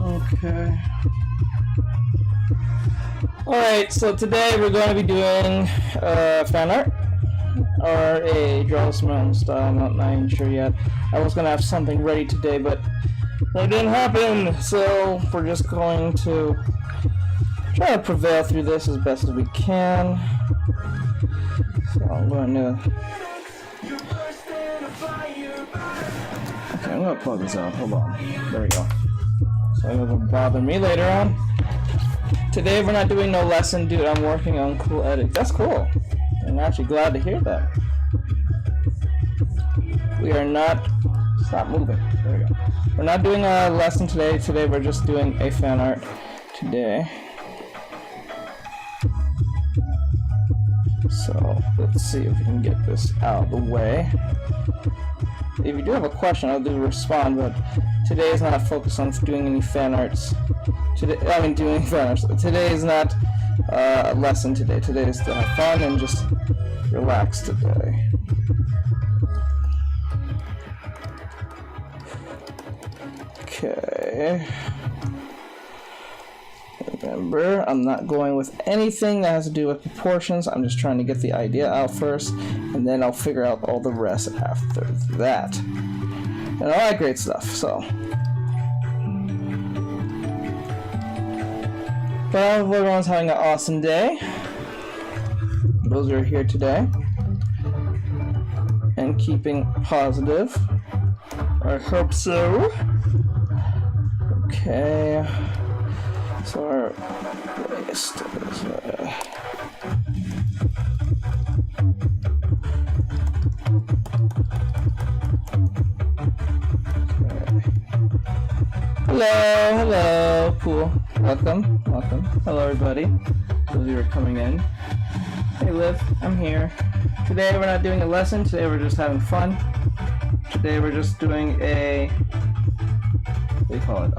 Okay. Alright, so today we're going to be doing fan art, or a draw this my own style. I'm not even sure yet. I was going to have something ready today, but it didn't happen, so we're just going to try to prevail through this as best as we can. So I'm going to... Okay, I'm going to plug this out. Hold on. There we go. So it doesn't bother me later on. Today we're not doing no lesson, dude. I'm working on cool edits. That's cool. I'm actually glad to hear that. We are not... Stop moving. There we go. We're not doing a lesson today. Today we're just doing a fan art today. So let's see if we can get this out of the way. If you do have a question, I'll do respond, but today is not focused on doing any fan arts. Doing fan arts. Today is not a lesson today. Today is to have fun and just relax today. Okay. Remember, I'm not going with anything that has to do with proportions. I'm just trying to get the idea out first, and then I'll figure out all the rest after that. And all that great stuff, so. But I hope everyone's having an awesome day. Those who are here today. And keeping positive. I hope so. Okay. So our list is hello, cool. Welcome. Hello, everybody. Those of you who are coming in. Hey, Liv, I'm here. Today we're not doing a lesson. Today we're just having fun. Today we're just doing a, what do you call it?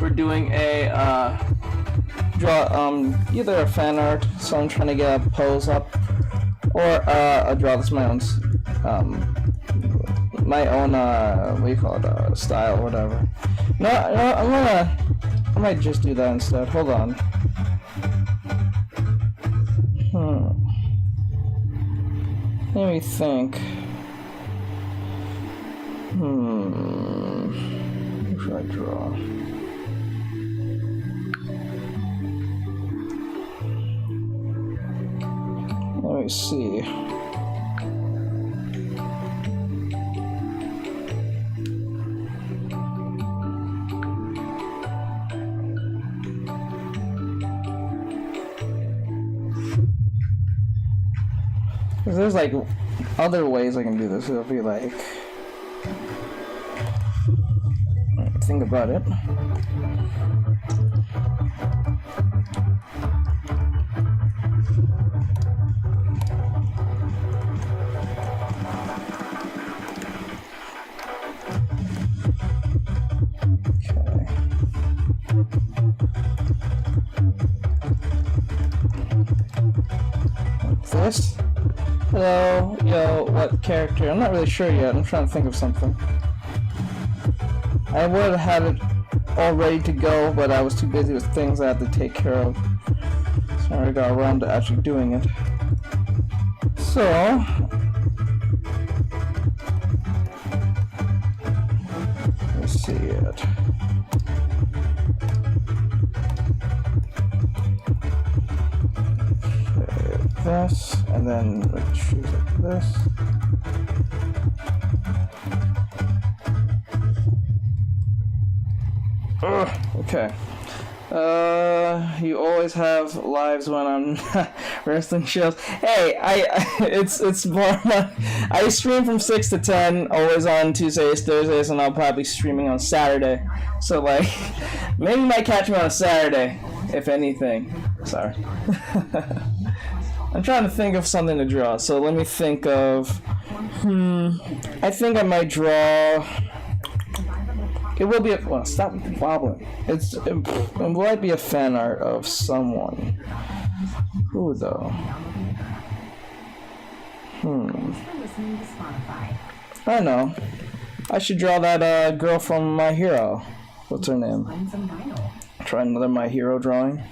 We're doing a either a fan art, so I'm trying to get a pose up, or a draw that's my own what do you call it, style, whatever. No, I might just do that instead. Hold on. Let me think. What should I draw? Let me see. Because there's like other ways I can do this. It'll be like, think about it. This? Hello, yo, what character? I'm not really sure yet. I'm trying to think of something. I would have had it all ready to go, but I was too busy with things I had to take care of. So I got around to actually doing it. So, let's see it. This, and then let's choose like this. Okay. You always have lives when I'm wrestling shows. Hey, it's more. I stream from 6 to 10, always on Tuesdays, Thursdays, and I'll probably be streaming on Saturday. So like, maybe you might catch me on a Saturday, if anything. Sorry. I'm trying to think of something to draw, so let me think of, I think I might draw, it will be a, well, stop wobbling, it might be a fan art of someone. Who though? I know. I should draw that girl from My Hero. What's her name? Try another My Hero drawing.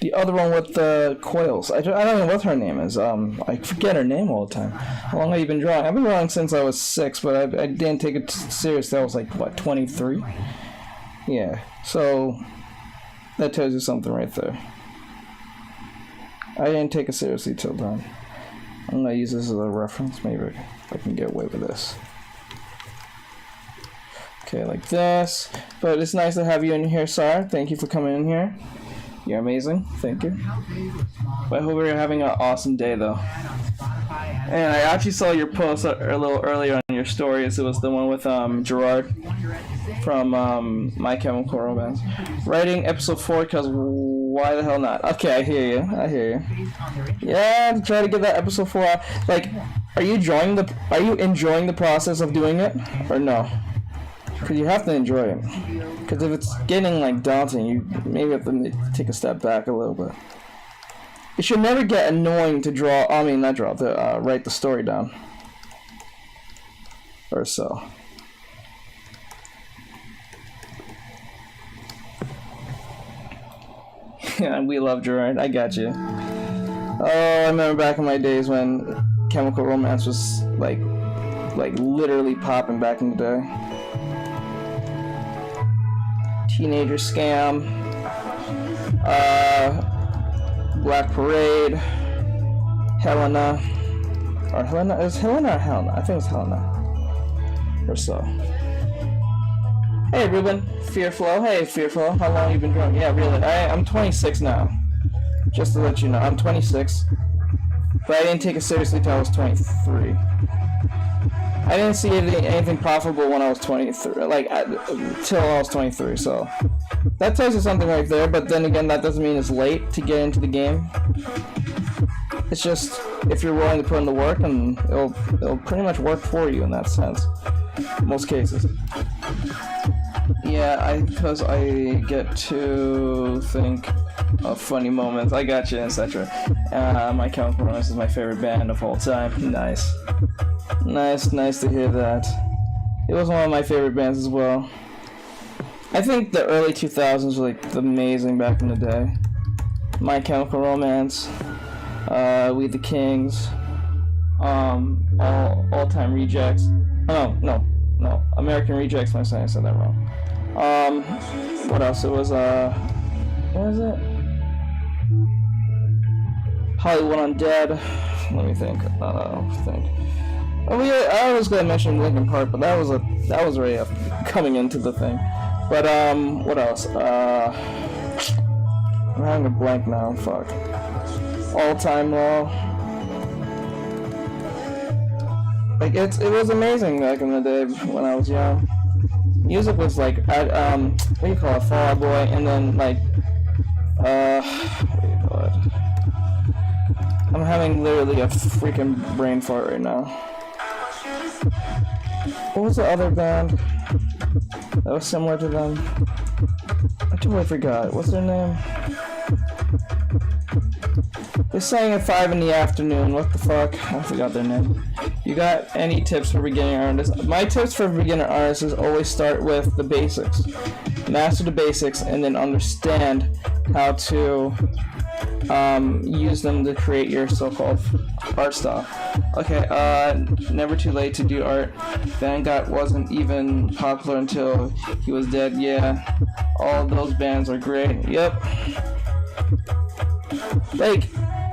The other one with the coils. I don't know what her name is. I forget her name all the time. How long have you been drawing? I've been drawing since I was 6, but I didn't take it seriously. I was like, what, 23? Yeah. So that tells you something right there. I didn't take it seriously till then. I'm gonna use this as a reference. Maybe I can get away with this. Okay, like this. But it's nice to have you in here, Sarah. Thank you for coming in here. You're amazing. Thank you. But I hope you're having an awesome day, though. And I actually saw your post a little earlier on your stories. It was the one with Gerard from My Chemical Romance. Writing episode 4 because why the hell not? Okay, I hear you. I hear you. Yeah, try to get that episode 4 out. Like, are you enjoying the process of doing it or no? Because you have to enjoy it. Because if it's getting like daunting, you maybe have to take a step back a little bit. It should never get annoying to draw. I mean, not draw. To write the story down. Or so. Yeah, we love Gerard. I got you. Oh, I remember back in my days when Chemical Romance was like literally popping back in the day. Teenager Scam, Black Parade, Helena, or Helena, is Helena or Helena? I think it's Helena, or so. Hey Ruben, Fearflow, hey Fearflow, how long have you been drawing? Yeah, really, I'm 26 now, just to let you know, I'm 26, but I didn't take it seriously till I was 23. I didn't see anything profitable when I was 23, till I was 23, so that tells you something right there, but then again, that doesn't mean it's late to get into the game. It's just, if you're willing to put in the work, and it'll pretty much work for you in that sense, in most cases. Yeah, because I get to think of funny moments. I got you, etc. My Chemical Romance is my favorite band of all time. Nice to hear that. It was one of my favorite bands as well. I think the early 2000s were like amazing back in the day. My Chemical Romance, We the Kings, All Time Rejects. Oh, no, American Rejects. I'm saying I said that wrong. What else? It was what is it? Hollywood Undead. Let me think. Oh yeah, I was gonna mention Linkin Park, but that was already coming into the thing. But what else? I'm having a blank now. Fuck. All Time Low. Like it was amazing back in the day when I was young. Music was like what do you call it? Fall Out Boy, and then like what do you call it? I'm having literally a freaking brain fart right now. What was the other band that was similar to them? I totally forgot. What's their name? They sang at 5 in the afternoon. What the fuck? I forgot their name. You got any tips for beginner artists? My tips for beginner artists is always start with the basics. Master the basics and then understand how to use them to create your so-called art style. Okay, never too late to do art. Van Gogh wasn't even popular until he was dead. Yeah, all those bands are great. Yep. Like,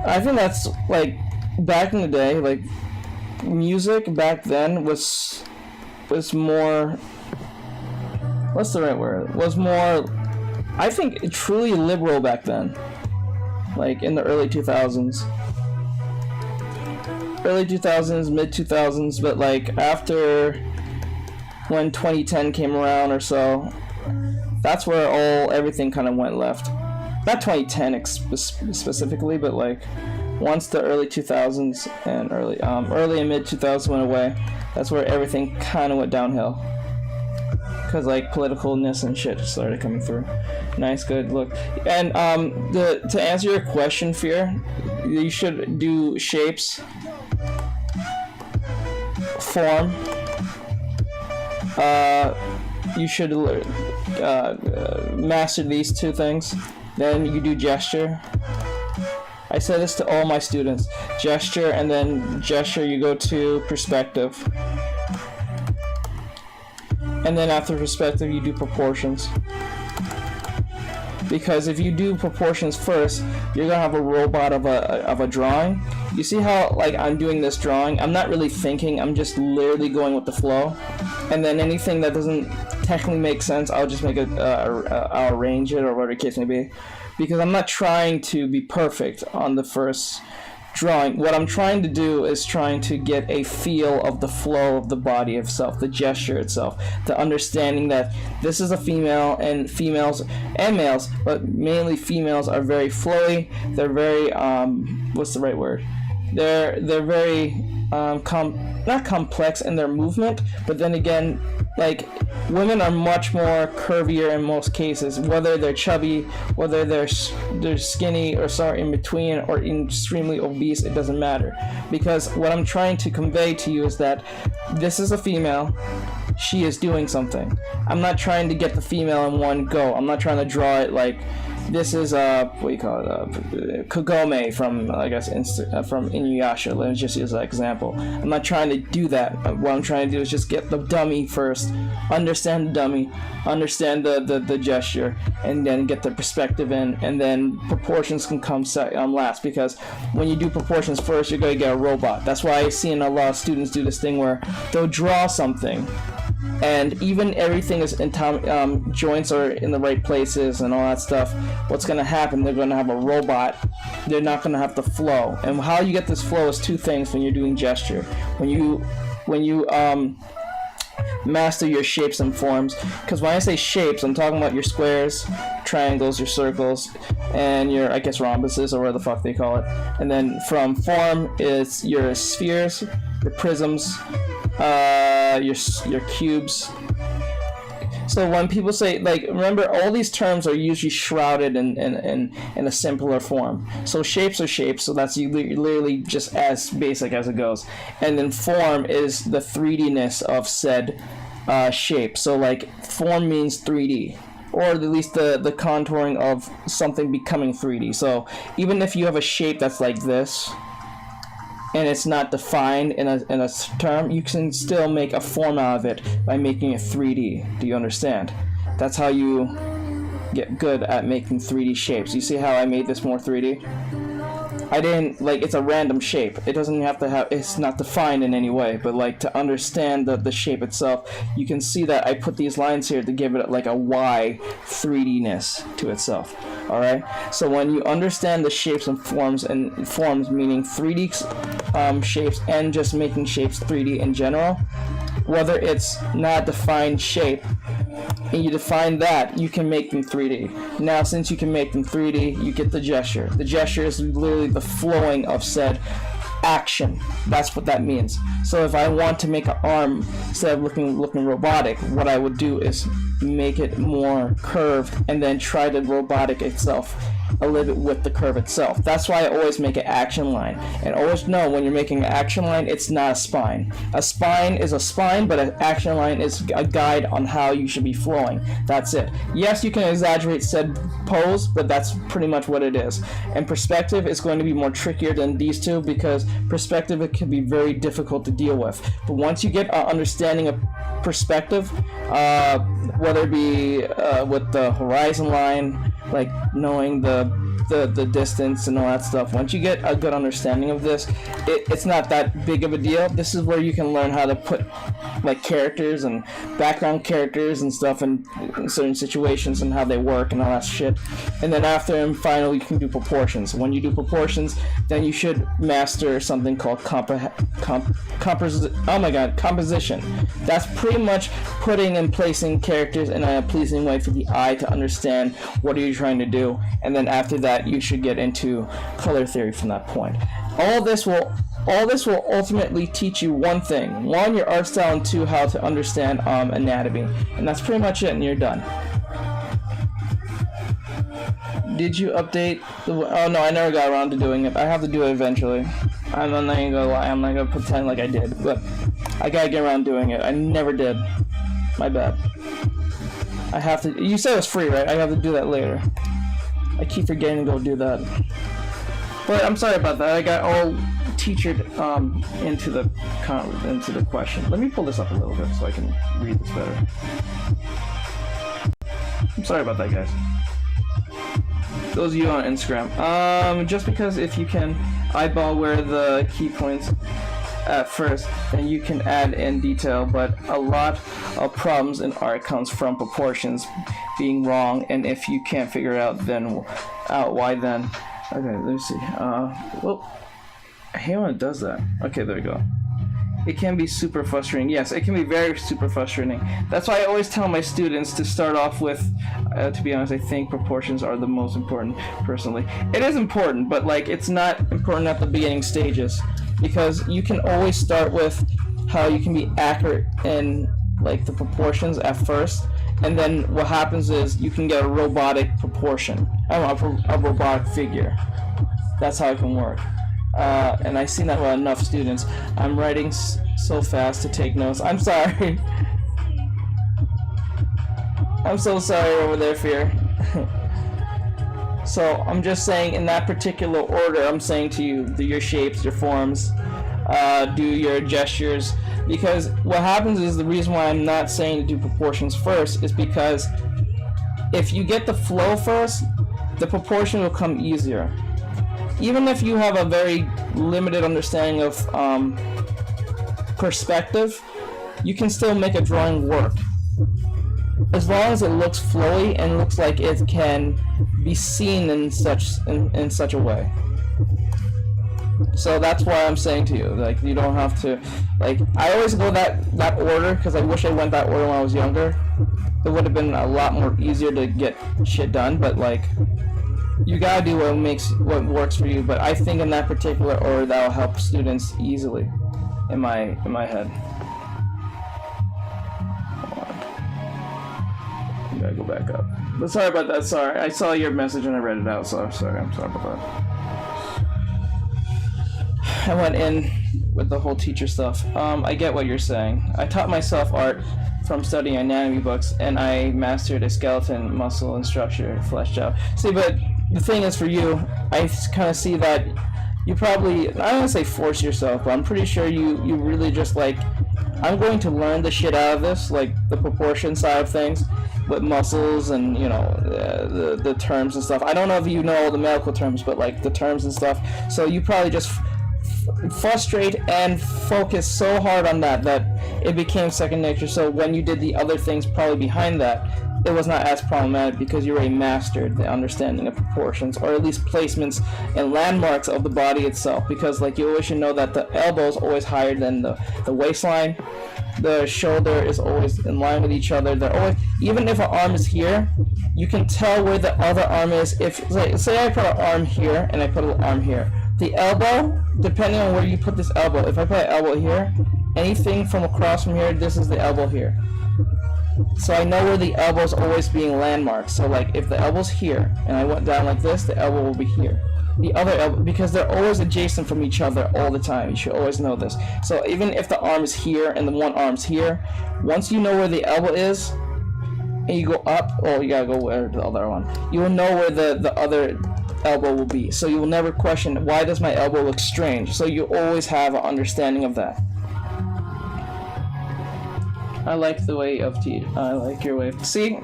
I think that's like back in the day, like music back then was more. What's the right word? Was more. I think truly liberal back then. Like in the early 2000s, mid 2000s, but like after when 2010 came around or so, that's where everything kind of went left. Not 2010 specifically, but like once the early 2000s and early and mid 2000s went away, that's where everything kind of went downhill. Because like politicalness and shit started coming through. Nice, good look. And to answer your question, Fear, you should do shapes, form. You should master these two things. Then you do gesture. I say this to all my students. Gesture, and then gesture you go to perspective. And then after perspective you do proportions. Because if you do proportions first, you're gonna have a robot of a drawing. You see how, like, I'm doing this drawing? I'm not really thinking, I'm just literally going with the flow. And then anything that doesn't technically make sense, I'll just make I'll arrange it, or whatever the case may be. Because I'm not trying to be perfect on the first drawing. What I'm trying to do is trying to get a feel of the flow of the body itself, the gesture itself, the understanding that this is a female, and females and males, but mainly females, are very flowy. They're very what's the right word? They're very not complex in their movement, but then again, like, women are much more curvier in most cases, whether they're chubby, whether they're skinny, or somewhere in between, or extremely obese. It doesn't matter, because what I'm trying to convey to you is that this is a female. She is doing something. I'm not trying to get the female in one go. I'm not trying to draw it like this is what do you call it, Kagome from, I guess, from Inuyasha. Let me just use that example. I'm not trying to do that. What I'm trying to do is just get the dummy first, understand the dummy, understand the gesture, and then get the perspective in, and then proportions can come last. Because when you do proportions first, you're going to get a robot. That's why I've seen a lot of students do this thing where they'll draw something, and even everything is in time, joints are in the right places and all that stuff. What's going to happen? They're going to have a robot. They're not going to have the flow. And how you get this flow is two things when you're doing gesture. When you master your shapes and forms. Because when I say shapes, I'm talking about your squares, triangles, your circles, and your, I guess, rhombuses, or whatever the fuck they call it. And then from form is your spheres, your prisms, your cubes. So when people say, like, remember, all these terms are usually shrouded in a simpler form. So shapes are shapes, so that's literally just as basic as it goes. And then form is the 3D-ness of said shape. So, like, form means 3D, or at least the contouring of something becoming 3D. So even if you have a shape that's like this, and it's not defined in a term, you can still make a form out of it by making it 3D. Do you understand? That's how you get good at making 3D shapes. You see how I made this more 3D? I didn't, like, it's a random shape. It doesn't have to have, it's not defined in any way, but, like, to understand the shape itself, you can see that I put these lines here to give it, like, a Y 3D-ness to itself. Alright? So when you understand the shapes and forms meaning 3D shapes, and just making shapes 3D in general, whether it's not a defined shape, and you define that, you can make them 3D. Now, since you can make them 3D, you get the gesture. The gesture is literally the flowing of said action. That's what that means. So if I want to make an arm, instead of looking robotic, what I would do is make it more curved, and then try the robotic itself a little bit with the curve itself. That's why I always make an action line. And always know, when you're making an action line, it's not a spine. A spine is a spine, but an action line is a guide on how you should be flowing. That's it. Yes, you can exaggerate said pose, but that's pretty much what it is. And perspective is going to be more trickier than these two, because perspective, it can be very difficult to deal with. But once you get an understanding of perspective, whether it be with the horizon line, like knowing the distance and all that stuff, once you get a good understanding of this, it's not that big of a deal. This is where you can learn how to put, like, characters and background characters and stuff in certain situations, and how they work and all that shit. And then after, and finally, you can do proportions. When you do proportions, then you should master something called composition. That's pretty much putting and placing characters in a pleasing way for the eye to understand what are you trying to do. And then after that, you should get into color theory from that point. All this will ultimately teach you one thing: one, your art style, and two, how to understand anatomy. And that's pretty much it, and you're done. did you update the... Oh, no, I never got around to doing it. I have to do it eventually. I'm not even gonna lie. I'm not gonna pretend like I did. But I gotta get around doing it. I never did. My bad. I have to... You said it was free, right? I have to do that later. I keep forgetting to go do that. But I'm sorry about that. I got all teachered into the question. Let me pull this up a little bit so I can read this better. I'm sorry about that, guys. Those of you on Instagram. Just because if you can eyeball where the key points at first, then you can add in detail, but a lot of problems in art comes from proportions being wrong, and if you can't figure it out why then. Okay, let me see. Well, I hate when it does that. Okay, there we go. It can be super frustrating. Yes, it can be very super frustrating. That's why I always tell my students to start off with, to be honest, I think proportions are the most important, personally. It is important, but like it's not important at the beginning stages, because you can always start with how you can be accurate in like the proportions at first, and then what happens is you can get a robotic proportion, a robotic figure. That's how it can work. And I've seen that with enough students. I'm writing so fast to take notes. I'm sorry. I'm so sorry over there, Fear. So I'm just saying in that particular order, I'm saying to you, do your shapes, your forms, do your gestures, because what happens is the reason why I'm not saying to do proportions first is because if you get the flow first, the proportion will come easier. Even if you have a very limited understanding of perspective, you can still make a drawing work. As long as it looks flowy and looks like it can be seen in such a way. So that's why I'm saying to you, like, you don't have to, like, I always go that order because I wish I went that order when I was younger. It would have been a lot more easier to get shit done, but like, you gotta do what works for you. But I think in that particular order that will help students easily, in my head. I gotta go back up. But sorry about that. Sorry, I saw your message and I read it out. So I'm sorry. I'm sorry about that. I went in with the whole teacher stuff. I get what you're saying. I taught myself art from studying anatomy books, and I mastered a skeleton, muscle, and structure fleshed out. See, but the thing is, for you, I kind of see that you probably, I don't want to say force yourself, but I'm pretty sure you really just like, I'm going to learn the shit out of this, like the proportion side of things, with muscles and, you know, the terms and stuff. I don't know if you know all the medical terms, but like the terms and stuff. So you probably just frustrate and focus so hard on that it became second nature. So when you did the other things probably behind that, it was not as problematic because you already mastered the understanding of proportions, or at least placements and landmarks of the body itself. Because like you always should know that the elbow is always higher than the waistline. The shoulder is always in line with each other. They're always, even if an arm is here, you can tell where the other arm is. If say I put an arm here and I put an arm here, the elbow, depending on where you put this elbow, if I put an elbow here, anything from across from here, this is the elbow here. So I know where the elbow is always being landmarked. So like if the elbow's here and I went down like this, the elbow will be here. The other elbow, because they're always adjacent from each other all the time. You should always know this. So even if the arm is here and the one arm's here, once you know where the elbow is and you go up, oh, you gotta go where the other one, you will know where the other elbow will be. So you will never question, why does my elbow look strange? So you always have an understanding of that. I like the way of tea. I like your way. See,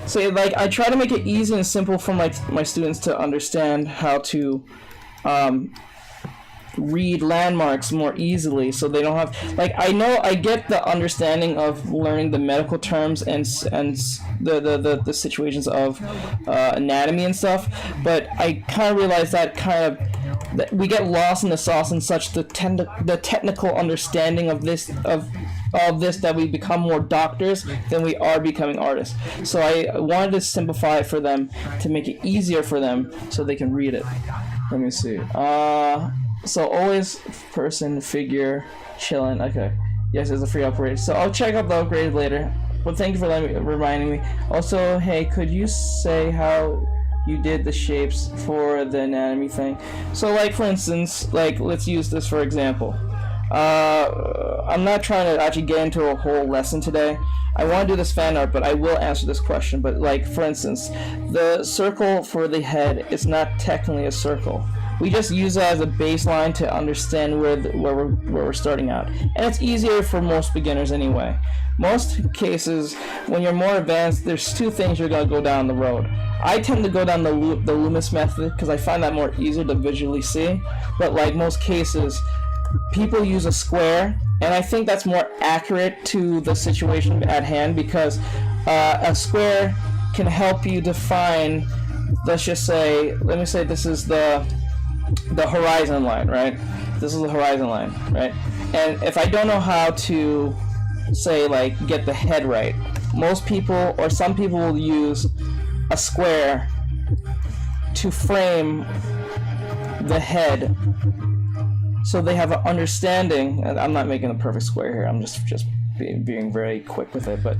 so like I try to make it easy and simple for my students to understand how to read landmarks more easily, so they don't have, like, I know I get the understanding of learning the medical terms and the situations of anatomy and stuff, but I kind of realize that we get lost in the sauce and such the technical understanding of this that we become more doctors than we are becoming artists. So I wanted to simplify it for them to make it easier for them so they can read it. Let me see. So always person, figure, chillin'. Okay. Yes, it's a free upgrade. So I'll check out the upgrade later. But thank you for reminding me. Also, hey, could you say how you did the shapes for the anatomy thing. So like for instance, like let's use this for example. I'm not trying to actually get into a whole lesson today. I want to do this fan art, but I will answer this question. But like for instance, the circle for the head is not technically a circle. We just use it as a baseline to understand where we're starting out, and it's easier for most beginners anyway. Most cases, when you're more advanced, there's two things you're gonna go down the road. I tend to go down the Loomis method because I find that more easier to visually see. But like most cases, people use a square, and I think that's more accurate to the situation at hand because a square can help you define. Let's just say, let me say this is the horizon line, right? This is the horizon line, right? And if I don't know how to say like get the head right, most people or some people will use a square to frame the head so they have an understanding. And I'm not making a perfect square here, I'm just being very quick with it, but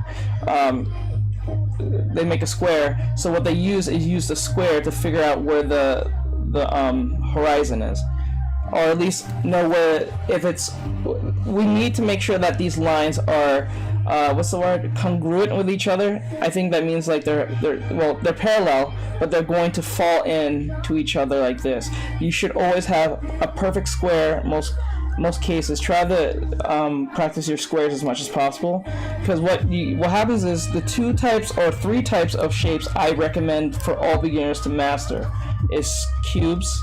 they make a square, so what they use is the square to figure out where the horizon is, or at least know where, if it's, we need to make sure that these lines are what's the word, congruent with each other. I think that means like they're parallel, but they're going to fall in to each other like this. You should always have a perfect square. Most cases, try to practice your squares as much as possible, because what happens is the 2 types or 3 types of shapes I recommend for all beginners to master is cubes,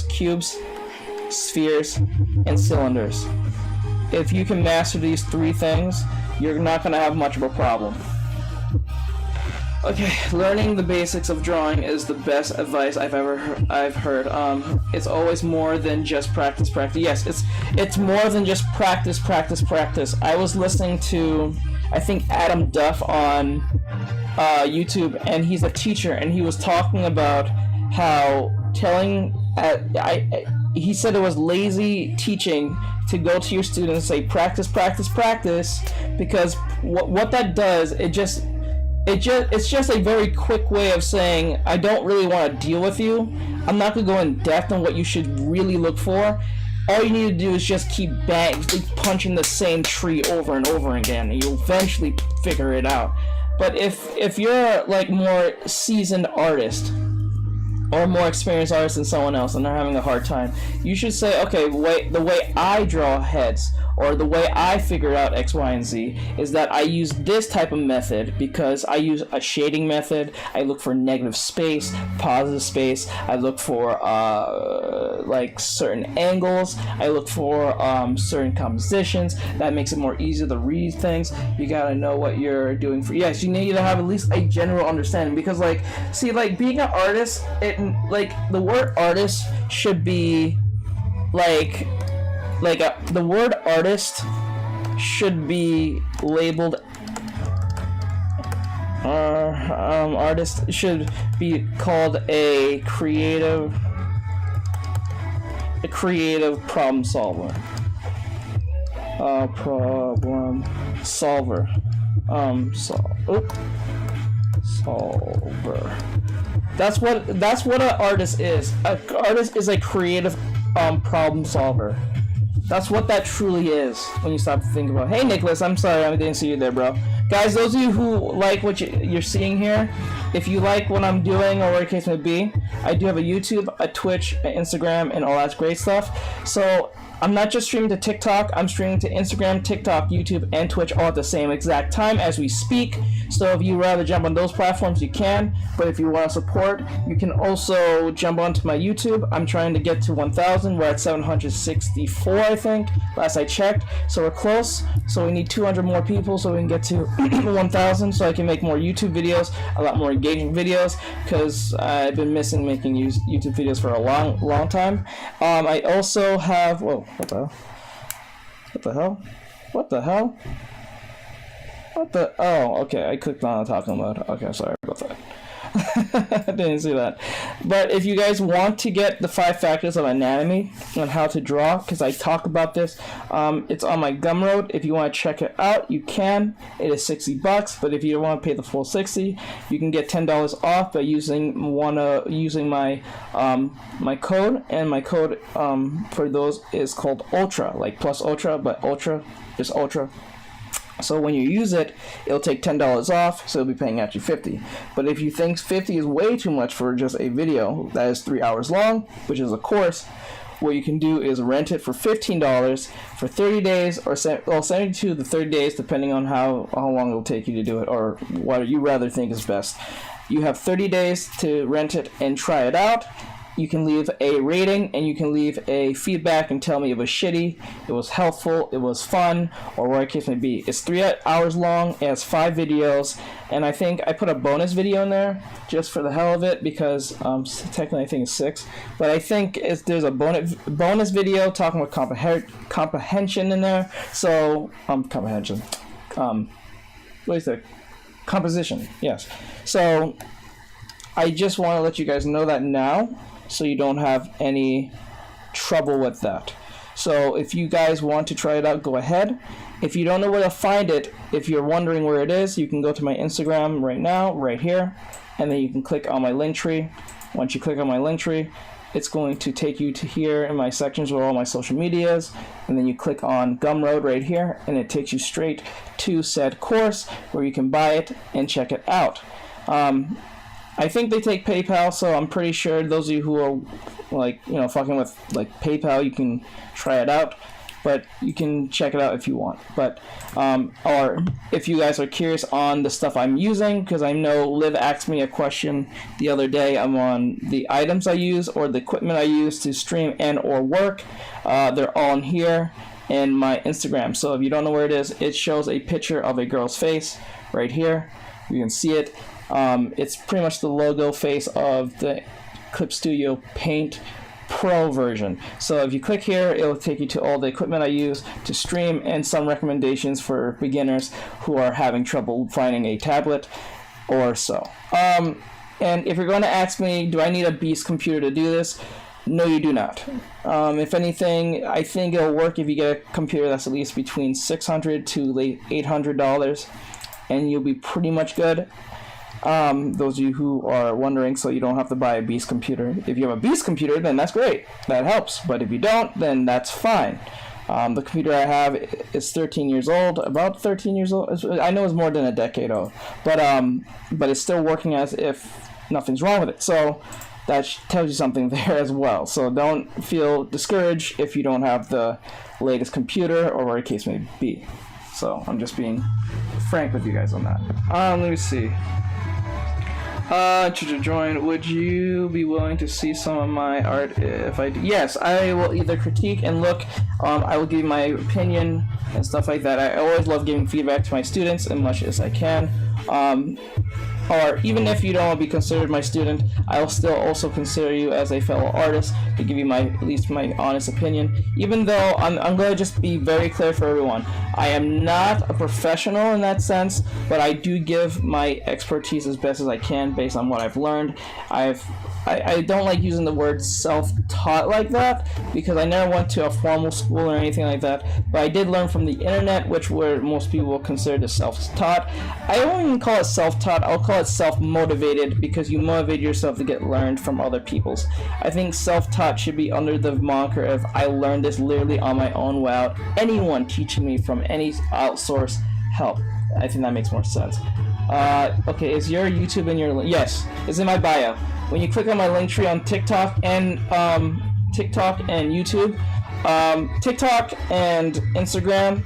cubes, spheres, and cylinders. If you can master these 3 things, you're not going to have much of a problem. Okay, learning the basics of drawing is the best advice I've heard. It's always more than just practice. Yes, it's more than just practice. I was listening to, I think, Adam Duff on YouTube, and he's a teacher, and he was talking about how he said it was lazy teaching to go to your students and say practice, because what that does, it's just a very quick way of saying I don't really want to deal with you. I'm not going to go in depth on what you should really look for. All you need to do is just keep punching the same tree over and over again, and you'll eventually figure it out. But if you're like more seasoned artist or more experienced artist than someone else and they're having a hard time, you should say, okay, the way I draw heads, or the way I figure out X, Y, and Z is that I use this type of method because I use a shading method. I look for negative space, positive space. I look for like certain angles. I look for certain compositions. That makes it more easy to read things. You gotta know what you're doing for. Yes, you need to have at least a general understanding, because like, see, like being an artist, the word artist should be the word artist should be labeled, artist should be called a creative problem solver. Solver. That's what an artist is. An artist is a creative problem solver. That's what that truly is when you stop to think about. Hey Nicholas, I'm sorry I didn't see you there, bro. Guys, those of you who like what you're seeing here, if you like what I'm doing or what the case may be, I do have a YouTube, a Twitch, an Instagram, and all that great stuff. So I'm not just streaming to TikTok, I'm streaming to Instagram, TikTok, YouTube, and Twitch all at the same exact time as we speak. So if you rather jump on those platforms, you can. But if you want to support, you can also jump onto my YouTube. I'm trying to get to 1,000. We're at 764, I think, last I checked. So we're close. So we need 200 more people so we can get to 1,000, so I can make more YouTube videos, a lot more engaging videos, because I've been missing making YouTube videos for a long time. I also have... Whoa. What the hell? Oh, okay, I clicked on talking mode. Okay, sorry about that. Didn't see that. But if you guys want to get the 5 factors of anatomy on how to draw, because I talk about this, it's on my Gumroad. If you want to check it out, you can. It is $60, but if you don't want to pay the full $60, you can get $10 off by using my my code, and my code for those is called Ultra, like plus Ultra, but Ultra is Ultra. So when you use it, it'll take $10 off, so you'll be paying actually $50. But if you think $50 is way too much for just a video that is 3 hours long, which is a course, what you can do is rent it for $15 for 30 days, or 72 to 30 days, depending on how long it'll take you to do it, or what you rather think is best. You have 30 days to rent it and try it out. You can leave a rating, and you can leave a feedback and tell me it was shitty, it was helpful, it was fun, or whatever the case may be. It's 3 hours long, it has 5 videos, and I think I put a bonus video in there just for the hell of it, because technically I think it's 6, but I think there's a bonus video talking about comprehension in there, so, comprehension, what is that? Composition, yes. So, I just want to let you guys know that now, so you don't have any trouble with that. So if you guys want to try it out, go ahead. If you don't know where to find it, if you're wondering where it is, you can go to my Instagram right now, right here, and then you can click on my link tree. Once you click on my link tree, it's going to take you to here in my sections with all my social medias, and then you click on Gumroad right here, and it takes you straight to said course where you can buy it and check it out. I think they take PayPal, so I'm pretty sure those of you who are, like, you know, fucking with, like, PayPal, you can try it out, but you can check it out if you want. But, or if you guys are curious on the stuff I'm using, because I know Liv asked me a question the other day on the items I use or the equipment I use to stream and or work. They're all in here in my Instagram. So if you don't know where it is, it shows a picture of a girl's face right here. You can see it. It's pretty much the logo face of the Clip Studio Paint Pro version. So if you click here, it will take you to all the equipment I use to stream and some recommendations for beginners who are having trouble finding a tablet or so. And if you're going to ask me, do I need a beast computer to do this? No, you do not. If anything, I think it'll work if you get a computer that's at least between $600 to $800, and you'll be pretty much good. Those of you who are wondering, so you don't have to buy a beast computer. If you have a beast computer, then that's great. That helps. But if you don't, then that's fine. The computer I have is 13 years old, about 13 years old. I know it's more than a decade old, but it's still working as if nothing's wrong with it. So that tells you something there as well. So don't feel discouraged if you don't have the latest computer or whatever the case may be. So I'm just being frank with you guys on that. Let me see. To join, would you be willing to see some of my art if I do? Yes, I will either critique and look, I will give my opinion and stuff like that. I always love giving feedback to my students as much as I can. Or even if you don't want to be considered my student, I will still also consider you as a fellow artist to give you at least my honest opinion. Even though I'm going to just be very clear for everyone, I am not a professional in that sense, but I do give my expertise as best as I can based on what I've learned. I don't like using the word self-taught like that because I never went to a formal school or anything like that, but I did learn from the internet, which where most people will consider self-taught. I won't even call it self-taught, I'll call it self-motivated because you motivate yourself to get learned from other people's. I think self-taught should be under the moniker of I learned this literally on my own without anyone teaching me from any outsourced help. I think that makes more sense. Okay, is your YouTube in your link? Yes, it's in my bio. When you click on my link tree on TikTok and YouTube, TikTok and Instagram,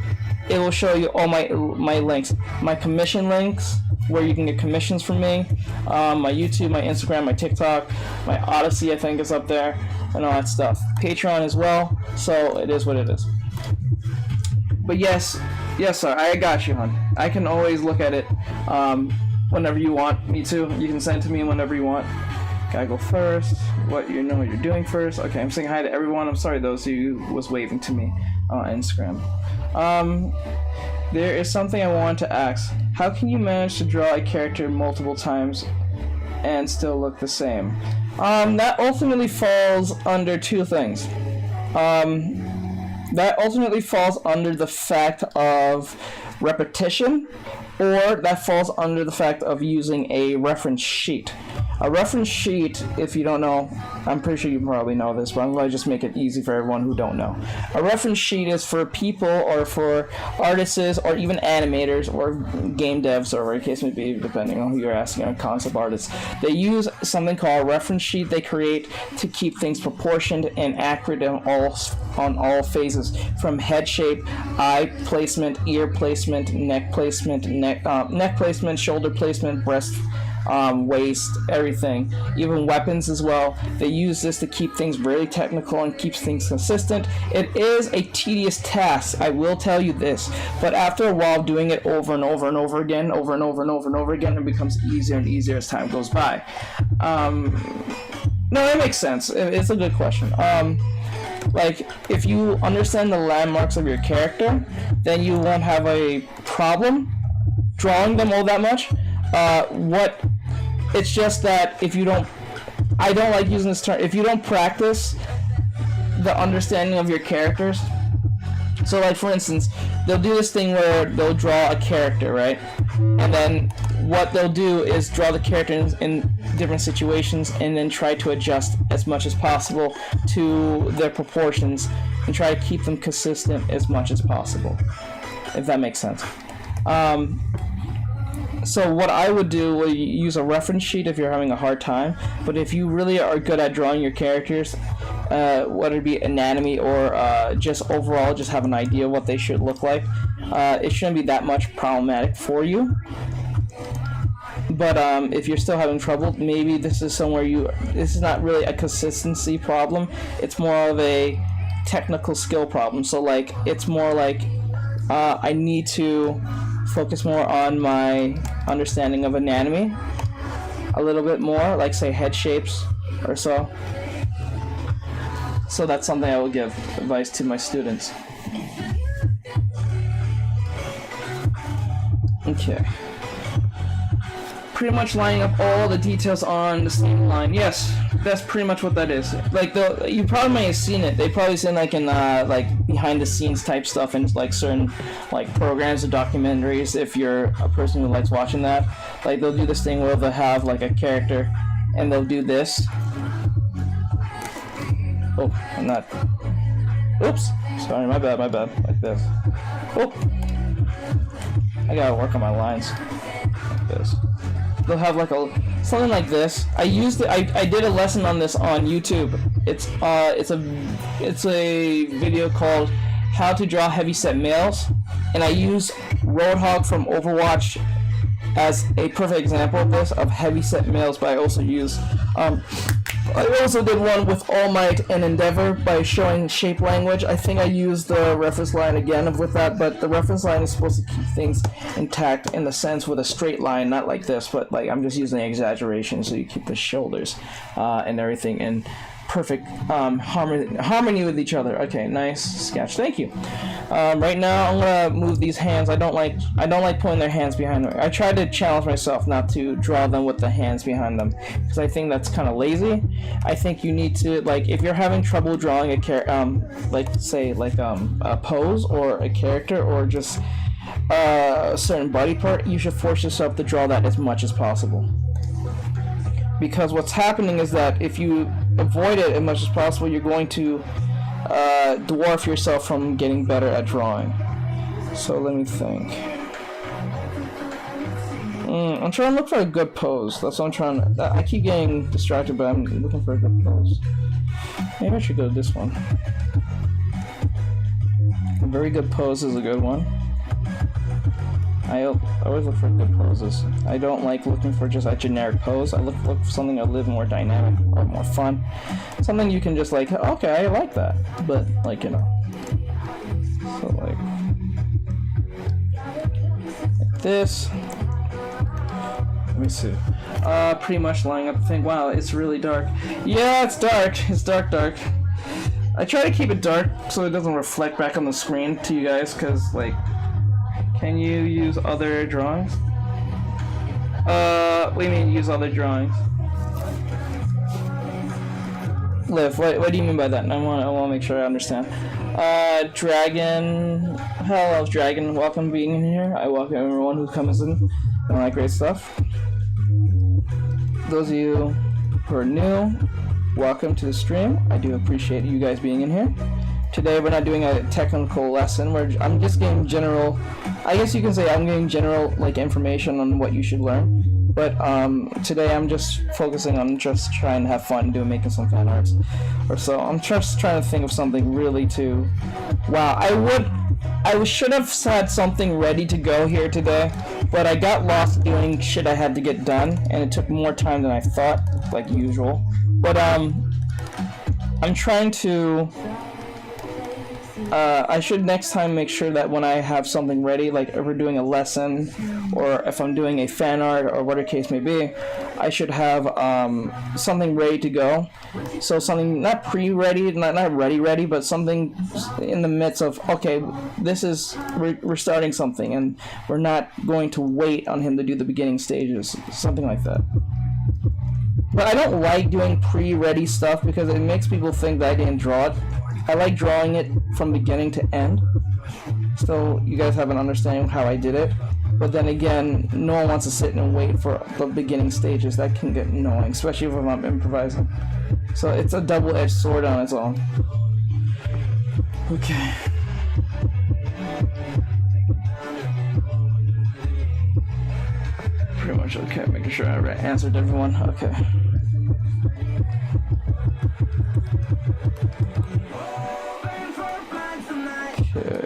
it will show you all my links, my commission links, where you can get commissions from me, my YouTube, my Instagram, my TikTok, my Odyssey I think is up there, and all that stuff. Patreon as well, so it is what it is. But yes sir, I got you, hon. I can always look at it whenever you want me to. You can send it to me whenever you want. Gotta go first. What you're doing first. Okay, I'm saying hi to everyone. I'm sorry those of you who was waving to me on Instagram. There is something I want to ask. How can you manage to draw a character multiple times and still look the same. That ultimately falls under two things. That ultimately falls under the fact of repetition, or that falls under the fact of using a reference sheet. A reference sheet, if you don't know, I'm pretty sure you probably know this, but I'm going to just make it easy for everyone who don't know. A reference sheet is for people or for artists or even animators or game devs, or whatever the case may be, depending on who you're asking, or concept artists. They use something called a reference sheet they create to keep things proportioned and accurate on all phases, from head shape, eye placement, ear placement, neck placement, neck placement, shoulder placement, breast, waist, everything, even weapons as well. They use this to keep things really technical and keeps things consistent. It is a tedious task, I will tell you this, but after a while doing it over and over and over again, it becomes easier and easier as time goes by. No, it makes sense. It's a good question. Like, if you understand the landmarks of your character, then you won't have a problem drawing them all that much. It's just that if you don't, I don't like using this term, if you don't practice the understanding of your characters. So, like, for instance, they'll do this thing where they'll draw a character, right? And then what they'll do is draw the character in different situations and then try to adjust as much as possible to their proportions and try to keep them consistent as much as possible, if that makes sense. So what I would do would use a reference sheet if you're having a hard time, but if you really are good at drawing your characters, whether it be anatomy or just overall just have an idea what they should look like, it shouldn't be that much problematic for you. But if you're still having trouble, maybe this is somewhere this is not really a consistency problem, it's more of a technical skill problem. So like, it's more like I need to focus more on my understanding of anatomy a little bit more, like say head shapes or so. So that's something I would give advice to my students. Okay. Pretty much lining up all the details on the same line. Yes, that's pretty much what that is. Like, you probably may have seen it. They probably seen like in like behind the scenes type stuff in like certain like programs or documentaries. If you're a person who likes watching that, like they'll do this thing where they'll have like a character and they'll do this. Oh, I'm not. Oops. Sorry, my bad. Like this. Oh. I gotta work on my lines. Like this. They'll have like something like this. I did a lesson on this on YouTube. It's a video called How to Draw Heavyset Males, and I use Roadhog from Overwatch as a perfect example of this, of heavyset males. But I also did one with All Might and Endeavor by showing shape language. I think I used the reference line again with that, but the reference line is supposed to keep things intact in the sense with a straight line, not like this, but like I'm just using exaggeration so you keep the shoulders and everything in perfect harmony with each other. Okay, nice sketch. Thank you. Right now I'm gonna move these hands. I don't like putting their hands behind them. I try to challenge myself not to draw them with the hands behind them because I think that's kind of lazy. I think you need to, like, if you're having trouble drawing a pose or a character or just a certain body part, you should force yourself to draw that as much as possible. Because what's happening is that if you avoid it as much as possible, you're going to dwarf yourself from getting better at drawing. So let me think. I'm trying to look for a good pose. That's what I'm trying to... I keep getting distracted, but I'm looking for a good pose. Maybe I should go to this one. A very good pose is a good one. I always look for good poses. I don't like looking for just a generic pose. I look for something a little more dynamic or more fun. Something you can just like, okay, I like that. But, like, you know. So, like this. Let me see. Pretty much lining up the thing. Wow, it's really dark. Yeah, it's dark. It's dark. I try to keep it dark so it doesn't reflect back on the screen to you guys, because, like, can you use other drawings? What do you mean use other drawings? Liv, what do you mean by that? I want to make sure I understand. Dragon, hello Dragon, welcome being in here. I welcome everyone who comes in and all that great stuff. Those of you who are new, welcome to the stream. I do appreciate you guys being in here. Today we're not doing a technical lesson where I'm just getting general, I guess you can say I'm getting general like information on what you should learn. But today I'm just focusing on just trying to have fun making some fan arts or so. I'm just trying to think of something really to, wow, I should have had something ready to go here today, but I got lost doing shit I had to get done, and it took more time than I thought, like usual. But I'm trying to, I should next time make sure that when I have something ready, like if we're doing a lesson, or if I'm doing a fan art, or whatever case may be, I should have something ready to go. So something not pre-ready, not ready, but something in the midst of, okay, this is, we're starting something, and we're not going to wait on him to do the beginning stages, something like that. But I don't like doing pre-ready stuff because it makes people think that I didn't draw it. I like drawing it from beginning to end, so you guys have an understanding of how I did it. But then again, no one wants to sit and wait for the beginning stages. That can get annoying, especially if I'm improvising. So it's a double-edged sword on its own. Okay. Pretty much okay, making sure I answered everyone. Okay. Okay,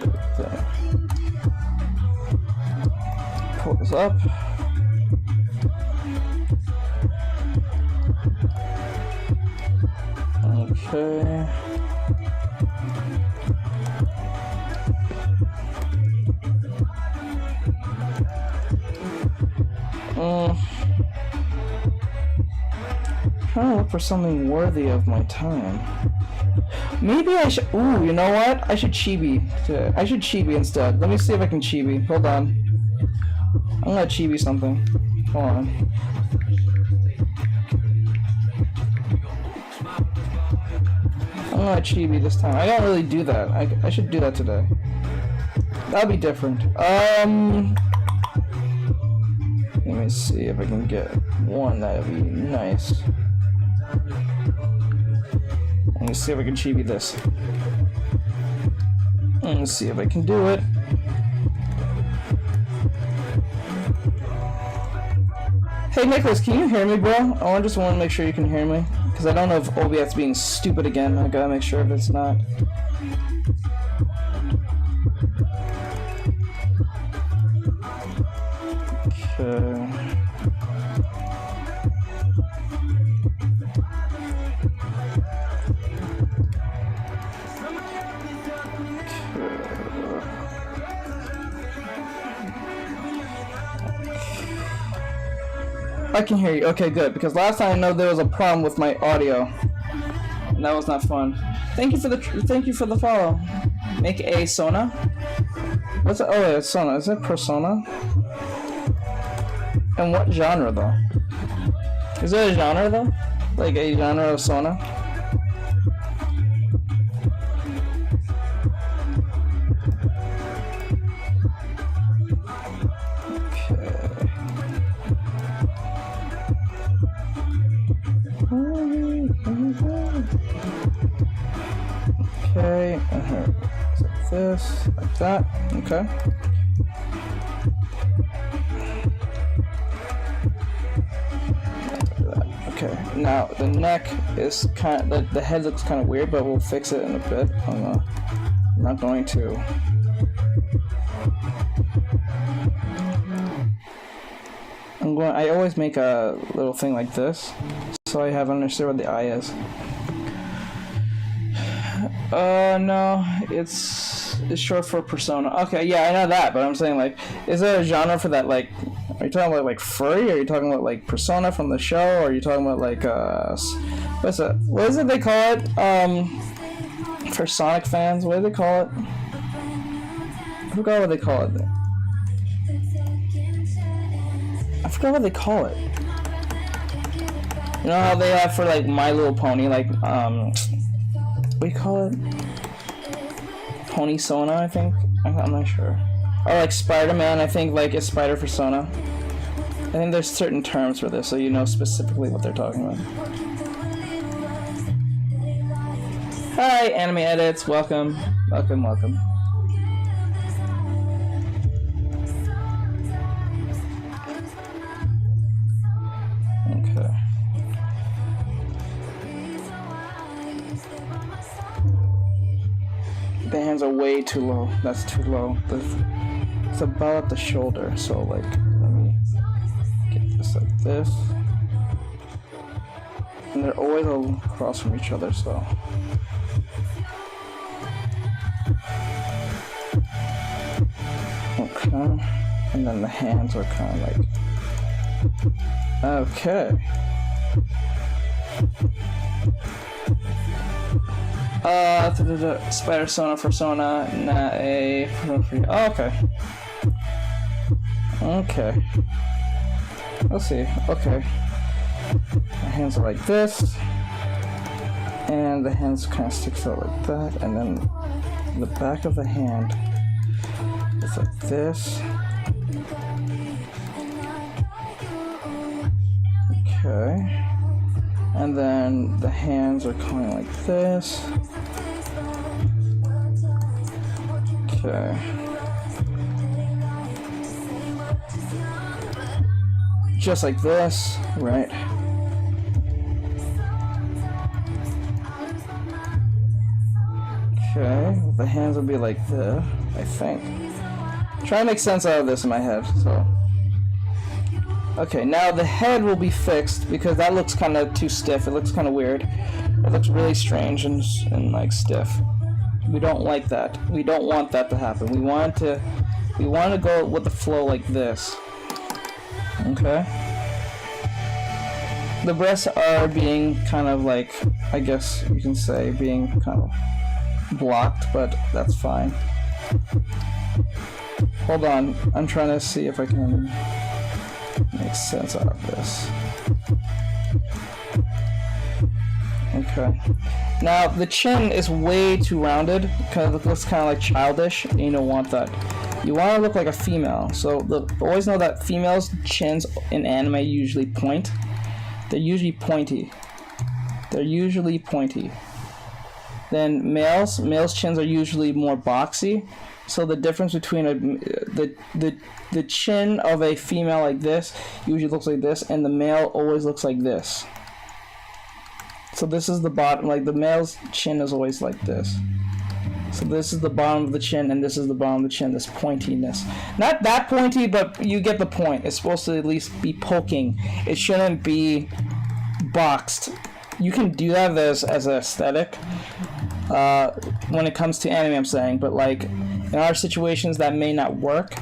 pull this up. Okay. Trying to look for something worthy of my time. Maybe I should. Ooh, you know what? I should chibi. I should chibi instead. Let me see if I can chibi. Hold on. I'm gonna chibi something. Hold on. I'm gonna chibi this time. I don't really do that. I should do that today. That'll be different. Let me see if I can get one that'd be nice. Let me see if I can chibi this. Let me see if I can do it. Hey Nicholas, can you hear me, bro? I just want to make sure you can hear me, because I don't know if OBS being stupid again. I gotta make sure if it's not. Okay. I can hear you. Okay, good. Because last time I know there was a problem with my audio, and that was not fun. Thank you for the follow. Make a Sona. What's it? Oh, yeah, it's Sona. Is it Persona? And what genre though? Is there a genre though? Like a genre of Sona? Okay, like this, like that, okay. Okay, now the neck is kind of, the head looks kind of weird, but we'll fix it in a bit. I'm not going to. I always make a little thing like this, so I have understood what the eye is. No, it's short for persona. Okay, yeah, I know that, but I'm saying, like, is there a genre for that? Like, are you talking about like furry? Are you talking about like Persona from the show? Or are you talking about like what's it? What is it they call it? For Sonic fans, what do they call it? I forgot what they call it. I forgot what they call it. You know how they have for like My Little Pony, like what do you call it? Pony Sona, I think. I'm not sure. Or like Spider-Man, I think like is Spider for Sona. I think there's certain terms for this, so you know specifically what they're talking about. Hi, Anime Edits. Welcome, welcome, welcome. Okay. The hands are way too low. That's too low. It's about at the shoulder, so like, let me get this like this. And they're always across from each other, so. Okay. And then the hands are kind of like, okay. Spider Sona for Sona, not a. Oh, okay. Okay. Let's see. Okay. The hands are like this, and the hands kind of sticks out like that, and then the back of the hand is like this. Okay. And then the hands are coming like this. Okay. Just like this, right? Okay, the hands will be like this, I think. Try to make sense out of this in my head, so. Okay, now the head will be fixed because that looks kind of too stiff. It looks kind of weird. It looks really strange and like stiff. We don't like that. We don't want that to happen. We want to go with the flow like this. Okay. The breasts are being kind of like, I guess you can say, being kind of blocked, but that's fine. Hold on, I'm trying to see if I can make sense out of this. Okay. Now the chin is way too rounded because it looks kind of like childish, and you don't want that. You want to look like a female. So always know that females' chins in anime usually point. They're usually pointy. They're usually pointy. Then males' chins are usually more boxy. So the difference between the chin of a female like this usually looks like this, and the male always looks like this. So this is the bottom, like the male's chin is always like this. So this is the bottom of the chin, and this is the bottom of the chin, this pointiness. Not that pointy, but you get the point. It's supposed to at least be poking. It shouldn't be boxed. You can do that as an aesthetic when it comes to anime, I'm saying, but like in our situations that may not work,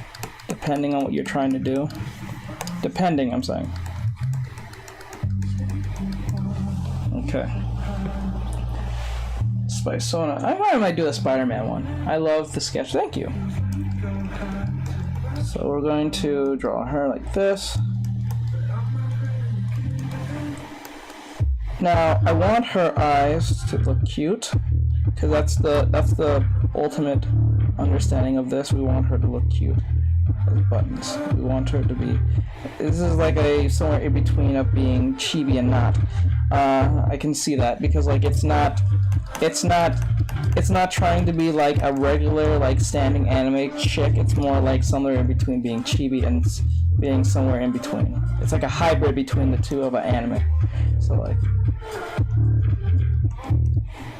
depending on what you're trying to do. Depending, I'm saying. Okay. Sona. I might do a Spider-Man one. I love the sketch. Thank you. So we're going to draw her like this. Now I want her eyes to look cute, because that's the ultimate understanding of this. We want her to look cute. As buttons. We want her to be. This is like a somewhere in between of being chibi and not. I can see that because like it's not trying to be like a regular like standing anime chick. It's more like somewhere in between being chibi and being somewhere in between. It's like a hybrid between the two of an anime. So like,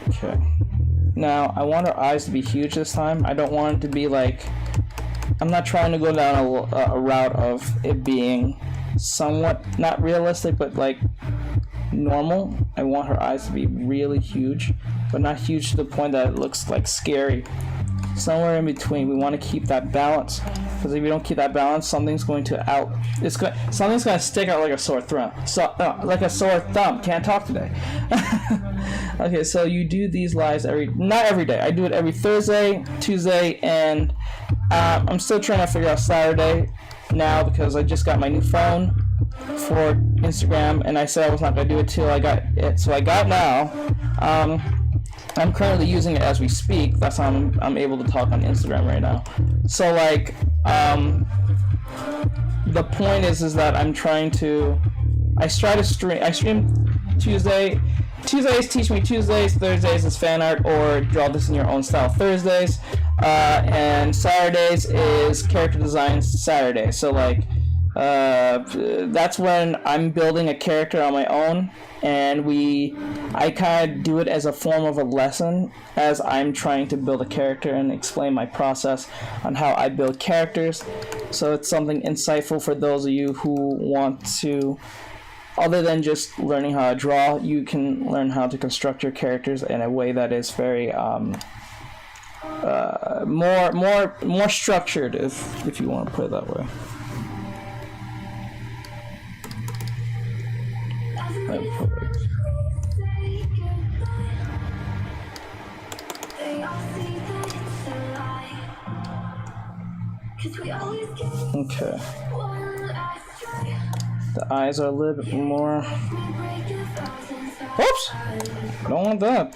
okay. Now I want her eyes to be huge this time. I don't want it to be like. I'm not trying to go down a route of it being somewhat not realistic, but like normal. I want her eyes to be really huge, but not huge to the point that it looks like scary. Somewhere in between. We want to keep that balance, because if we don't keep that balance, something's going to something's going to stick out like a sore thumb. Like a sore thumb. Can't talk today. Okay, so you do these lives not every day. I do it every Thursday, Tuesday, and I'm still trying to figure out Saturday now because I just got my new phone. for Instagram, and I said I was not going to do it till I got it. So I got now. I'm currently using it as we speak. That's how I'm able to talk on Instagram right now. So like, the point is that I'm trying to. I stream Tuesday. Tuesdays teach me Tuesdays. Thursdays is fan art or draw this in your own style Thursdays, and Saturdays is character design Saturday. So like, that's when I'm building a character on my own, and I kind of do it as a form of a lesson as I'm trying to build a character and explain my process on how I build characters. So it's something insightful for those of you who want to, other than just learning how to draw, you can learn how to construct your characters in a way that is very more structured, if you want to put it that way. Okay. The eyes are a little bit more. Oops! I don't want that.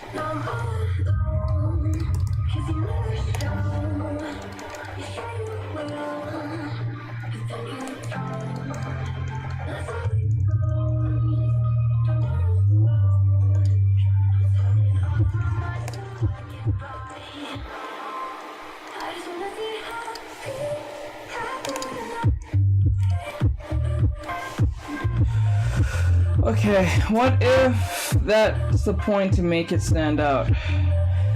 Okay, what if that's the point to make it stand out?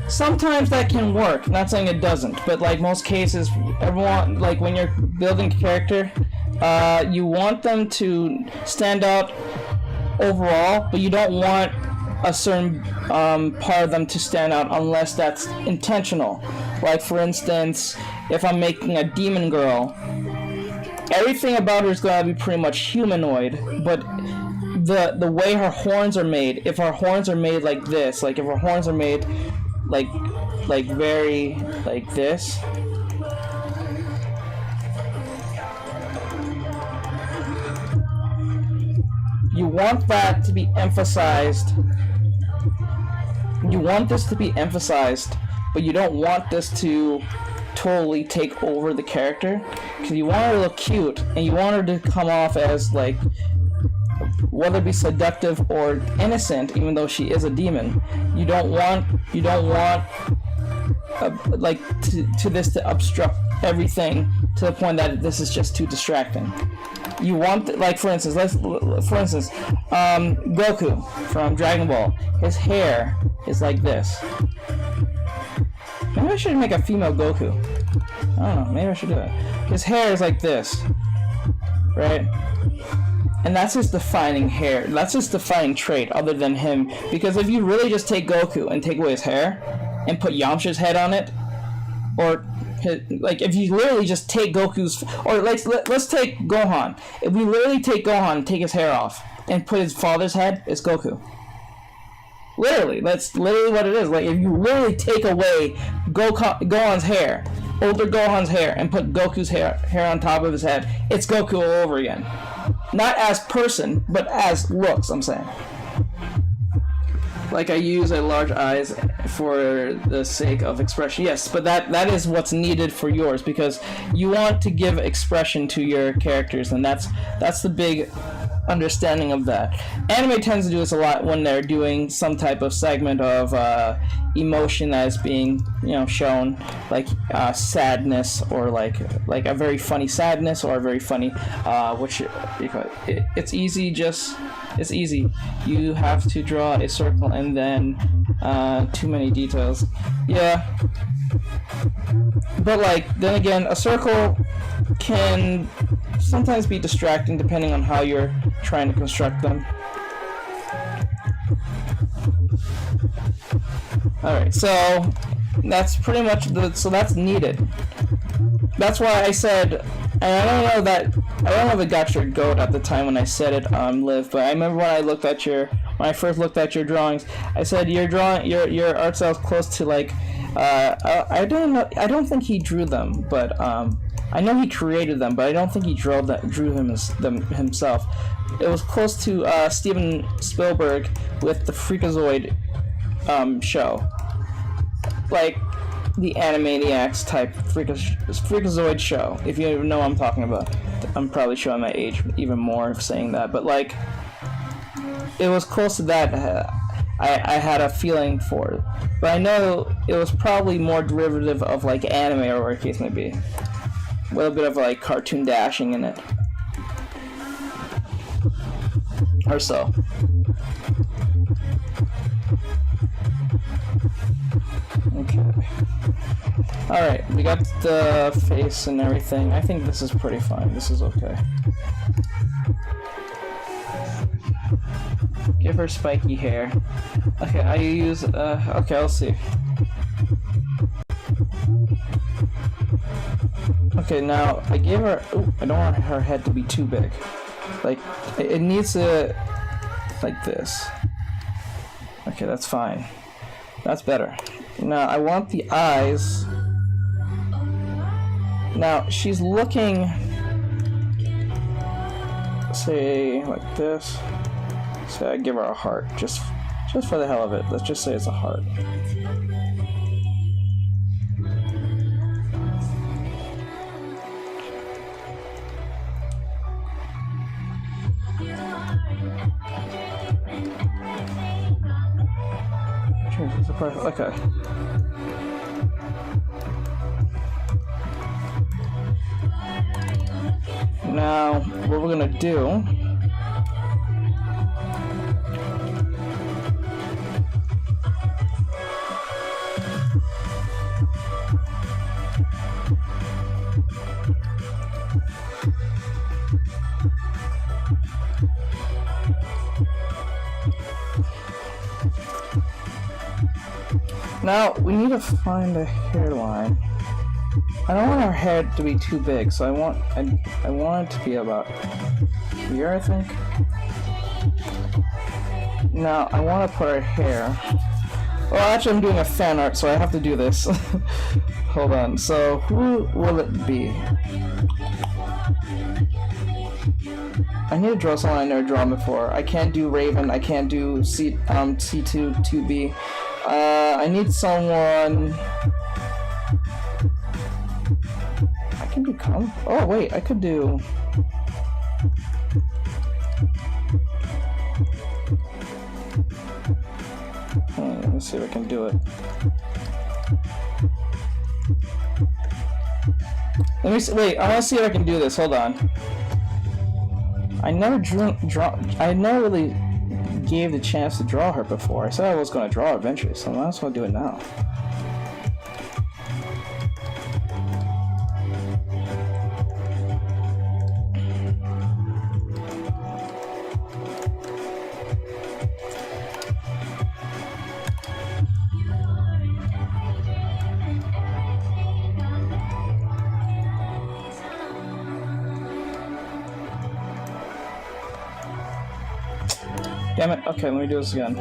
Sometimes that can work, not saying it doesn't, but like most cases, everyone, like when you're building a character, you want them to stand out overall, but you don't want a certain part of them to stand out unless that's intentional. Like for instance, if I'm making a demon girl, everything about her is going to be pretty much humanoid, but the way her horns are made, if her horns are made like this, like if her horns are made like very like this, you want that to be emphasized. You want this to be emphasized, but you don't want this to totally take over the character, because you want her to look cute and you want her to come off as like, whether it be seductive or innocent, even though she is a demon. You don't want like to this to obstruct everything to the point that this is just too distracting. You want, like for instance, Goku from Dragon Ball. His hair is like this. Maybe I should make a female Goku. I don't know. Maybe I should do that. His hair is like this, right? And that's his defining hair. That's his defining trait, other than him. Because if you really just take Goku and take away his hair, and put Yamcha's head on it, or like if you literally just take Goku's, or let's take Gohan. If we literally take Gohan and take his hair off and put his father's head, it's Goku. Literally, that's literally what it is. Like if you literally take away Gohan's hair, older Gohan's hair, and put Goku's hair on top of his head, it's Goku all over again. Not as person, but as looks, I'm saying. Like I use a large eyes for the sake of expression. Yes, but that is what's needed for yours, because you want to give expression to your characters, and that's the big understanding of that. Anime tends to do this a lot when they're doing some type of segment of emotion that is being, shown, like sadness, or like a very funny sadness, or a very funny it's easy. It's easy. You have to draw a circle and then too many details. Yeah. But then again, a circle can sometimes be distracting depending on how you're trying to construct them. Alright, so that's pretty much so that's needed. That's why I said, and I don't know if it got your goat at the time when I said it on Live, but I remember when I first looked at your drawings, I said your art style is close to I don't know, I don't think he drew them, but I know he created them, but I don't think he drew them himself. It was close to Steven Spielberg with the Freakazoid show, like the Animaniacs type Freakazoid show. If you know what I'm talking about, I'm probably showing my age even more saying that, but like it was close to that. I had a feeling for it, but I know it was probably more derivative of like anime or whatever the case may be. A little bit of like cartoon dashing in it, or so. Okay. Alright, we got the face and everything. I think this is pretty fine. This is okay. Give her spiky hair. Okay, I use, okay, I'll see. Okay, now, I gave her, ooh, I don't want her head to be too big. Like, it needs to, like this. Okay, that's fine. That's better. Now, I want the eyes. Now, she's looking, say, like this. So I give her a heart, just for the hell of it. Let's just say it's a heart. Okay. Now, what we're gonna do now, we need to find a hairline. I don't want our head to be too big, so I want it to be about here, I think. Now, I want to put our hair... Well, actually, I'm doing a fan art, so I have to do this. Hold on. So, who will it be? I need to draw someone I never drawn before. I can't do Raven. I can't do C2B. I need someone... I can do oh wait, I could do... Let's see if I can do it. Let me see, wait, I want to see if I can do this, hold on. I never I never really gave the chance to draw her before. I said I was going to draw her eventually, so I might as well do it now. Damn it. Okay, let me do this again.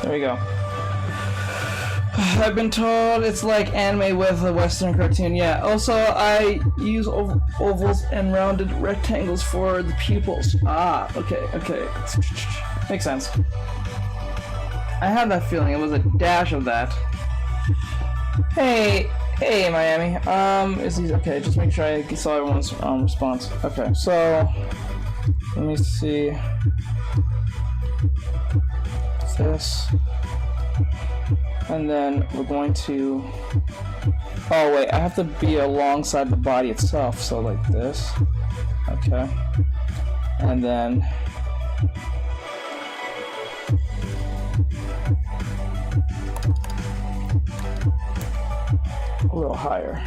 There we go. I've been told it's like anime with a Western cartoon. Yeah, also I use ovals and rounded rectangles for the pupils. Ah, okay. Makes sense. I had that feeling. It was a dash of that. Hey, Miami. Is he okay? Just make sure I saw everyone's response. Okay, so let me see. This, and then we're going to. Oh wait, I have to be alongside the body itself. So like this. Okay, and then. A little higher.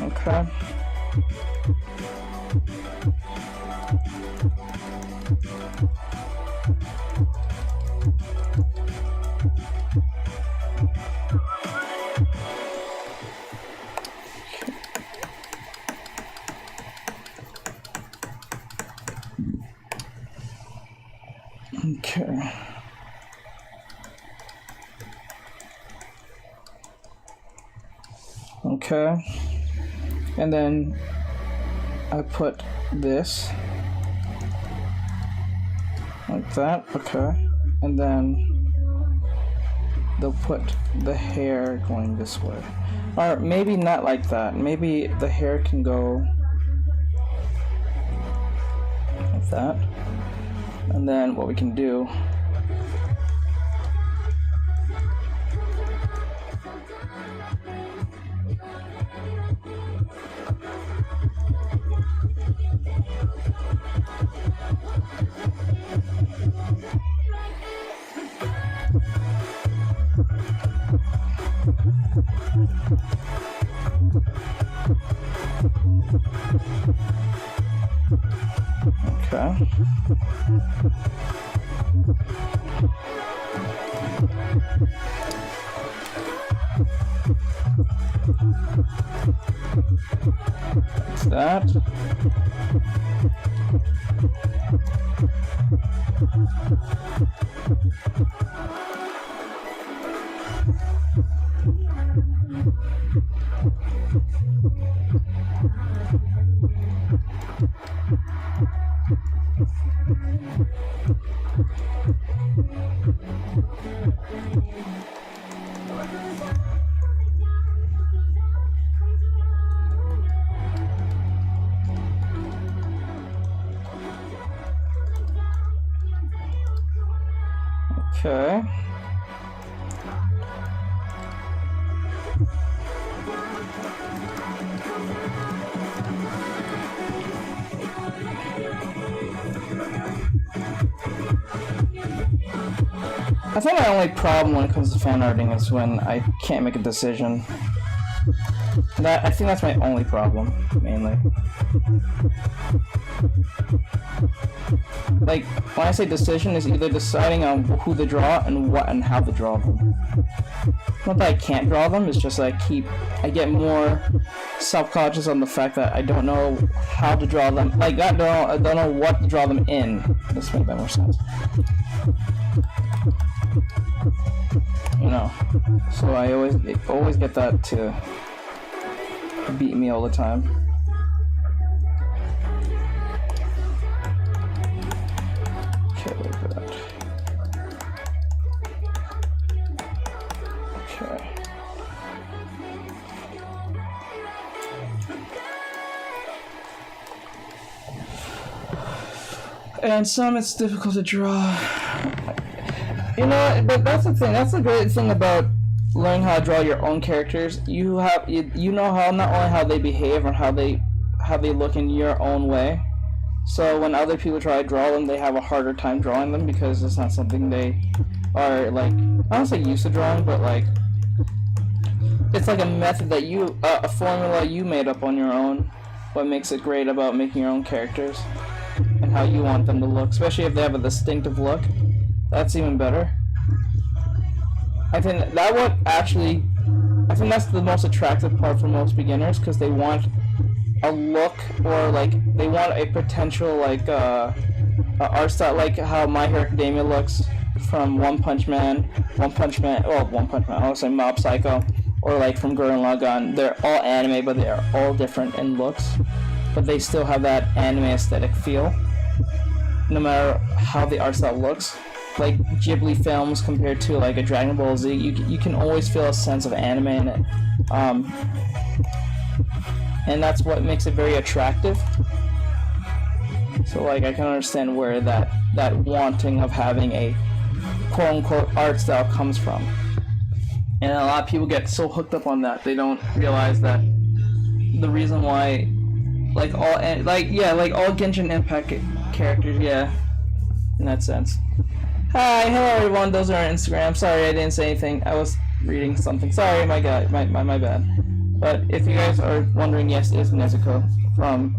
Okay. Okay. Okay. And then I put this like that. Okay. And then they'll put the hair going this way. Or maybe not like that. Maybe the hair can go like that. And then what we can do, okay. That's that. Okay. I think my only problem when it comes to fan arting is when I can't make a decision. I think that's my only problem, mainly. Like, when I say decision, is either deciding on who to draw and what and how to draw them. Not that I can't draw them, it's just that I get more self-conscious on the fact that I don't know how to draw them. Like, I don't know what to draw them in. This makes that more sense. You know, so I always get that to beat me all the time. Okay, like that. Okay. And some it's difficult to draw. You know, but that's the thing. That's the great thing about learning how to draw your own characters. You know how not only how they behave or how they look in your own way. So when other people try to draw them, they have a harder time drawing them because it's not something they are like. I don't say used to drawing, but like it's like a method that a formula you made up on your own. What makes it great about making your own characters and how you want them to look, especially if they have a distinctive look. That's even better. I think that's the most attractive part for most beginners, because they want a look, or like they want a potential like art style, like how My Hero Academia looks from One Punch Man, I would say Mob Psycho, or like from Gurren Lagann. They're all anime, but they are all different in looks, but they still have that anime aesthetic feel, no matter how the art style looks. Like Ghibli films compared to like a Dragon Ball Z, you can always feel a sense of anime in it, and that's what makes it very attractive. So like I can understand where that wanting of having a quote-unquote art style comes from, and a lot of people get so hooked up on that they don't realize that the reason why all Genshin Impact characters, yeah, in that sense. Hi, hello everyone, those are our Instagram. Sorry I didn't say anything, I was reading something. Sorry, my bad. But if you guys are wondering, yes, it is Nezuko from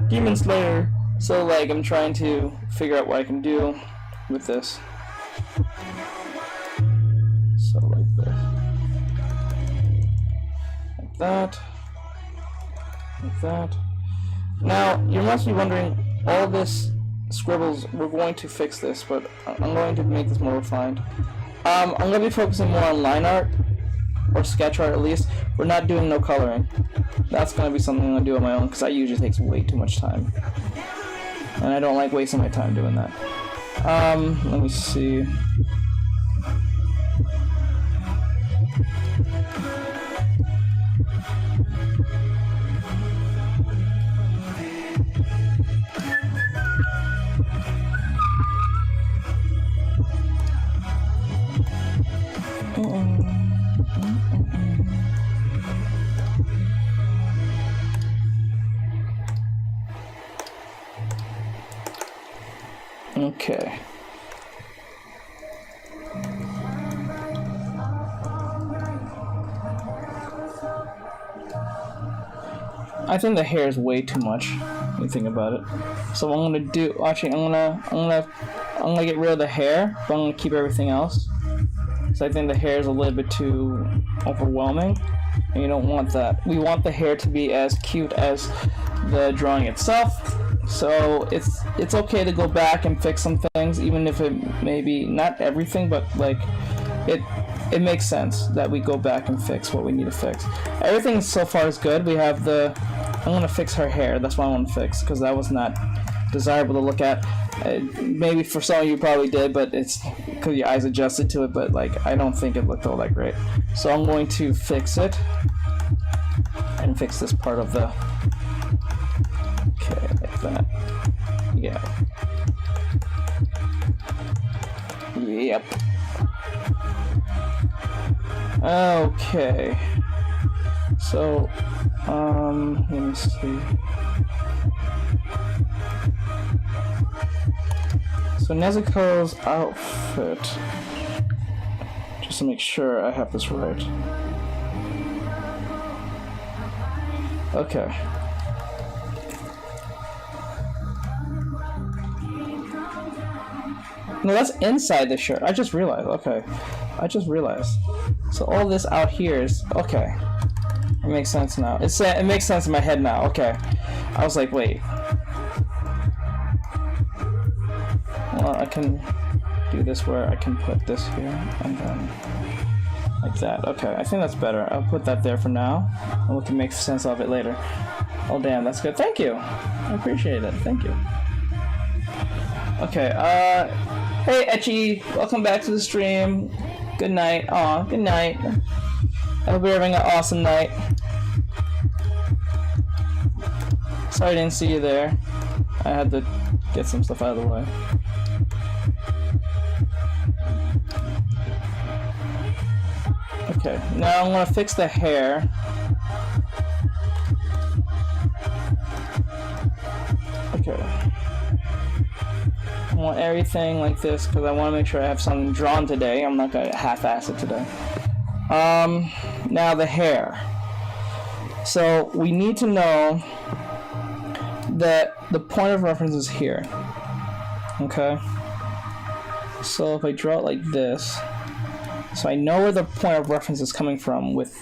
Demon Slayer. So like I'm trying to figure out what I can do with this. So like this. Like that. Like that. Now, you must be wondering, all this scribbles, we're going to fix this, but I'm going to make this more refined. I'm going to be focusing more on line art, or sketch art at least. We're not doing no coloring. That's going to be something I'm going to do on my own, because that usually takes way too much time. And I don't like wasting my time doing that. Let me see. Okay. I think the hair is way too much when you think about it. So what I'm gonna do, actually, I'm gonna get rid of the hair, but I'm gonna keep everything else. So I think the hair is a little bit too overwhelming, and you don't want that. We want the hair to be as cute as the drawing itself. So it's okay to go back and fix some things, even if it maybe not everything, but like it makes sense that we go back and fix what we need to fix. Everything so far is good. We have I'm gonna fix her hair. That's what I want to fix, because that was not desirable to look at. Maybe for some of you probably did, but it's because your eyes adjusted to it. But like, I don't think it looked all that great. So I'm going to fix it and fix this part of the. Okay, like that. Yeah. Yep. Okay. So, let me see. So Nezuko's outfit. Just to make sure I have this right. Okay. No, that's inside the shirt. I just realized. Okay. I just realized. So all this out here is... Okay. It makes sense now. It makes sense in my head now. Okay. I was like, wait. Well, I can do this where I can put this here and then like that. Okay, I think that's better. I'll put that there for now, and we can make sense of it later. Oh damn, that's good. Thank you. I appreciate it. Thank you. Okay. Hey Etchy, welcome back to the stream. Good night. Aw, good night. I hope you're having an awesome night. Sorry I didn't see you there. I had to get some stuff out of the way. Okay, now I'm gonna fix the hair. Okay. I want everything like this because I want to make sure I have something drawn today. I'm not gonna half-ass it today. Now the hair. So we need to know that the point of reference is here. Okay. So if I draw it like this, so I know where the point of reference is coming from with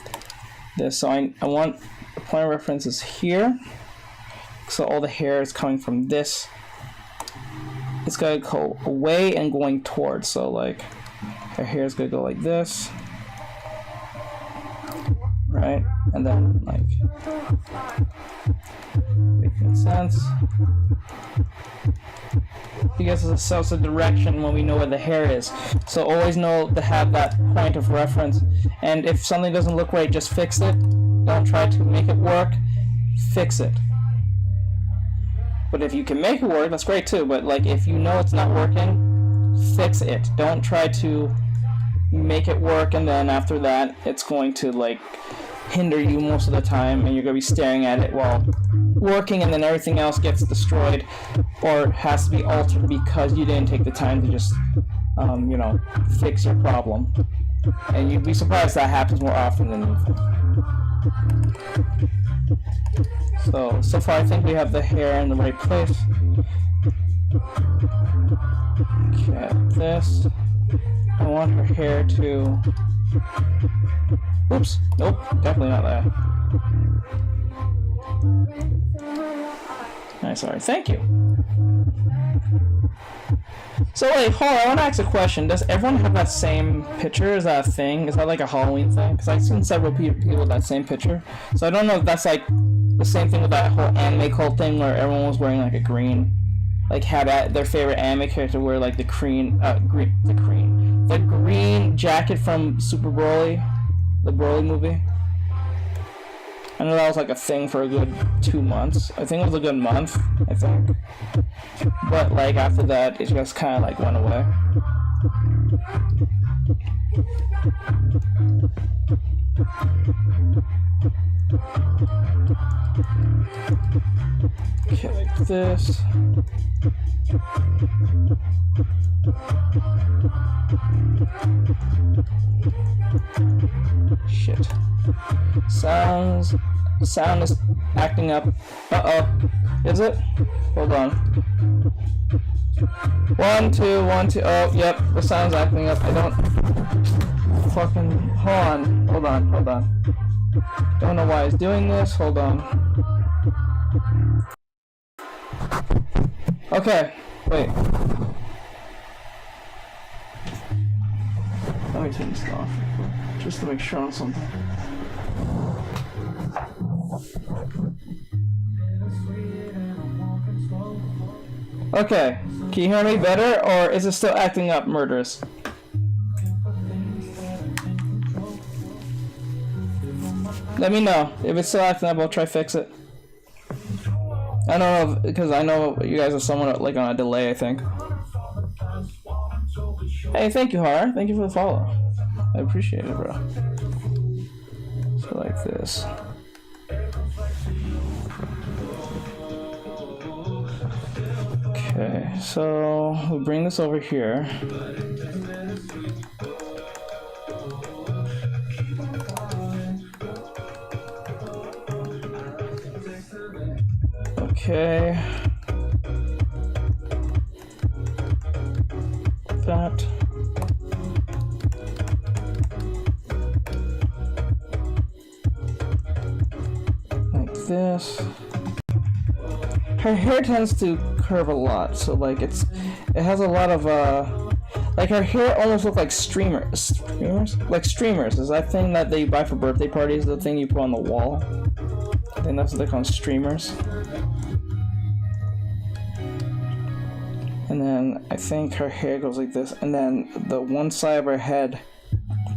this. So I want the point of reference is here. So all the hair is coming from this. It's gonna go away and going towards. So like her hair is gonna go like this, right? And then like making sense. Because it tells the direction when we know where the hair is. So always know to have that point of reference. And if something doesn't look right, just fix it. Don't try to make it work. Fix it. But if you can make it work, that's great too. But like, if you know it's not working, fix it. Don't try to make it work, and then after that, it's going to like hinder you most of the time, and you're going to be staring at it while working, and then everything else gets destroyed or has to be altered because you didn't take the time to just, you know, fix your problem. And you'd be surprised that happens more often than you think. So far I think we have the hair in the right place. Okay, this. I want her hair to... Oops, nope, definitely not that. Alright, sorry, thank you. So wait, hold on, I want to ask a question. Does everyone have that same picture? Is that a thing? Is that like a Halloween thing? Because I've seen several people with that same picture. So I don't know if that's like the same thing with that whole anime cult thing where everyone was wearing like a green, like had their favorite anime character wear like the green jacket from Super Broly, the Broly movie. I know that was like a thing for a good 2 months. I think it was a good month, I think. But like after that, it just kind of like went away. Okay, like this. Shit. Sound is acting up. Uh-oh. Is it? Hold on. 1, 2, 1, 2. Oh, yep. The sound's acting up. I don't fucking... Hold on. Don't know why it's doing this. Hold on. Okay. Wait. Let me turn this off. Just to make sure on something. Okay, can you hear me better, or is it still acting up murderous? Let me know. If it's still acting up, I'll try fix it. I don't know, because I know you guys are somewhat like on a delay, I think. Hey, thank you, Har. Thank you for the follow. I appreciate it, bro. So like this. Okay, so we'll bring this over here. Okay. That. Like this. Her hair tends to curve a lot, so like it has a lot of like her hair almost look like streamers. Like streamers is that thing that they buy for birthday parties, the thing you put on the wall. I think that's what they call streamers. And then I think her hair goes like this, and then the one side of her head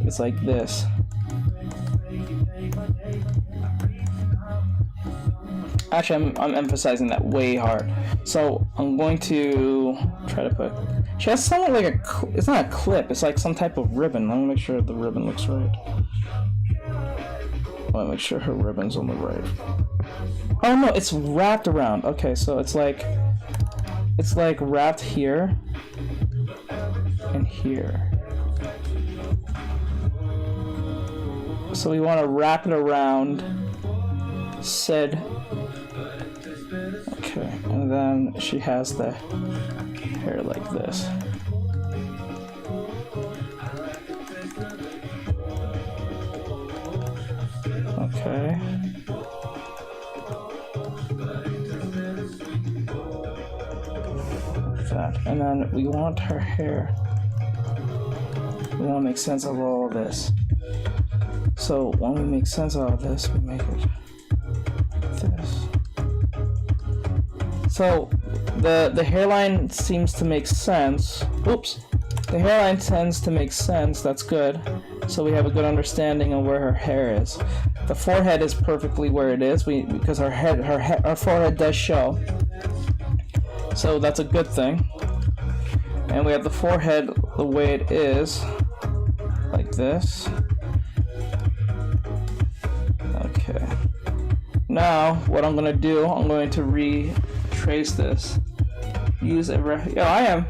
is like this. Actually, I'm emphasizing that way hard. So I'm going to try to put. She has something like a. It's not a clip. It's like some type of ribbon. Let me make sure the ribbon looks right. I want to make sure her ribbon's on the right. Oh no, it's wrapped around. Okay, so it's like wrapped here and here. So we want to wrap it around said. Okay, and then she has the hair like this. Okay. That. And then we want her hair. We want to make sense of all of this. So when we make sense of all of this, we make it this. So the hairline seems to make sense. Oops. The hairline tends to make sense. That's good. So we have a good understanding of where her hair is. The forehead is perfectly where it is. Because her forehead does show. So that's a good thing. And we have the forehead the way it is, like this. Okay. Now, what I'm gonna do, I'm going to retrace this. Use a I am.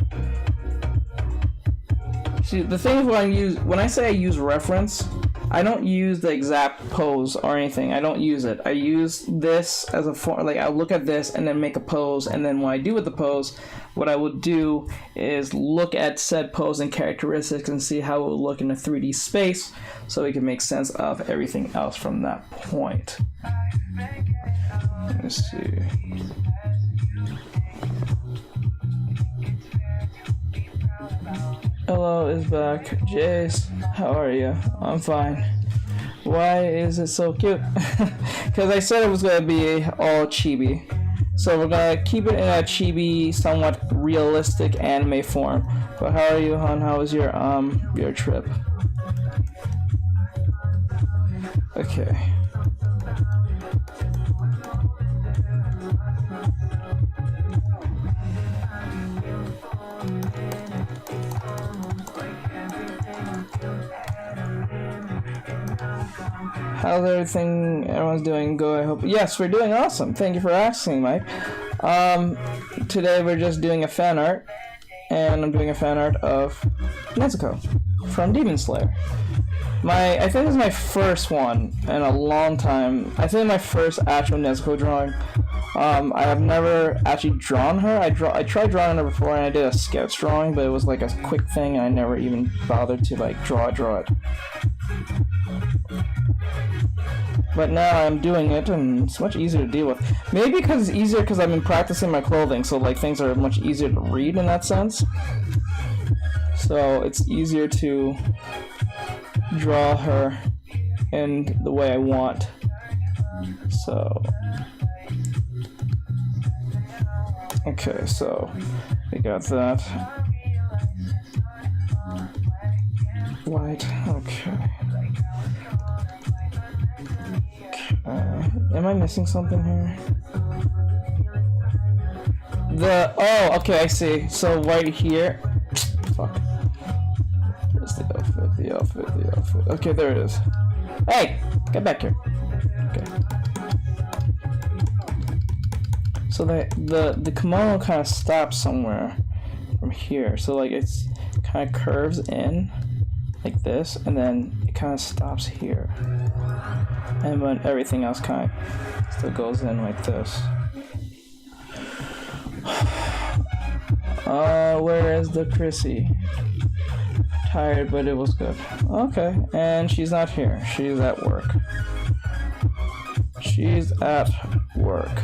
See, the thing is when I say I use reference, I don't use the exact pose or anything. I don't use it. I use this as a form, like I'll look at this and then make a pose, and then what I do with the pose, what I would do is look at said pose and characteristics and see how it will look in a 3D space, so we can make sense of everything else from that point. Let's see. Hello is back. Jace, how are you? I'm fine. Why is it so cute? Because I said it was gonna be all chibi. So we're gonna keep it in a chibi, somewhat realistic anime form. But how are you, hon? How was your trip? Okay. How's everything? Everyone's doing good, I hope. Yes, we're doing awesome. Thank you for asking, Mike. Today we're just doing a fan art, and I'm doing a fan art of Nezuko from Demon Slayer. I think this is my first one in a long time. I think my first actual Nezuko drawing. I have never actually drawn her. I tried drawing her before, and I did a sketch drawing, but it was like a quick thing, and I never even bothered to like draw it. But now I'm doing it, and it's much easier to deal with. Maybe because it's easier because I've been practicing my clothing, so like things are much easier to read in that sense. So it's easier to draw her in the way I want. So okay, so we got that. White, okay. Am I missing something here? Oh, okay, I see. So right here. Fuck. Where's the outfit? Okay, there it is. Hey! Get back here. Okay. So the kimono kind of stops somewhere from here. So like it's kind of curves in like this, and then it kind of stops here. And then everything else kind of still goes in like this. Where is the Chrissy? Tired, but it was good. Okay, and she's not here. She's at work. She's at work.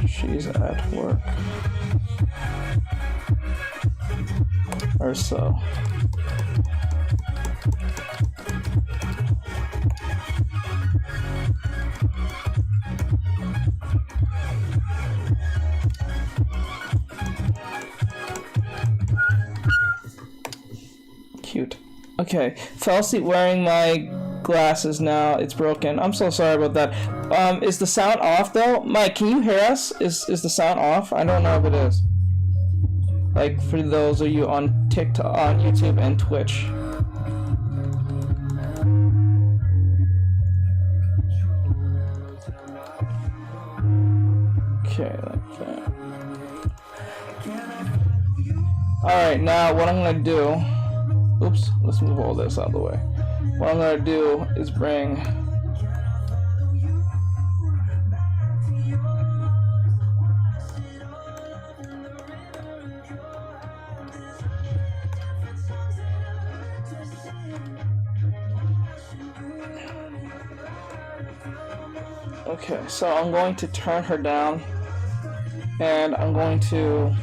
She's at work. Or so. Cute. Okay, fell asleep wearing my glasses now. It's broken. I'm so sorry about that. Is the sound off though? Mike, can you hear us? Is the sound off? I don't know if it is. Like for those of you on TikTok, on YouTube and Twitch. Okay, like that. Alright, now what I'm gonna do. Oops, let's move all this out of the way. What I'm gonna do is bring okay, so I'm going to turn her down, and I'm going to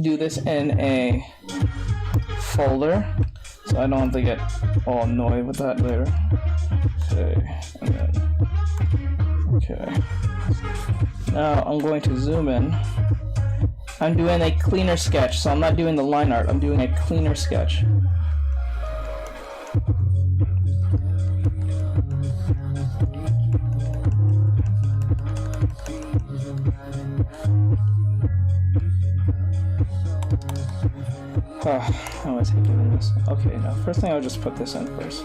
do this in a folder, so I don't have to get all annoyed with that later. Okay, and then, okay. Now I'm going to zoom in. I'm doing a cleaner sketch, so I'm not doing the line art, I'm doing a cleaner sketch. I always hate doing this. Okay, now first thing I'll just put this in first.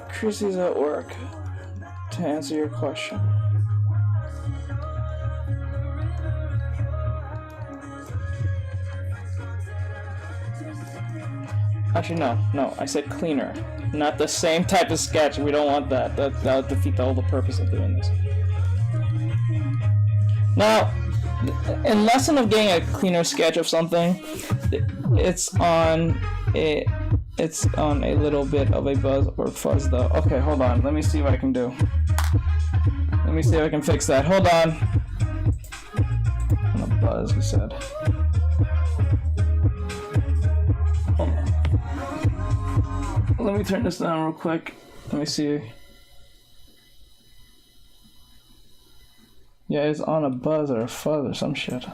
Chrissy's at work. To answer your question. Actually, no, I said cleaner. Not the same type of sketch. We don't want that. That would defeat the whole purpose of doing this. Now, in lesson of getting a cleaner sketch of something, it's on It's on a little bit of a buzz or fuzz though. Okay, hold on. Let me see what I can do. Let me see if I can fix that. Hold on. On a buzz, we said. Hold on. Let me turn this down real quick. Let me see. Yeah, it's on a buzz or a fuzz or some shit.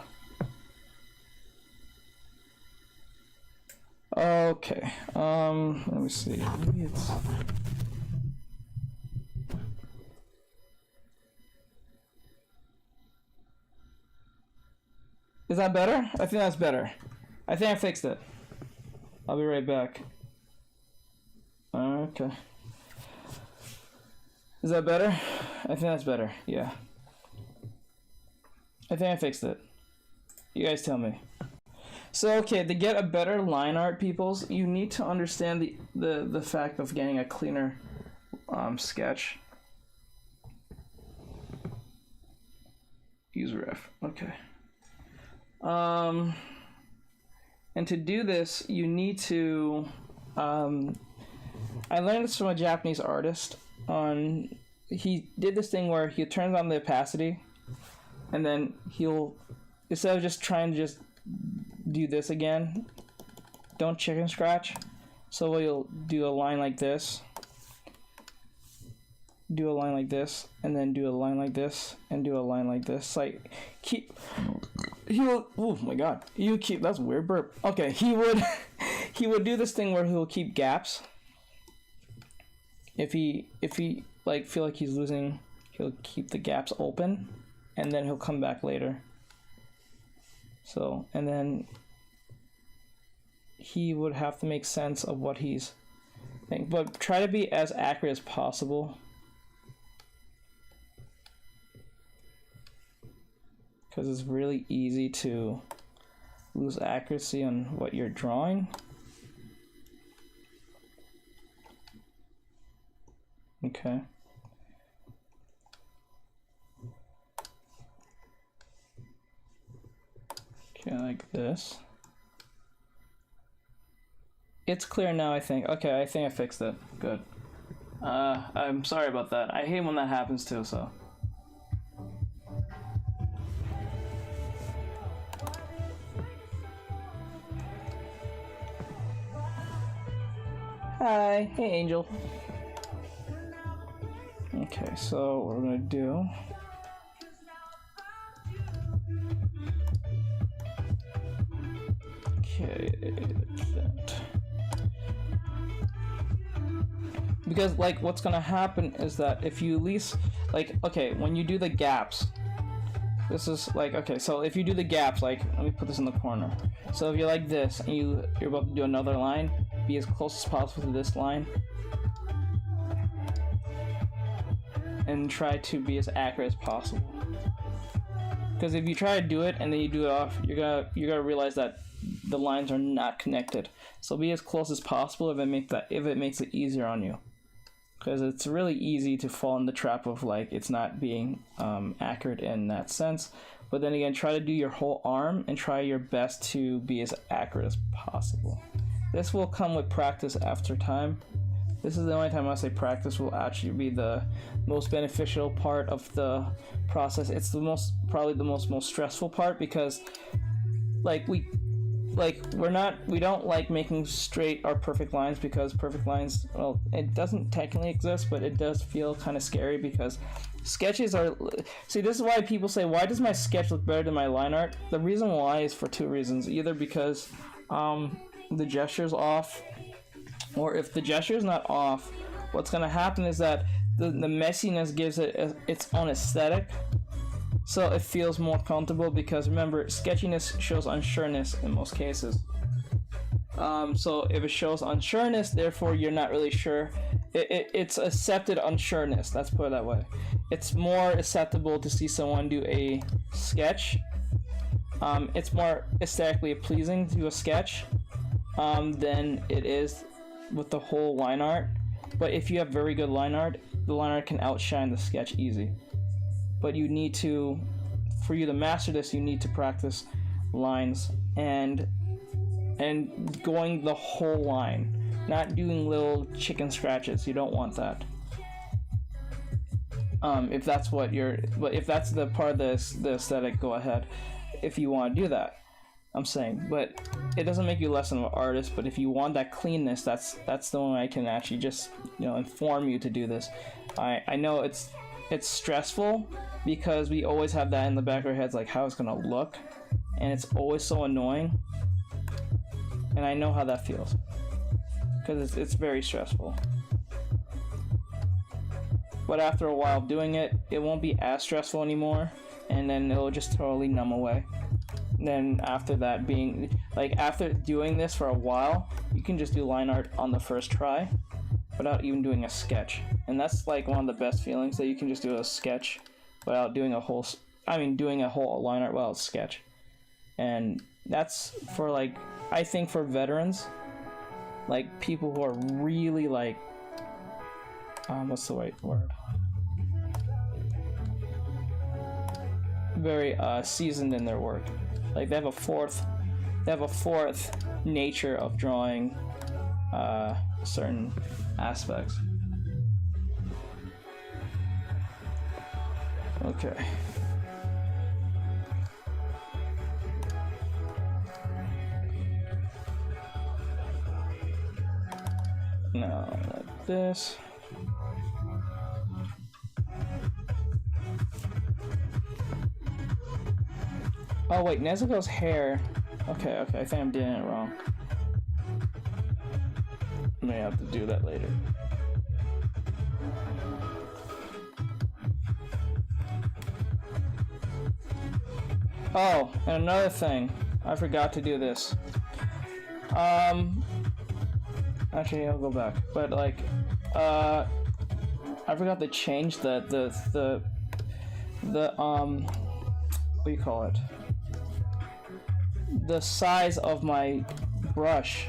Okay, let me see. Maybe it's... Is that better? I think that's better. I think I fixed it. I'll be right back. Okay. Is that better? I think that's better, yeah. I think I fixed it. You guys tell me. So, okay, to get a better line art, peoples, you need to understand the fact of getting a cleaner sketch. Use ref, okay. And to do this, you need to, I learned this from a Japanese artist. He did this thing where he turns on the opacity, and then he'll, instead of just trying to just do this again, don't chicken scratch. So we'll do a line like this, do a line like this, and then do a line like this, and do a line like this. Like, he will, oh my god, that's a weird burp. Okay, he would do this thing where he'll keep gaps. If he like feel like he's losing, he'll keep the gaps open, and then he'll come back later. So, and then he would have to make sense of what he's thinking, but try to be as accurate as possible. Because it's really easy to lose accuracy on what you're drawing. Okay. Okay, like this. It's clear now, I think. Okay, I think I fixed it. Good. I'm sorry about that. I hate when that happens too, so. Hi. Hey, Angel. Okay, so what we're gonna do. Okay, that. Because, like, what's gonna happen is that if you at least, like, okay, when you do the gaps, this is like, okay, so if you do the gaps, like, let me put this in the corner. So if you're like this and you're about to do another line, be as close as possible to this line. And try to be as accurate as possible. Because if you try to do it and then you do it off, you're gonna realize that the lines are not connected. So be as close as possible if it makes it easier on you. Because it's really easy to fall in the trap of, like, it's not being accurate in that sense. But then again, try to do your whole arm and try your best to be as accurate as possible. This will come with practice after time. This is the only time I say practice will actually be the most beneficial part of the process. It's probably the most stressful part, because like we don't like making straight or perfect lines, because perfect lines, well, it doesn't technically exist, but it does feel kind of scary because sketches are, see, this is why people say, why does my sketch look better than my line art? The reason why is for two reasons. Either because the gesture's off, or if the gesture is not off, what's going to happen is that the messiness gives it its own aesthetic, so it feels more comfortable, because remember, sketchiness shows unsureness in most cases. So if it shows unsureness, therefore you're not really sure. It's accepted unsureness, let's put it that way. It's more acceptable to see someone do a sketch. It's more aesthetically pleasing to do a sketch than it is with the whole line art. But if you have very good line art, the line art can outshine the sketch easy. But you need to, for you to master this, you need to practice lines and going the whole line. not doing little chicken scratches. You don't want that. If that's what if that's the part of the aesthetic, go ahead. If you want to do that, I'm saying, but it doesn't make you less of an artist. But if you want that cleanness, that's the one I can actually just inform you to do this. I know it's stressful because we always have that in the back of our heads, like how it's gonna look, and it's always so annoying. And I know how that feels because it's very stressful. But after a while of doing it, it won't be as stressful anymore, and then it'll just totally numb away. And then after that, after doing this for a while, you can just do line art on the first try without even doing a sketch. And that's like one of the best feelings, that you can just do a sketch without doing doing a whole line art without a sketch. And that's for I think for veterans, like people who are really what's the right word? Very seasoned in their work. Like they have a fourth nature of drawing certain aspects. Okay. Now like this. Oh wait, Nezuko's hair. Okay, I think I'm doing it wrong. I may have to do that later. Oh, and another thing, I forgot to do this. Actually, I'll go back. But I forgot to change the what do you call it? The size of my brush.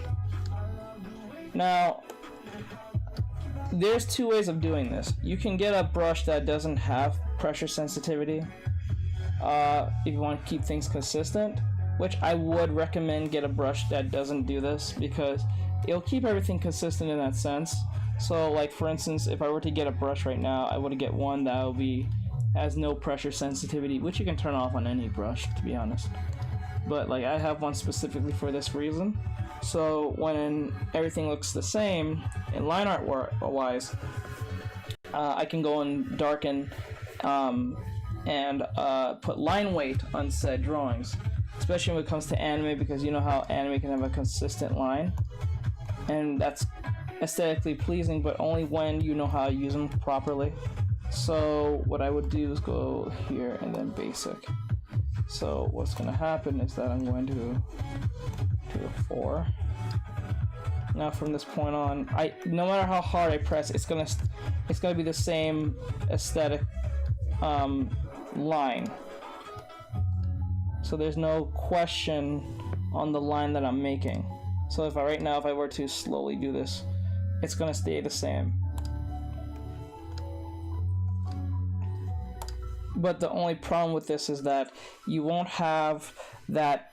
Now, there's two ways of doing this. You can get a brush that doesn't have pressure sensitivity if you want to keep things consistent, which I would recommend get a brush that doesn't do this because it'll keep everything consistent in that sense. So like for instance, if I were to get a brush right now, I would get one that has no pressure sensitivity, which you can turn off on any brush, to be honest. But I have one specifically for this reason. So when everything looks the same in line art wise, I can go and darken and put line weight on said drawings, especially when it comes to anime, because you know how anime can have a consistent line, and that's aesthetically pleasing, but only when you know how to use them properly. So what I would do is go here and then basic. So what's going to happen is that I'm going to do a 4. Now from this point on, no matter how hard I press, it's gonna be the same aesthetic line. So there's no question on the line that I'm making. So if I were to slowly do this, it's gonna stay the same. But the only problem with this is that you won't have that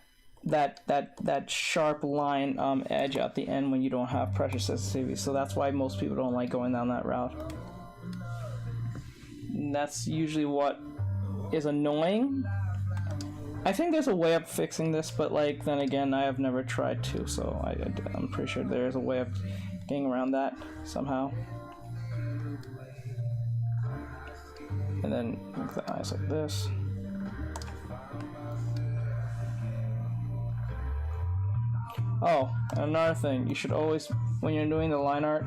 sharp line edge at the end when you don't have pressure sensitivity. So that's why most people don't like going down that route. And that's usually what is annoying. I think there's a way of fixing this, but then again, I have never tried to, so I'm pretty sure there is a way of getting around that somehow. And then make the eyes like this. Oh, and another thing, you should always, when you're doing the line art,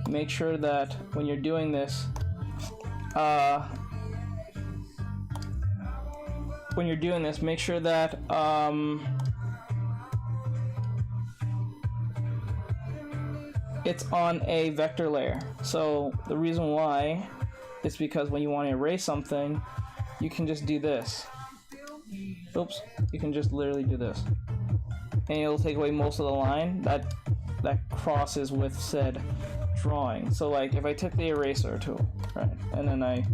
make sure that when you're doing this, make sure that it's on a vector layer. So the reason why is because when you want to erase something, you can just do this. Oops, you can just literally do this, and it'll take away most of the line that crosses with said drawing. So if I took the eraser tool, right, and then I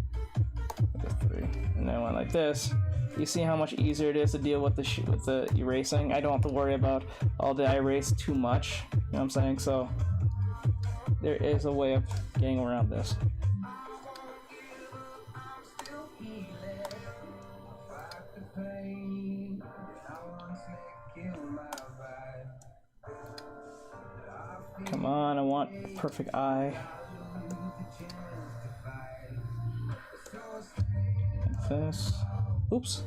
did 3, and then I went like this, you see how much easier it is to deal with the erasing. I don't have to worry about, oh, did I erase too much? You know what I'm saying? So there is a way of getting around this. Come on, I want perfect eye. Like this. Oops.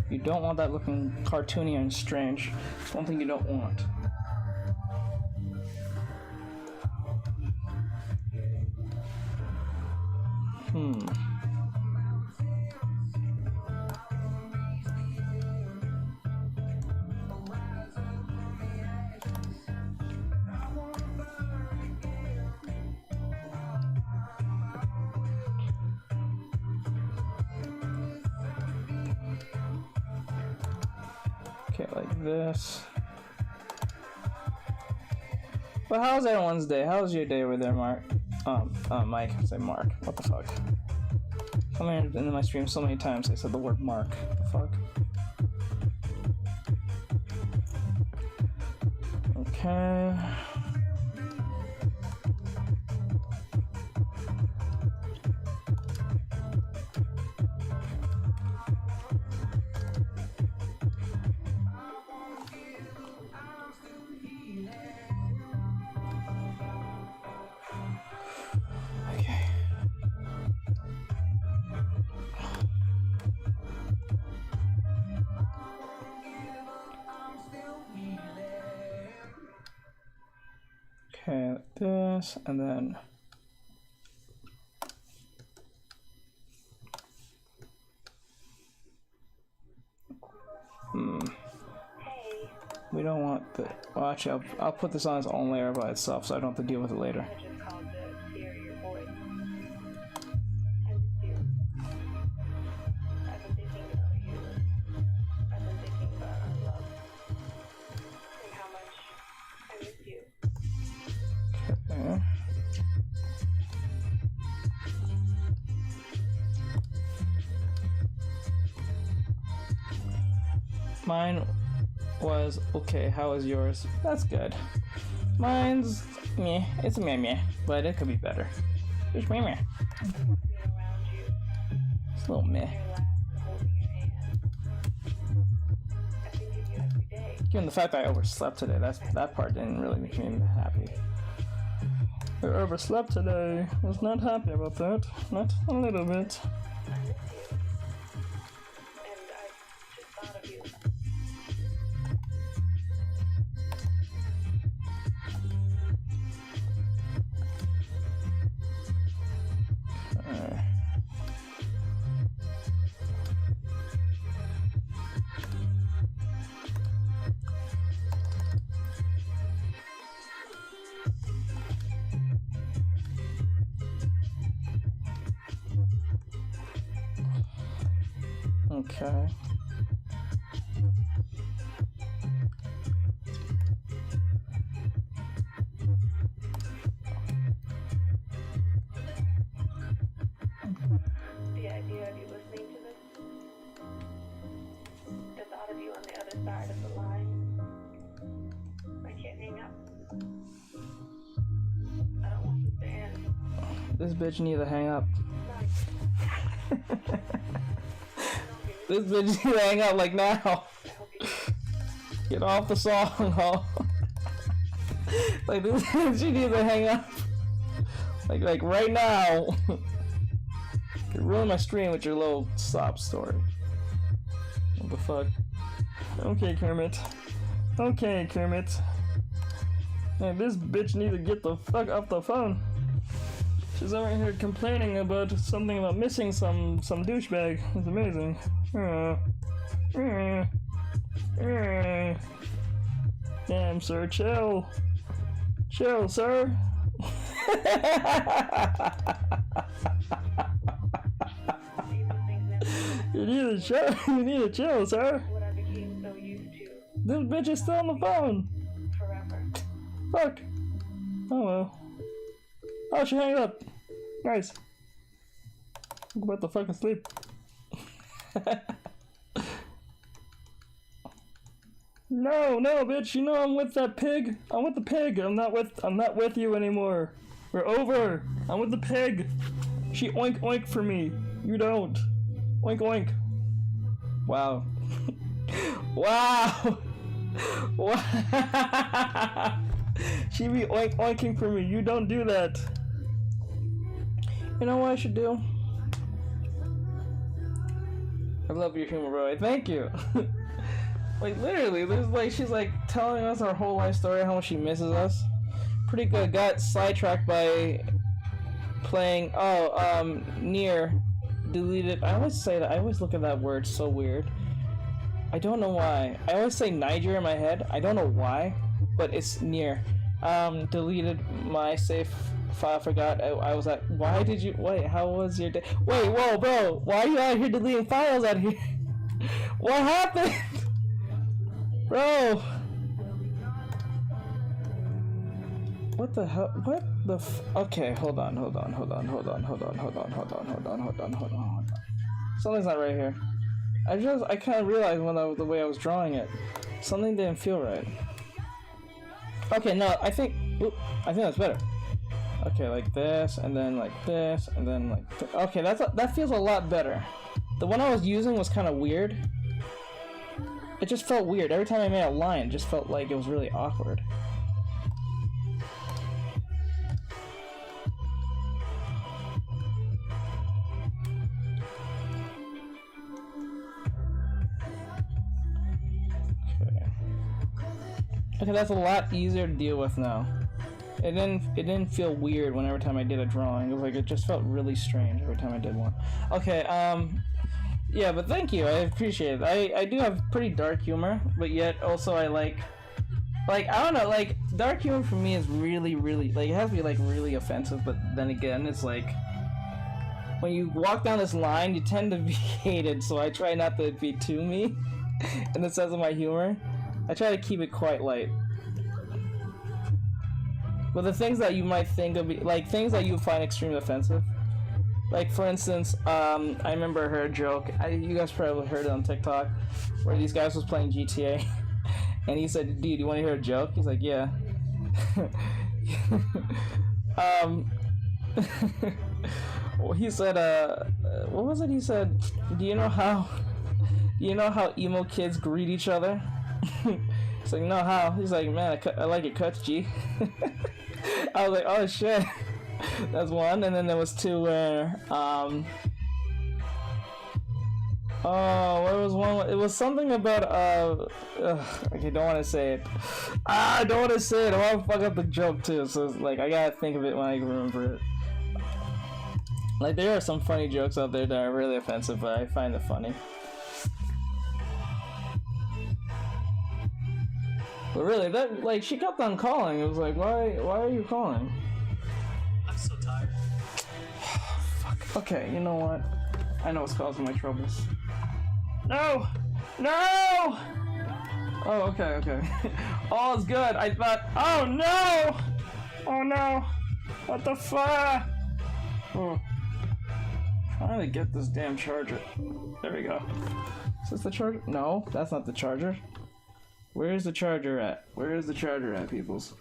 You don't want that looking cartoony and strange. It's one thing you don't want. Okay, like this. Well, how's everyone's day? How's your day over there, Mark? Mike. I say Mark. What the fuck? Come here into my stream so many times I said the word Mark. What the fuck? Okay. Okay, like this, and then we don't want the. Well, actually, I'll put this on its own layer by itself, so I don't have to deal with it later. Mine was okay. How was yours? That's good. Mine's meh. It's meh meh, but it could be better. It's meh meh. It's a little meh. Given the fact that I overslept today, that part didn't really make me happy. I overslept today. I was not happy about that. Not a little bit. Okay. The idea of you listening to this, the thought of you on the other side of the line, I can't hang up. I don't want this to end. This bitch need to hang up. This bitch needs to hang up like now. Get off the song, huh? Like this, she needs to hang up. Like right now. You ruin my stream with your little sob story. What the fuck? Okay, Kermit. Okay, Kermit. Hey, this bitch needs to get the fuck off the phone. She's over here complaining about something about missing some douchebag. It's amazing. Damn, sir, chill. Chill, sir. You need to chill. You need to chill, sir. What I became so used to. This bitch is still on the phone. Forever. Fuck. Oh well. Oh, she hung up. Nice. Go back to fucking sleep. No, no, bitch, you know I'm with that pig. I'm with the pig. I'm not with you anymore. We're over. I'm with the pig. She oink oink for me. You don't. Oink oink. Wow. Wow. Wow. She be oink oinking for me. You don't do that. You know what I should do? I love your humor, bro. Thank you. Like literally, there's like she's like telling us our whole life story, how much she misses us. Pretty good. Got sidetracked by playing. Near deleted. I always say that. I always look at that word so weird. I don't know why. I always say Niger in my head. I don't know why, but it's near. Deleted my save file. Forgot I was at. Why did you wait? How was your day? Wait, whoa, bro. Why are you out here deleting files out here? What happened? Bro, what the hell? What the okay, hold on. Something's not right here. I kind of realized when the way I was drawing it, something didn't feel right. Okay, no, I think that's better. Okay, like this, and then like this, and then like okay, that feels a lot better. The one I was using was kind of weird. It just felt weird. Every time I made a line, it just felt like it was really awkward. Okay, that's a lot easier to deal with now. It didn't feel weird whenever time I did a drawing. It was like it just felt really strange every time I did one. Okay, yeah, but thank you. I appreciate it. I do have pretty dark humor, but yet also I like I don't know, like dark humor for me is really like it has to be like really offensive, but then again it's like when you walk down this line you tend to be hated, so I try not to be too mean in the sense of my humor. I try to keep it quite light. But the things that you might think of, like things that you find extremely offensive, like for instance, I remember I heard a joke. You guys probably heard it on TikTok, where these guys was playing GTA, and he said, "Dude, you want to hear a joke?" He's like, "Yeah." He said, what was it? He said, "Do you know how emo kids greet each other?" He's like, "No, how?" He's like, "Man, I like your cuts, G." I was like, "Oh shit." That's one, and then there was two where, what was one? It was something about, okay, don't want to say it. I don't want to say it. I want to fuck up the joke too, so it's like, I gotta think of it when I remember it. Like, there are some funny jokes out there that are really offensive, but I find it funny. But really, that, like, she kept on calling. It was like, why are you calling? I'm so tired. Fuck. Okay, you know what? I know what's causing my troubles. No! No! Oh, okay. All's good. I thought, oh no! Oh no! What the fuck? Oh. Trying to get this damn charger. There we go. Is this the charger? No, that's not the charger. Where's the charger at? Where is the charger at, peoples?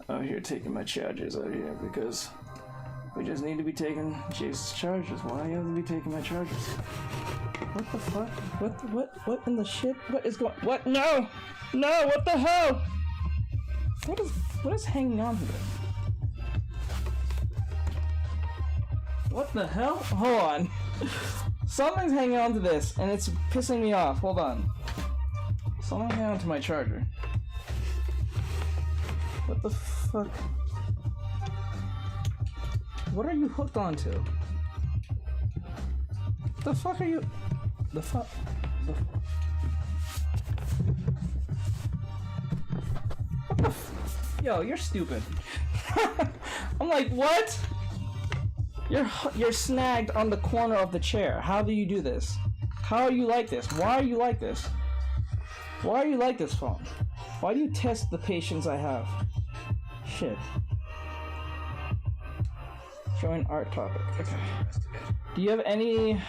Out here taking my chargers out here because we just need to be taking Jesus' chargers. Why do you have to be taking my chargers? What the fuck? What in the shit? What is going? What? No! No! What the hell? What is hanging on to this? What the hell? Hold on. Something's hanging on to this, and it's pissing me off. Hold on. Something's hanging on to my charger. What the fuck? What are you hooked onto? The fuck are you? The fuck? What the Yo, you're stupid. I'm like, what? You're snagged on the corner of the chair. How do you do this? How are you like this? Why are you like this? Why are you like this, phone? Why do you test the patience I have? Shit. Showing art topic. Okay. Do you have any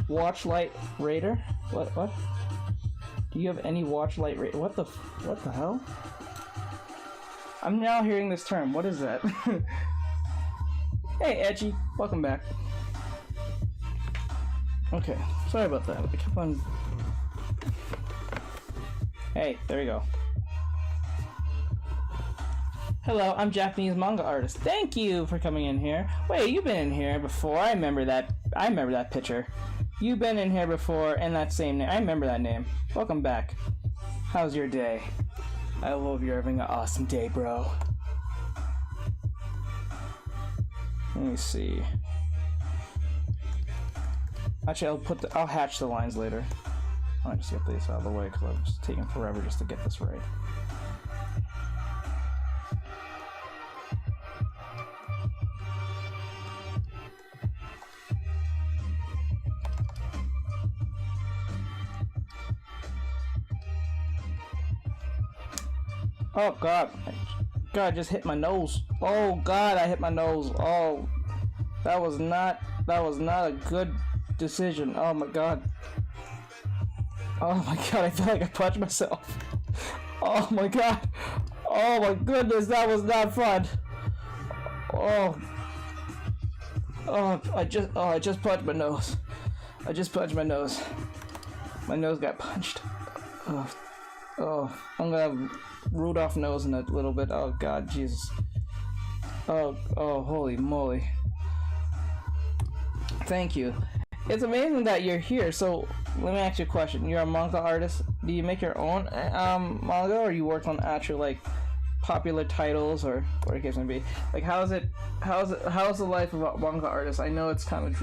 watch light radar? What? Do Do you have any watch light rate? What the hell? I'm now hearing this term. What is that? Hey, Edgy. Welcome back. Okay. Sorry about that. I kept on... Hey, there we go. Hello, I'm Japanese manga artist. Thank you for coming in here. Wait, you've been in here before. I remember that picture. You've been in here before, and that same name. I remember that name. Welcome back. How's your day? I hope you're having an awesome day, bro. Let me see. Actually, I'll hatch the lines later. I'll just get these out of the way because I'm just taking forever just to get this right. Oh god. God, I just hit my nose. Oh god, I hit my nose. Oh, that was not a good decision. Oh my god. Oh my god, I feel like I punched myself. Oh my god. Oh my goodness, that was not fun. Oh. Oh, I just punched my nose. I just punched my nose. My nose got punched. Oh, I'm gonna have Rudolph nose in a little bit. Oh god, Jesus. Oh, holy moly. Thank you. It's amazing that you're here. So let me ask you a question. You're a manga artist. Do you make your own manga, or you work on actual like popular titles, or what it case may be? Like, how's the life of a manga artist? I know it's kind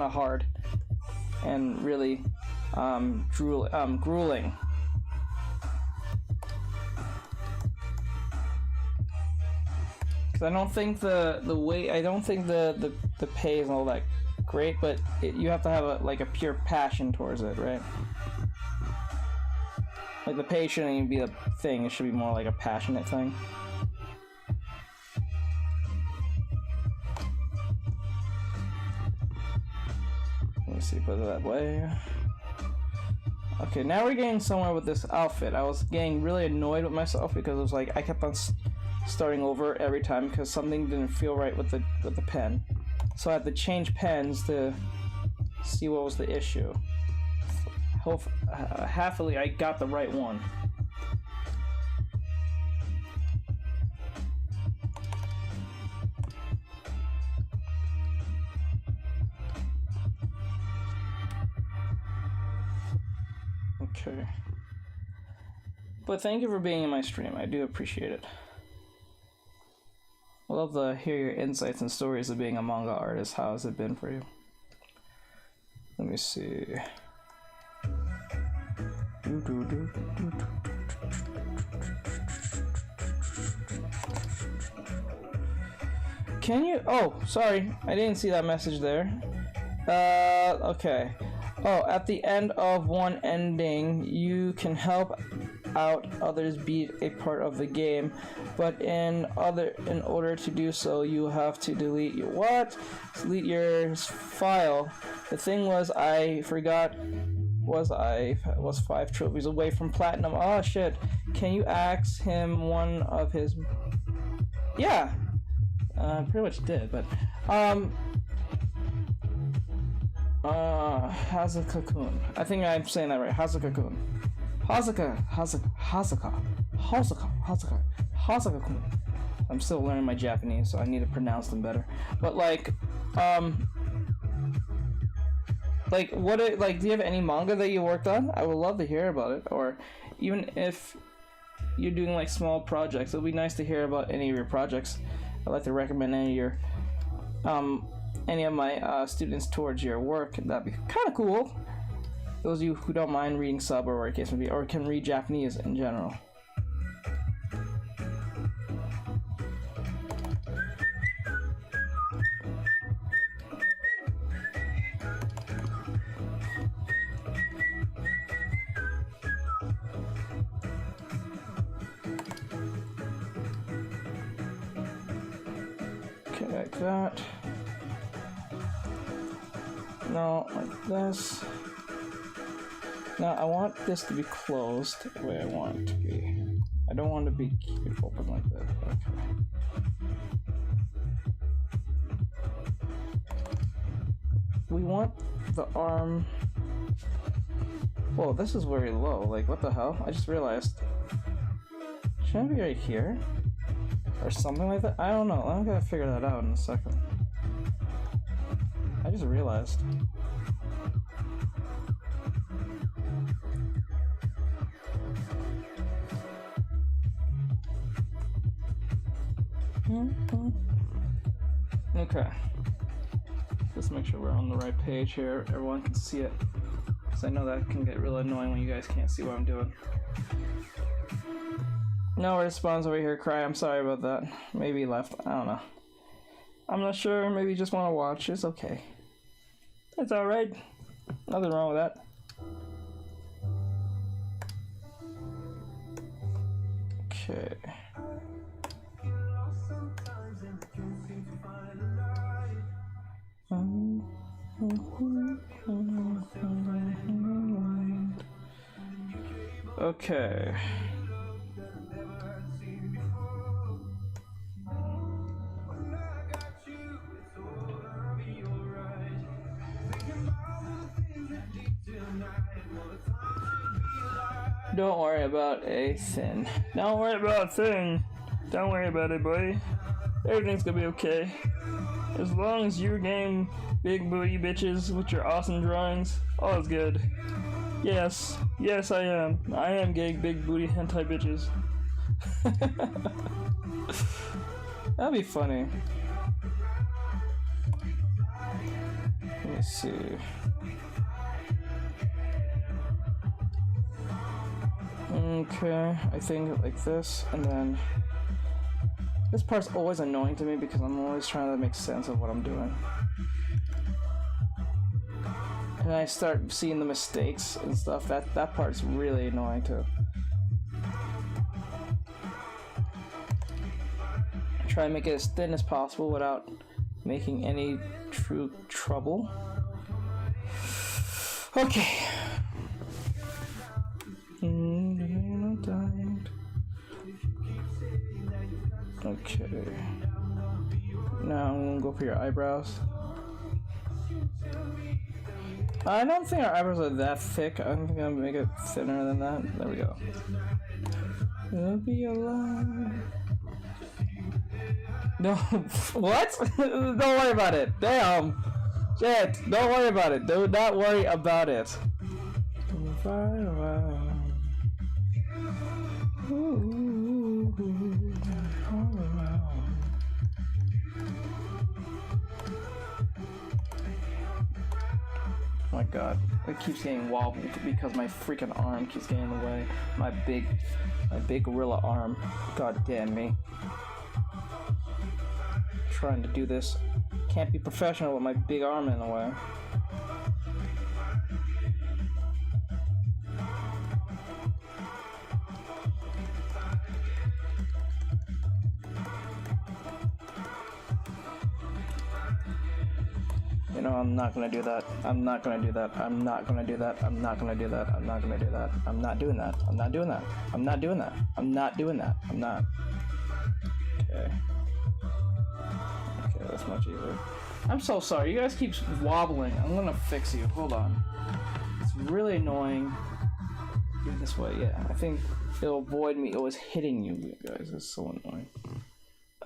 of hard and really grueling. I don't think the pay is all that great, but you have to have a pure passion towards it, right? Like, the pay shouldn't even be a thing. It should be more like a passionate thing. Let me see, put it that way. Okay, now we're getting somewhere with this outfit. I was getting really annoyed with myself because it was like I kept on starting over every time because something didn't feel right with the pen. So I had to change pens to see what was the issue. Happily, I got the right one. Okay. But thank you for being in my stream. I do appreciate it. I'd love to hear your insights and stories of being a manga artist. How has it been for you? Let me see. Can you? Oh, sorry. I didn't see that message there. Okay. Oh, at the end of one ending, you can help out others beat a part of the game, but in order to do so, you have to delete your delete your file. The thing was, I forgot I was 5 trophies away from platinum. Oh shit! Can you ask him one of his? Yeah, pretty much did, but Hazaka-kun. I think I'm saying that right. Hazaka-kun. Hazaka-kun. I'm still learning my Japanese, so I need to pronounce them better. But do you have any manga that you worked on? I would love to hear about it. Or even if you're doing like small projects, it would be nice to hear about any of your projects. I'd like to recommend any of my students towards your work. That'd be kind of cool. Those of you who don't mind reading sub or what case may be, or can read Japanese in general. Okay, like that. No, like this. Now I want this to be closed the way I want it to be. I don't want to be keep it open like that. Okay. We want the arm. Whoa, this is very low. Like, what the hell? I just realized. Shouldn't it be right here? Or something like that? I don't know. I'm gonna figure that out in a second. I just realized. Okay. Let's make sure we're on the right page here. Everyone can see it. Because I know that can get really annoying when you guys can't see what I'm doing. No response over here, Cry. I'm sorry about that. Maybe he left. I don't know. I'm not sure. Maybe you just want to watch. It's okay. It's alright. Nothing wrong with that. Okay. Okay. Don't worry about a thing. Don't worry about a thing. Don't worry about it, boy. Everything's gonna be okay. As long as you're getting big booty bitches with your awesome drawings, all is good. Yes, yes I am. I am getting big booty hentai bitches. That'd be funny. Let me see. Okay, I think like this, and then this part's always annoying to me because I'm always trying to make sense of what I'm doing. And I start seeing the mistakes and stuff. That part's really annoying too. Try to make it as thin as possible without making any true trouble. Okay. Okay. Now I'm gonna go for your eyebrows. I don't think our eyebrows are that thick. I think I'm gonna make it thinner than that. There we go. It'll be alive. No, what? Don't worry about it. Damn. Shit. Don't worry about it. Do not worry about it. Oh my god, it keeps getting wobbled because my freaking arm keeps getting in the way. My big gorilla arm. God damn me. Trying to do this. Can't be professional with my big arm in the way. You know, I'm not gonna do that. I'm not gonna do that. I'm not gonna do that. I'm not gonna do that. I'm not gonna do that. I'm not doing that. I'm not doing that. I'm not doing that. I'm not doing that. I'm not. Okay. Okay, that's much easier. I'm so sorry. You guys keep wobbling. I'm gonna fix you. Hold on. It's really annoying. Do it this way. Yeah, I think it'll avoid me always hitting you guys. It's so annoying.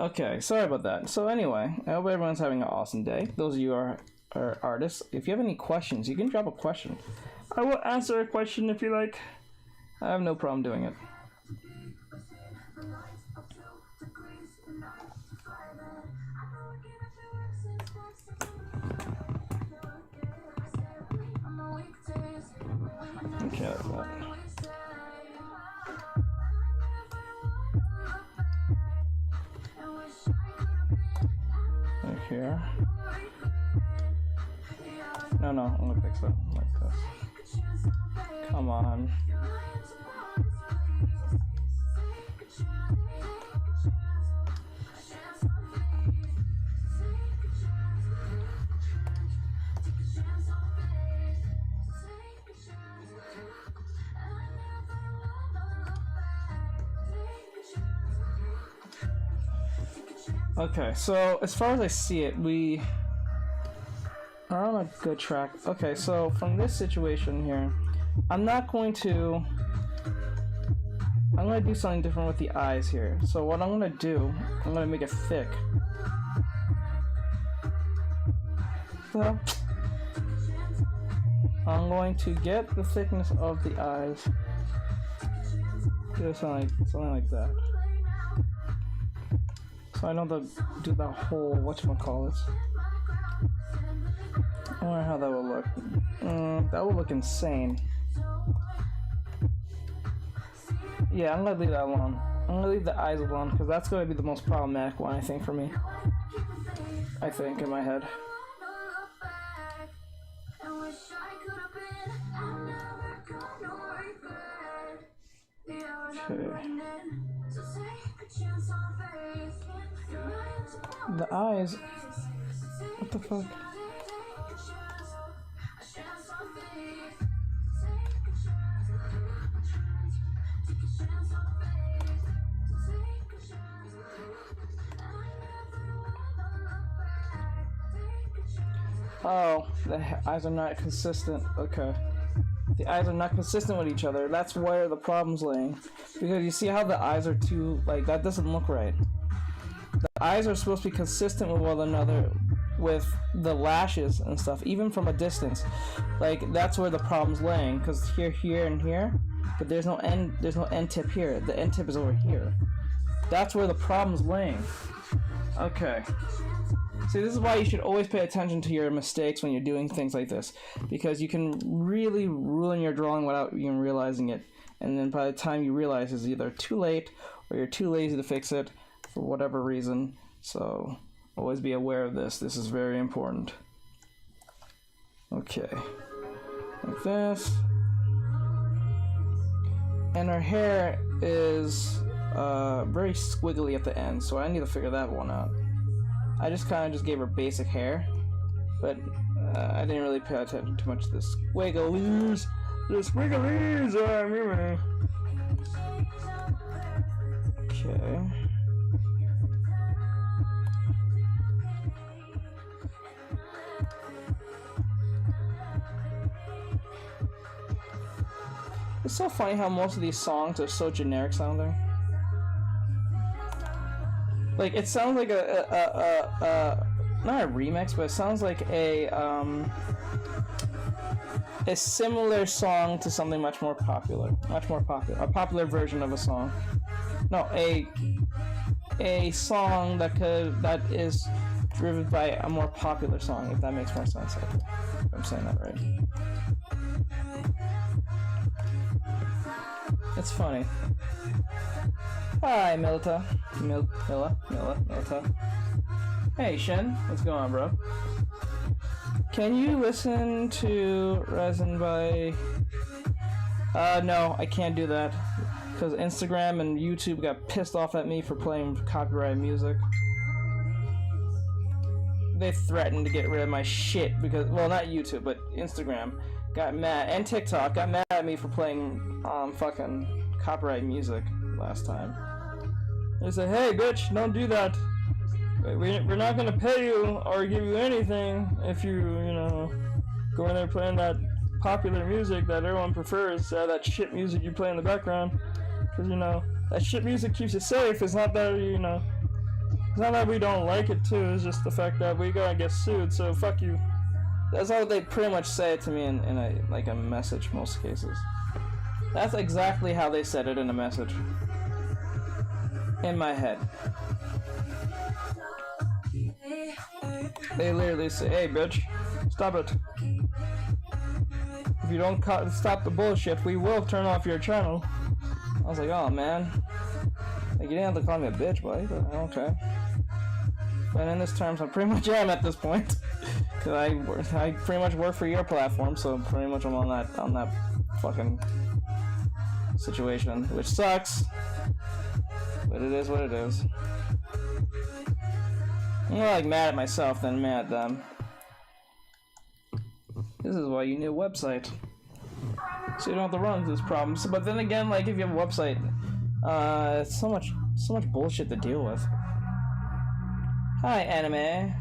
Okay, sorry about that. So anyway, I hope everyone's having an awesome day. Those of you are artists, if you have any questions, you can drop a question. I will answer a question if you like. I have no problem doing it. Okay, that's that. Right here. No, I'm gonna fix that like this. Come on. Okay, so as far as I see it, we are on a good track. Okay, so from this situation here, I'm going to do something different with the eyes here. So what I'm gonna do, I'm gonna make it thick. So I'm going to get the thickness of the eyes. Do something like that. So I don't have to do the whole whatchamacallit. I wonder how that would look. That would look insane. Yeah, I'm gonna leave that alone. I'm gonna leave the eyes alone because that's gonna be the most problematic one, I think, for me. I think, in my head. Okay. The eyes. What the fuck? Oh, the eyes are not consistent. Okay. The eyes are not consistent with each other. That's where the problem's laying. Because you see how the eyes are too, like, that doesn't look right. The eyes are supposed to be consistent with one another, with the lashes and stuff, even from a distance. Like, that's where the problem's laying. Because here, and here, but there's no end tip here. The end tip is over here. That's where the problem's laying. Okay. See, this is why you should always pay attention to your mistakes when you're doing things like this, because you can really ruin your drawing without even realizing it, and then by the time you realize it's either too late or you're too lazy to fix it for whatever reason. So always be aware of this. This is very important. Okay, like this. And her hair is very squiggly at the end, so I need to figure that one out. I just kind of gave her basic hair, but I didn't really pay attention too much to the squigglies. The squigglies! Okay. It's so funny how most of these songs are so generic sounding. Like, it sounds like not a remix, but it sounds like a similar song to something much more popular, a popular version of a song. No, a song that is driven by a more popular song, if that makes more sense. If I'm saying that right. It's funny. Hi, Milta. Milta. Hey, Shen. What's going on, bro? Can you listen to Resin by... no, I can't do that. Because Instagram and YouTube got pissed off at me for playing copyrighted music. They threatened to get rid of my shit because... Well, not YouTube, but Instagram got mad. And TikTok got mad at me for playing fucking copyrighted music last time. They said, hey, bitch, don't do that. We're not gonna pay you or give you anything if you go in there playing that popular music that everyone prefers, that shit music you play in the background. Because, that shit music keeps you safe. It's not that, it's not that we don't like it, too. It's just the fact that we gotta get sued, so fuck you. That's how they pretty much say it to me in a message, most cases. That's exactly how they said it in a message. In my head. They literally say, hey bitch, stop it. If you don't stop the bullshit, we will turn off your channel. I was like, oh man. Like, you didn't have to call me a bitch, buddy, but okay. But in this terms, I pretty much am at this point. Cause I pretty much work for your platform, so pretty much I'm on that fucking situation, which sucks. But it is what it is. I'm more like mad at myself than mad at them. This is why you need a website. So you don't have to run into these problems. But then again, like, if you have a website, it's so much bullshit to deal with. Hi, anime.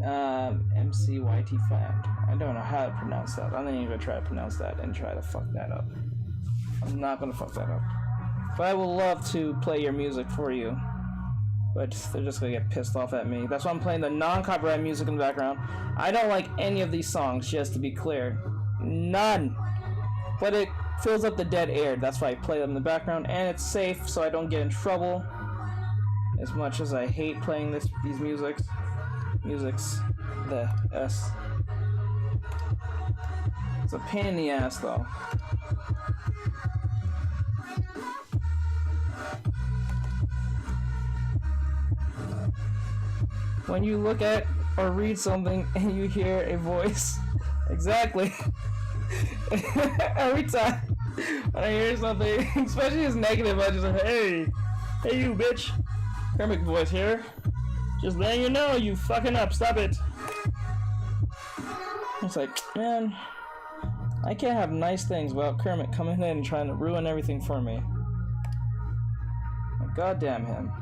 MCYT found. I don't know how to pronounce that. I'm not even gonna try to pronounce that and try to fuck that up. I'm not gonna fuck that up. But I would love to play your music for you. But they're just gonna get pissed off at me. That's why I'm playing the non-copyright music in the background. I don't like any of these songs, just to be clear. None! But it fills up the dead air. That's why I play them in the background. And it's safe, so I don't get in trouble. As much as I hate playing these musics. The S. It's a pain in the ass, though. When you look at or read something and you hear a voice, exactly. Every time when I hear something, especially as negative, I just like, hey you bitch. Kermit voice here. Just letting you know, you fucking up, stop it. It's like, man, I can't have nice things without Kermit coming in and trying to ruin everything for me. Goddamn him.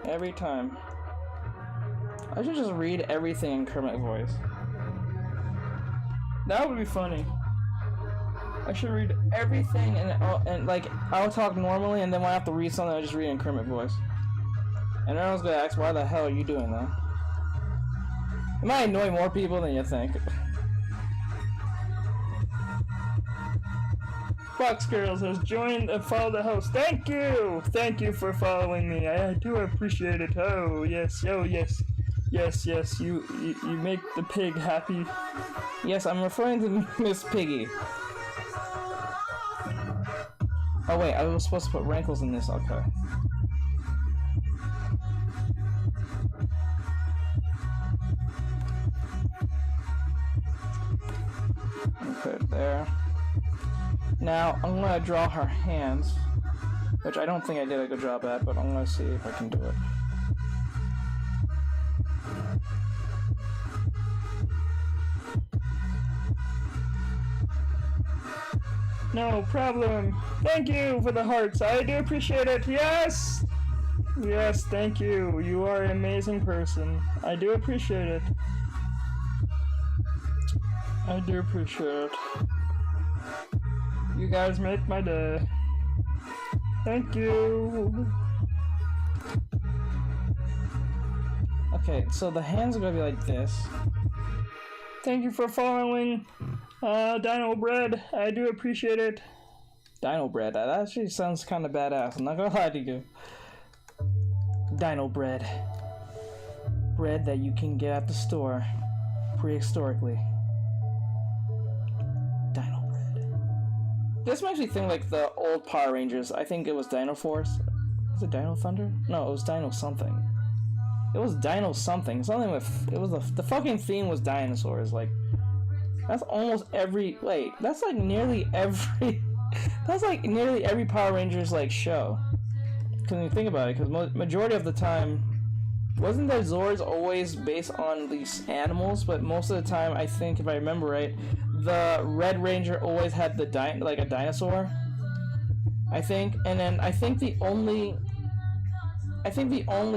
Every time. I should just read everything in Kermit voice. That would be funny. I should read everything and like I'll talk normally, and then when I have to read something, I just read in Kermit voice. And everyone's gonna ask, why the hell are you doing that? It might annoy more people than you think. Fox Girls has joined and followed the host. Thank you! Thank you for following me. I do appreciate it. Oh yes, yes. You make the pig happy. Yes, I'm referring to Miss Piggy. Oh wait, I was supposed to put rankles in this, okay. Put it there. Now, I'm gonna draw her hands, which I don't think I did a good job at, but I'm gonna see if I can do it. No problem. Thank you for the hearts. I do appreciate it. Yes! Yes, thank you. You are an amazing person. I do appreciate it. I do appreciate it. You guys make my day. Thank you. Okay, so the hands are gonna be like this. Thank you for following. Dino Bread, I do appreciate it. Dino Bread, that actually sounds kind of badass, I'm not gonna lie to you. Dino Bread. Bread that you can get at the store prehistorically. Dino Bread. This makes me think like the old Power Rangers. I think it was Dino Force. Was it Dino Thunder? No, it was Dino something. It was Dino something. Something with, it was the fucking theme was dinosaurs, like. That's almost every, wait, that's like nearly every, that's like nearly every Power Rangers like show. Cause when you think about it, because majority of the time, wasn't the Zords always based on these animals? But most of the time, I think if I remember right, the Red Ranger always had the like a dinosaur. I think, and then I think the only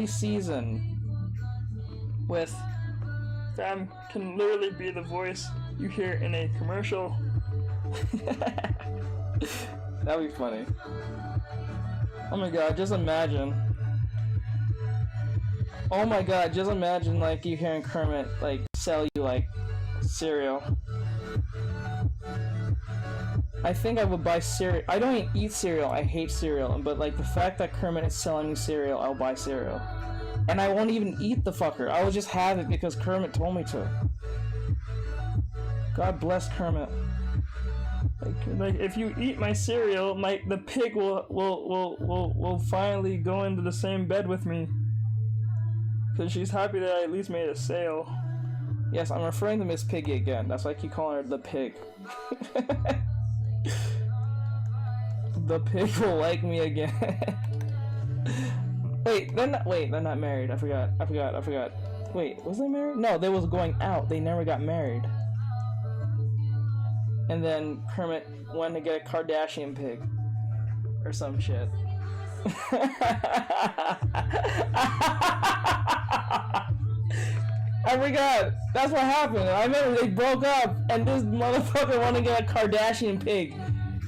season with Fam can literally be the voice you hear in a commercial. That'd be funny. Oh my god, just imagine. Oh my god, just imagine like you hearing Kermit like sell you like cereal. I think I would buy cereal. I don't even eat cereal, I hate cereal, but like the fact that Kermit is selling me cereal, I'll buy cereal. And I won't even eat the fucker. I will just have it because Kermit told me to. God bless Kermit. Like if you eat my cereal, the pig will finally go into the same bed with me. Cause she's happy that I at least made a sale. Yes, I'm referring to Miss Piggy again. That's why I keep calling her the pig. The pig will like me again. Wait, they're not married. I forgot. Wait, was they married? No, they was going out. They never got married. And then Kermit went to get a Kardashian pig. or some shit. I forgot. That's what happened. I remember they broke up, and this motherfucker wanted to get a Kardashian pig.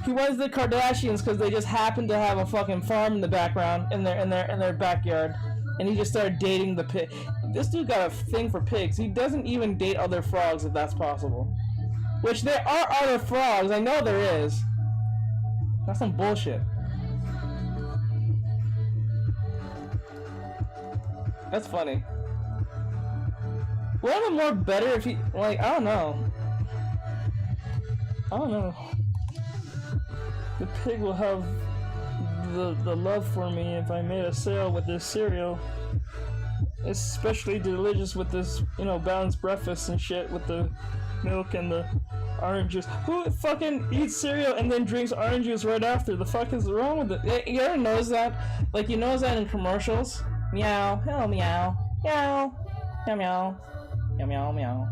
He was the Kardashians because they just happened to have a fucking farm in the background in their backyard, and he just started dating the pig. This dude got a thing for pigs. He doesn't even date other frogs if that's possible. Which there are other frogs. I know there is. That's some bullshit. That's funny. Wouldn't it more better if he, like, I don't know. The pig will have the love for me if I made a sale with this cereal. It's especially delicious with this, you know, balanced breakfast and shit with the milk and the orange juice. Who fucking eats cereal and then drinks orange juice right after? The fuck is wrong with it? You ever notice that? Like, you notice that in commercials? Meow, hello meow, meow, meow, meow, meow, meow, meow.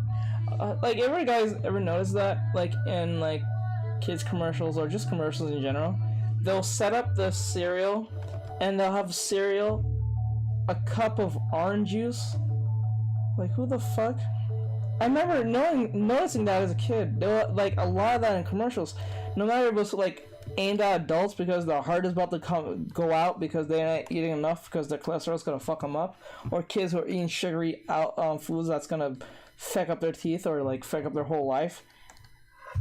Like, every guys ever notice that? Like, in, like, kids commercials or just commercials in general? They'll set up the cereal and they'll have cereal, a cup of orange juice. Like, who the fuck? I remember noticing that as a kid. There were, like, a lot of that in commercials. No matter if it was, like, aimed at adults because their heart is about to go out because they're not eating enough because their cholesterol's gonna fuck them up, or kids who are eating sugary foods that's gonna fuck up their teeth or, like, fuck up their whole life.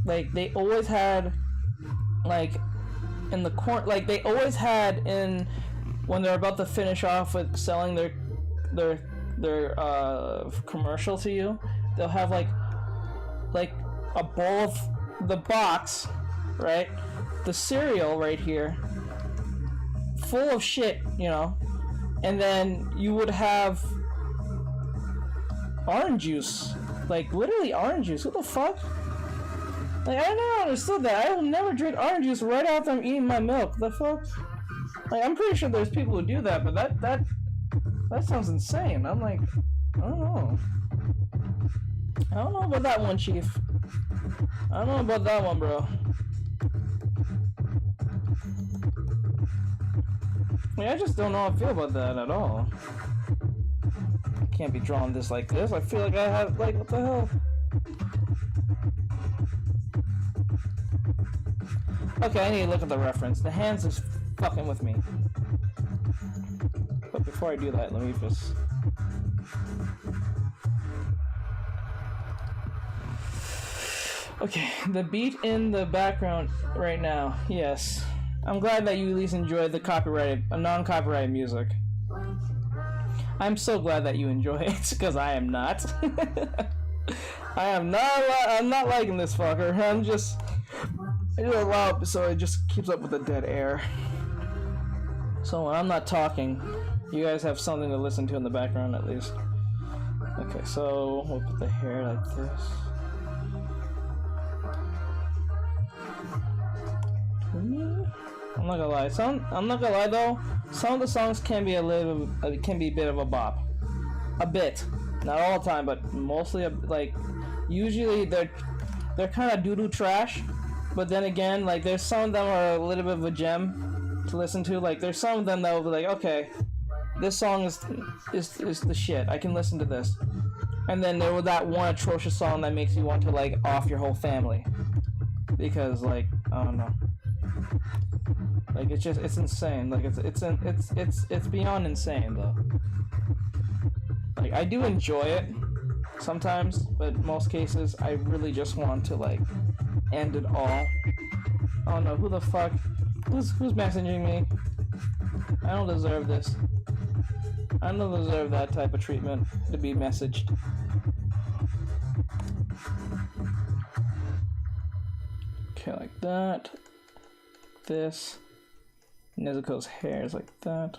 Like, they always had, like, in the like, they always had in, when they're about to finish off with selling their commercial to you, they'll have like a bowl of the box, right? The cereal right here, full of shit, you know, and then you would have orange juice, like literally orange juice. What the fuck? Like, I never understood that. I will never drink orange juice right after I'm eating my milk. The fuck? Like, I'm pretty sure there's people who do that, but that sounds insane. I'm like, I don't know. I don't know about that one, Chief. I don't know about that one, bro. I mean, I just don't know how I feel about that at all. I can't be drawing this like this. I feel like I have, like, what the hell? Okay, I need to look at the reference. The hands is fucking with me. But before I do that, let me just... Okay, the beat in the background right now, yes. I'm glad that you at least enjoyed the non-copyrighted music. I'm so glad that you enjoy it, because I am not. I'm not liking this fucker. I do it loud so it just keeps up with the dead air. So when I'm not talking, you guys have something to listen to in the background at least. Okay, so we'll put the hair like this. I'm not gonna lie. I'm not gonna lie though. Some of the songs can be a bit of a bop. A bit, not all the time, but mostly like. Usually they're kind of doo-doo trash. But then again, like, there's some of them are a little bit of a gem to listen to. Like, there's some of them that will be like, okay, this song is the shit. I can listen to this. And then there was that one atrocious song that makes you want to, like, off your whole family. Because, like, I don't know. Like, it's insane. Like, it's beyond insane, though. Like, I do enjoy it sometimes, but most cases, I really just want to, like, end it all. Oh no, who the fuck? Who's messaging me? I don't deserve this. I don't deserve that type of treatment to be messaged. Okay, like that. This. Nezuko's hair is like that.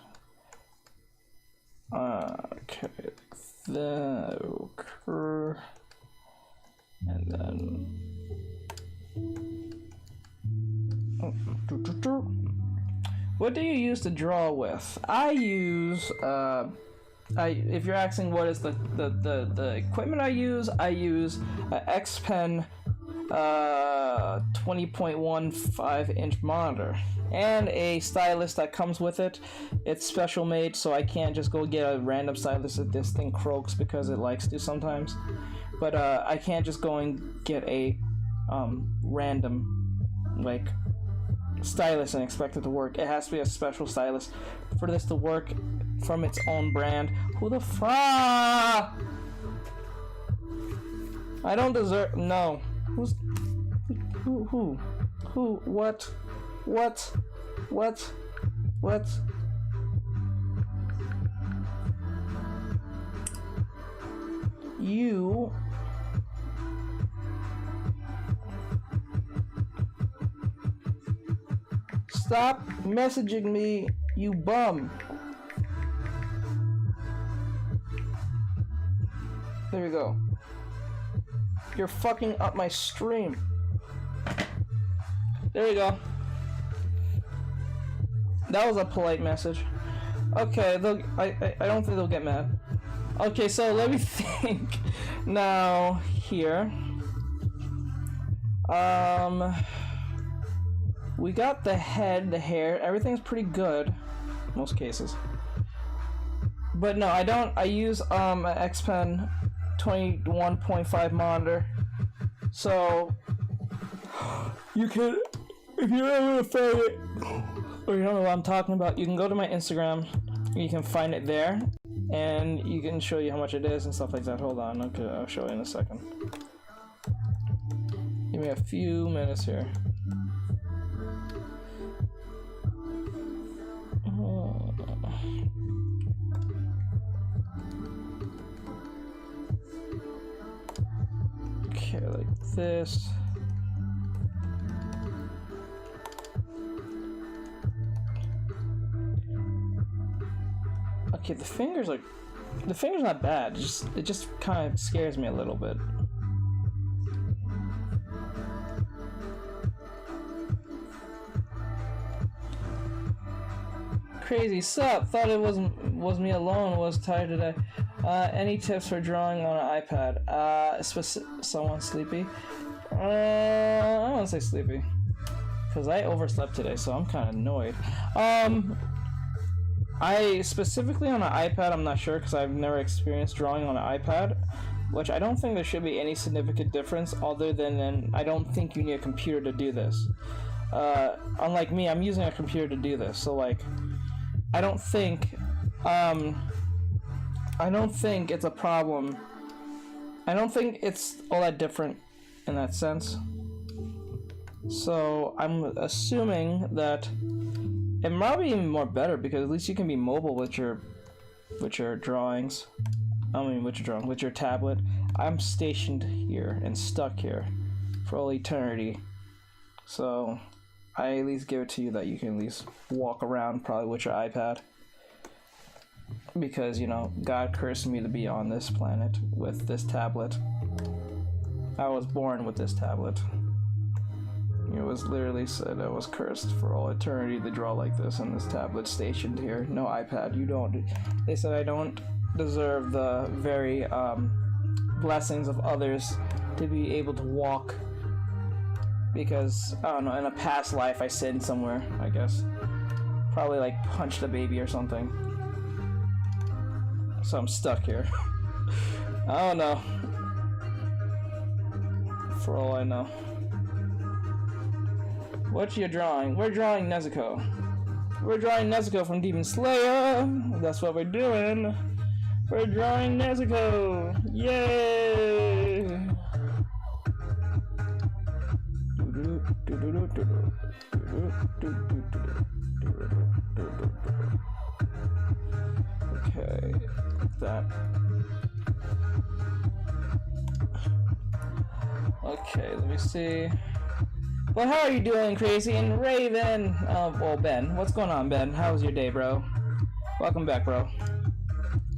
Okay, like that. Okay. And then... What do you use to draw with? I use if you're asking what is the equipment I use a X Pen 20.15-inch monitor and a stylus that comes with it. It's special made, so I can't just go get a random stylus if this thing croaks, because it likes to sometimes. But I can't just go and get a random like stylus and expect it to work. It has to be a special stylus for this to work from its own brand. Who the fuck? I don't deserve. No. Who's who? What? You. Stop messaging me, you bum. There we go. You're fucking up my stream. There we go. That was a polite message. Okay, I don't think they'll get mad. Okay, so let me think. Now, here. We got the head, the hair, everything's pretty good. Most cases. But no, I don't. I use an X-Pen 21.5 monitor. So you can, if you ever find it or you don't know what I'm talking about, you can go to my Instagram. You can find it there, and you can show you how much it is and stuff like that. Hold on, okay, I'll show you in a second. Give me a few minutes here. Okay, like this. Okay, the finger's not bad. It just kind of scares me a little bit. Crazy sup? Thought it was me alone. Was tired today. Any tips for drawing on an iPad? Someone sleepy? I don't want to say sleepy, because I overslept today, so I'm kind of annoyed. I specifically on an iPad, I'm not sure, because I've never experienced drawing on an iPad, which I don't think there should be any significant difference, other than I don't think you need a computer to do this. Unlike me, I'm using a computer to do this, so like, I don't think it's a problem. I don't think it's all that different in that sense. So I'm assuming that it might be even more better, because at least you can be mobile with your drawings. With your tablet. I'm stationed here and stuck here for all eternity. So I at least give it to you that you can at least walk around probably with your iPad. Because, you know, God cursed me to be on this planet with this tablet. I was born with this tablet. It was literally said I was cursed for all eternity to draw like this on this tablet stationed here. No iPad, you don't. They said I don't deserve the very blessings of others to be able to walk. Because, I don't know, in a past life I sinned somewhere, I guess. Probably like punched a baby or something. So I'm stuck here. I don't know. For all I know. What you drawing? We're drawing Nezuko. We're drawing Nezuko from Demon Slayer. That's what we're doing. We're drawing Nezuko. Yay! Okay, that. Okay, let me see. Well, how are you doing, Crazy? And Raven? Well, Ben. What's going on, Ben? How was your day, bro? Welcome back, bro. I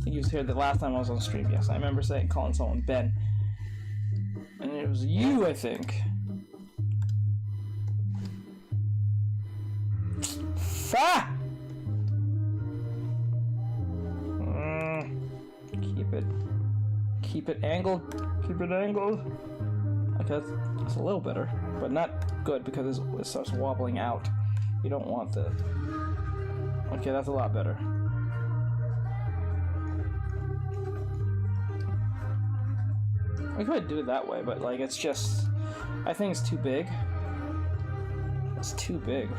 think you was here the last time I was on stream. Yes, I remember calling someone Ben. And it was you, I think. Ah! Keep it angled. Keep it angled. Okay, that's a little better, but not good because it starts wobbling out. You don't want that. Okay, that's a lot better. I could do it that way, but like it's just, I think it's too big. It's too big.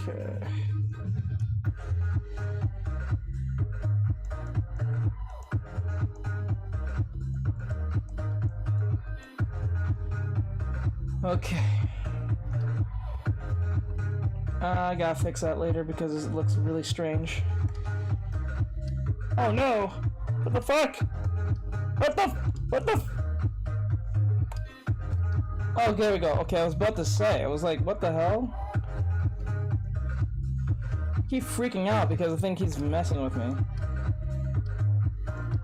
Okay. Okay. I gotta fix that later because it looks really strange. Oh no! What the fuck? What the Oh, there we go. Okay, I was about to say, I was like, what the hell? I keep freaking out because I think he's messing with me.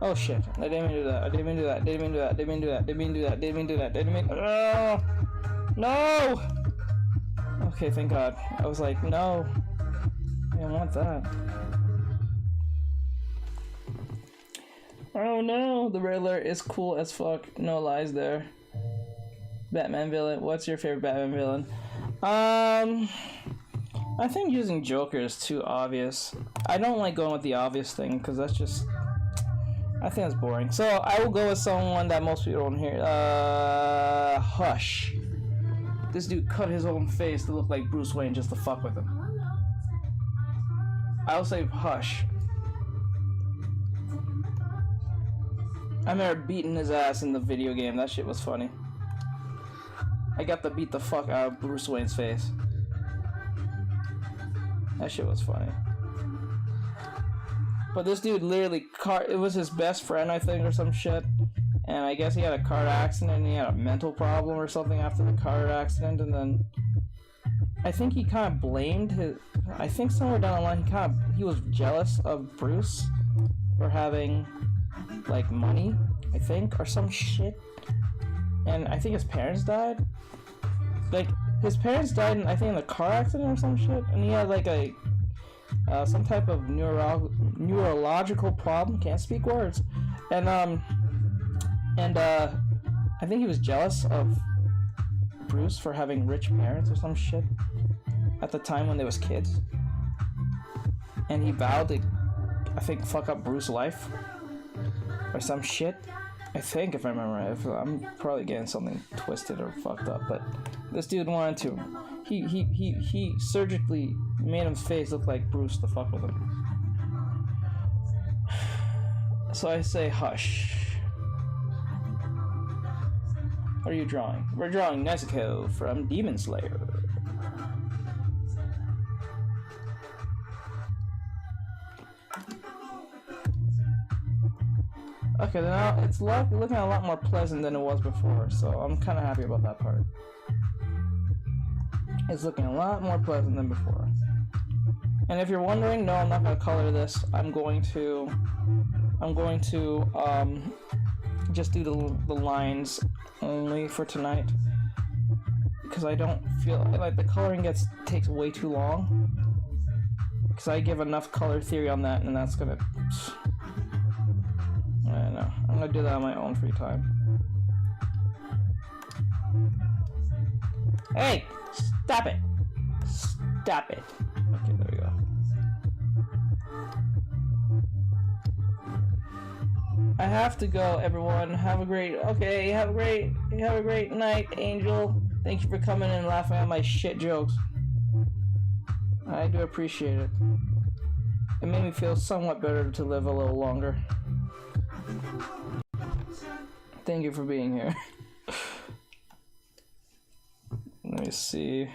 Oh shit, I didn't mean to do that, I didn't mean to do that, didn't mean to do that, didn't mean to do that, didn't mean to do that, didn't mean to do that, didn't mean to... No! Okay, thank God. I was like, no. I didn't want that. Oh no, the Riddler is cool as fuck. No lies there. Batman villain. What's your favorite Batman villain? I think using Joker is too obvious. I don't like going with the obvious thing because that's just... I think that's boring. So I will go with someone that most people don't hear. Hush. This dude cut his own face to look like Bruce Wayne just to fuck with him. I'll say Hush. I remember beating his ass in the video game. That shit was funny. I got to beat the fuck out of Bruce Wayne's face. That shit was funny. But this dude literally it was his best friend, I think, or some shit. And I guess he had a car accident and he had a mental problem or something after the car accident, and then I think he kind of blamed his... I think somewhere down the line he was jealous of Bruce for having, like, money, I think, or some shit. And I think his parents died. Like, his parents died, I think, in a car accident or some shit, and he had, like, a... some type of neurological problem, can't speak words, and I think he was jealous of Bruce for having rich parents or some shit at the time when they was kids, and he vowed to, I think, fuck up Bruce's life or some shit. I think, if I remember right. I'm probably getting something twisted or fucked up, but this dude wanted to. He surgically made his face look like Bruce to fuck with him. So I say Hush. What are you drawing? We're drawing Nezuko from Demon Slayer. Okay, now it's looking a lot more pleasant than it was before, so I'm kind of happy about that part. It's looking a lot more pleasant than before. And if you're wondering, no, I'm not going to color this. I'm going to just do the lines only for tonight, because I don't feel like the coloring takes way too long, because I give enough color theory on that, and that's gonna... I don't know. I'm gonna do that on my own free time. Hey! Stop it! Stop it! Okay, there we go. I have to go, everyone. Have a great night, Angel. Thank you for coming and laughing at my shit jokes. I do appreciate it. It made me feel somewhat better to live a little longer. Thank you for being here. Let me see.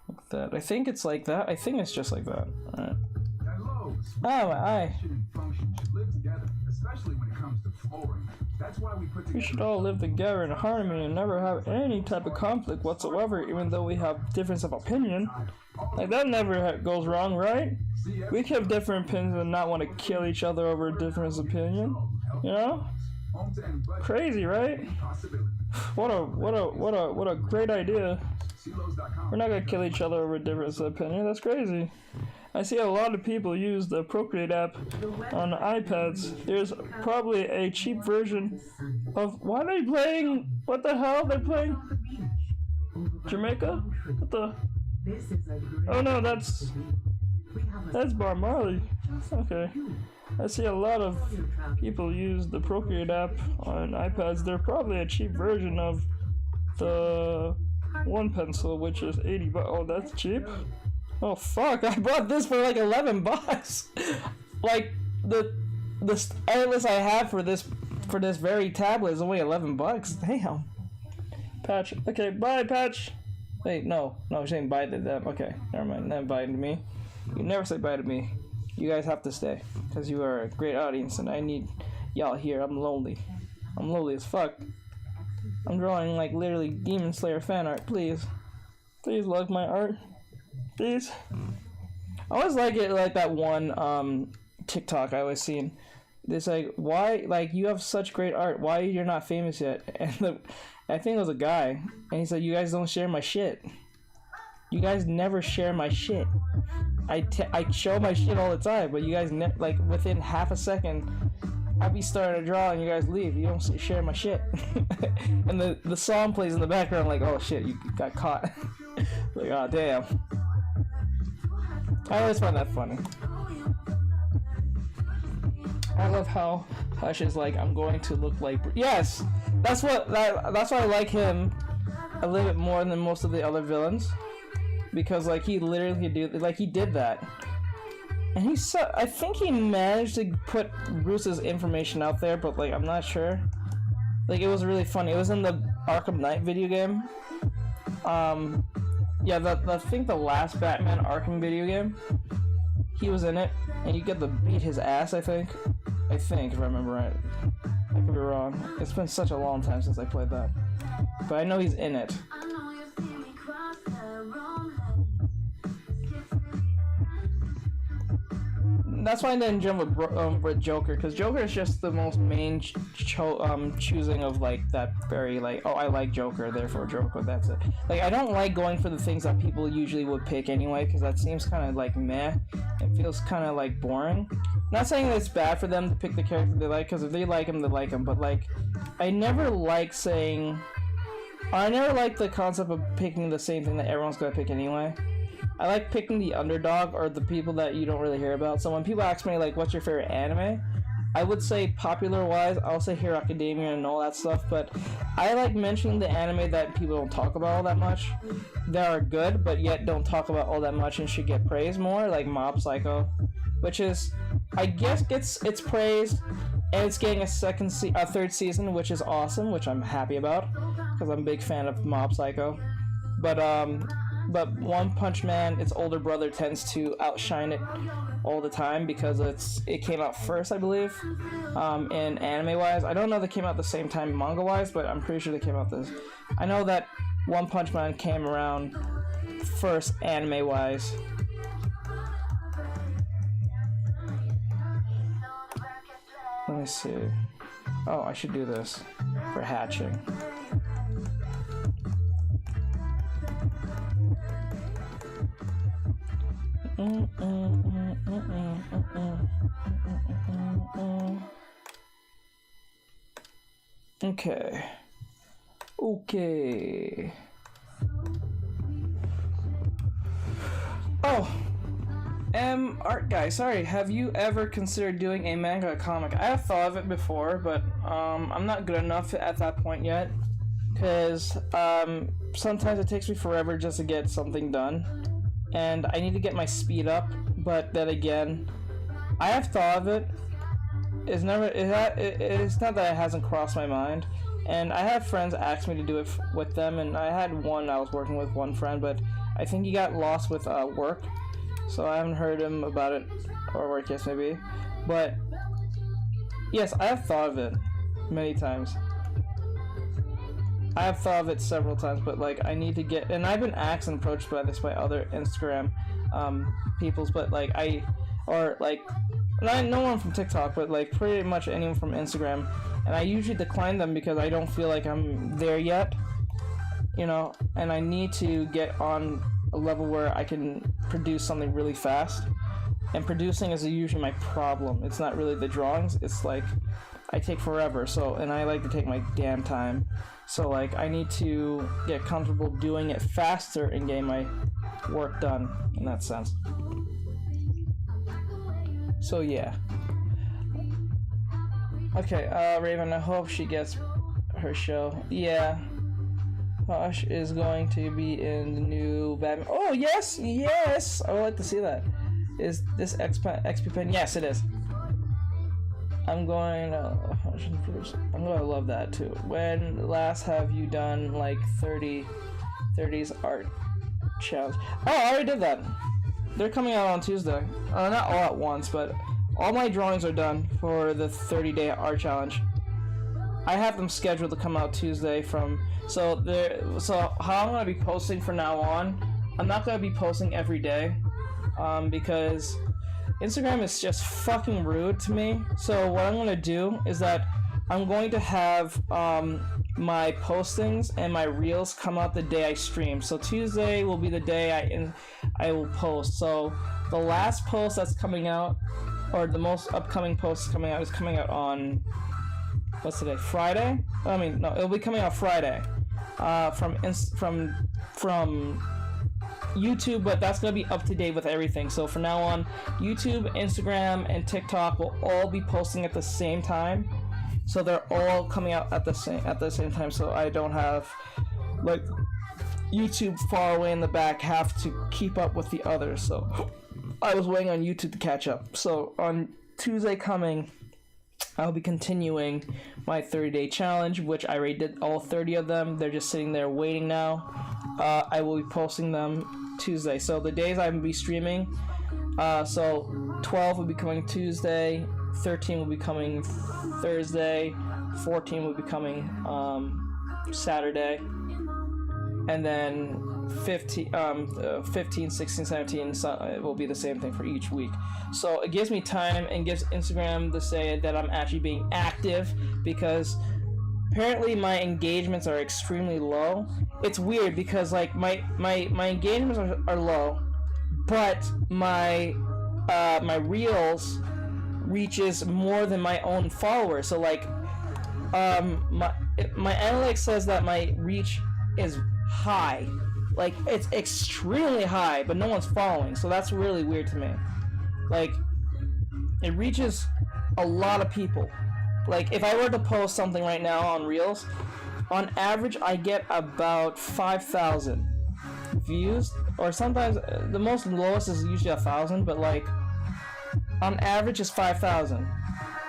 Like that. I think it's like that. I think it's just like that. Alright. Oh, my eye. We should all live together in harmony and never have any type of conflict whatsoever, even though we have difference of opinion. Like, that never goes wrong, right? We can have different opinions and not want to kill each other over a difference of opinion, you know? Crazy, right? What a great idea. We're not gonna kill each other over difference of opinion. That's crazy. I see a lot of people use the Procreate app on iPads. There's probably a cheap version of. Why are they playing? What the hell? They're playing Jamaica? What the? Oh no, that's Bob Marley. Okay. I see a lot of people use the Procreate app on iPads. They're probably a cheap version of the One Pencil, which is 80 bucks. Oh, that's cheap. Oh fuck! I bought this for like 11 bucks. Like the stylus I have for this very tablet is only 11 bucks. Damn. Patch. Okay, bye, Patch. Wait, no, I'm saying bye to them. Okay, never mind. Not bye to me. You never say bye to me. You guys have to stay because you are a great audience, and I need y'all here. I'm lonely. I'm lonely as fuck. I'm drawing like literally Demon Slayer fan art. Please love my art. Please. I always like it, like that one TikTok I always seen. It's like, why, like, you have such great art, why you're not famous yet? And I think it was a guy, and he said, you guys don't share my shit. You guys never share my shit. I show my shit all the time, but you guys like within half a second I'll be starting to draw and you guys leave. You don't share my shit. And the song plays in the background like, oh shit, you got caught. Like, oh damn. I always find that funny. I love how Hush is like, I'm going to look like. Yes, that's why I like him a little bit more than most of the other villains, because like he literally did that, and I think he managed to put Bruce's information out there, but like I'm not sure. Like it was really funny. It was in the Arkham Knight video game. Yeah, I think the last Batman Arkham video game, he was in it, and you get to beat his ass, I think if I remember right. I could be wrong. It's been such a long time since I played that. But I know he's in it. That's why I didn't jump with Joker, because Joker is just the most main choosing of like that very like, oh I like Joker, therefore Joker, that's it. Like I don't like going for the things that people usually would pick anyway, because that seems kind of like meh. It feels kind of like boring. Not saying that it's bad for them to pick the character they like, because if they like him, they like him. But like, I never like the concept of picking the same thing that everyone's gonna pick anyway. I like picking the underdog or the people that you don't really hear about. So when people ask me like, what's your favorite anime? I would say popular wise, I'll say Hero Academia and all that stuff, but I like mentioning the anime that people don't talk about all that much, that are good, but yet don't talk about all that much and should get praised more, like Mob Psycho, which is, I guess gets its praise, and it's getting a third season, which is awesome, which I'm happy about, because I'm a big fan of Mob Psycho. But One Punch Man, its older brother, tends to outshine it all the time because it came out first, I believe, in anime-wise. I don't know if they came out the same time manga-wise, but I'm pretty sure they came out this. I know that One Punch Man came around first anime-wise. Let me see. Oh, I should do this for hatching. Okay. Oh, art guy, sorry, have you ever considered doing a manga comic? I have thought of it before, but I'm not good enough at that point yet, because sometimes it takes me forever just to get something done, and I need to get my speed up. But then again, I have thought of it. It's not that it hasn't crossed my mind, and I have friends ask me to do it with them, and I had one I was working with, one friend, but I think he got lost with work, so I haven't heard him about it, or work, yes maybe. But yes, I have thought of it many times. I have thought of it several times, but like I need to get, and I've been asked and approached by this by other Instagram peoples, but like no one from TikTok, but like pretty much anyone from Instagram and I usually decline them because I don't feel like I'm there yet, you know, and I need to get on a level where I can produce something really fast. And producing is usually my problem. It's not really the drawings, it's like I take forever, so, and I like to take my damn time. So like I need to get comfortable doing it faster and getting my work done in that sense. So yeah. Okay, Raven, I hope she gets her show. Yeah. Hush is going to be in the new Batman. Oh yes, yes! I would like to see that. Is this XP pen? Yes, it is. I'm going to love that too. When last have you done like 30's art challenge? Oh, I already did that. They're coming out on Tuesday. Not all at once, but all my drawings are done for the 30-day art challenge. I have them scheduled to come out Tuesday from, so how I'm going to be posting from now on, I'm not going to be posting every day, because Instagram is just fucking rude to me. So what I'm going to do is that I'm going to have my postings and my reels come out the day I stream. So Tuesday will be the day I will post. So the last post that's coming out, or the most upcoming post coming out, is coming out on, what's today? Friday? I mean, no, it'll be coming out Friday. From YouTube, but that's gonna be up to date with everything. So from now on, YouTube, Instagram, and TikTok will all be posting at the same time. So they're all coming out at the same time. So I don't have like YouTube far away in the back, have to keep up with the others. So I was waiting on YouTube to catch up. So on Tuesday coming, I'll be continuing my 30-day challenge, which I already did all 30 of them. They're just sitting there waiting now. I will be posting them Tuesday. So the days I will be streaming, so 12 will be coming Tuesday, 13 will be coming Thursday, 14 will be coming Saturday, and then 15, 16, 17 it will be the same thing for each week. So it gives me time and gives Instagram to say that I'm actually being active, because apparently my engagements are extremely low. It's weird because like my engagements are low, but my reels reaches more than my own followers. So like my analytics says that my reach is high, like it's extremely high, but no one's following. So that's really weird to me. Like it reaches a lot of people. Like if I were to post something right now on Reels, on average I get about 5,000 views, or sometimes the most lowest is usually 1,000, but like on average is 5,000,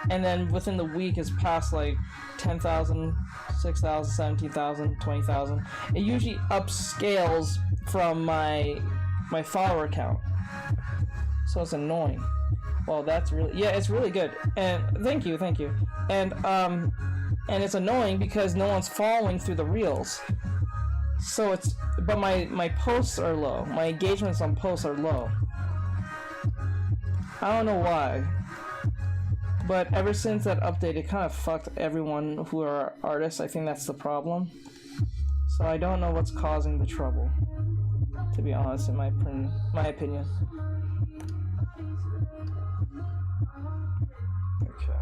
and then within the week it's past like 10,000, 6,000, 17,000, 20,000. It usually upscales from my follower count, so it's annoying. Well, that's really, yeah, it's really good, and thank you, and it's annoying because no one's following through the reels. So it's, but my posts are low. My engagements on posts are low. I don't know why, but ever since that update, it kind of fucked everyone who are artists. I think that's the problem. So I don't know what's causing the trouble, to be honest, in my opinion. Okay.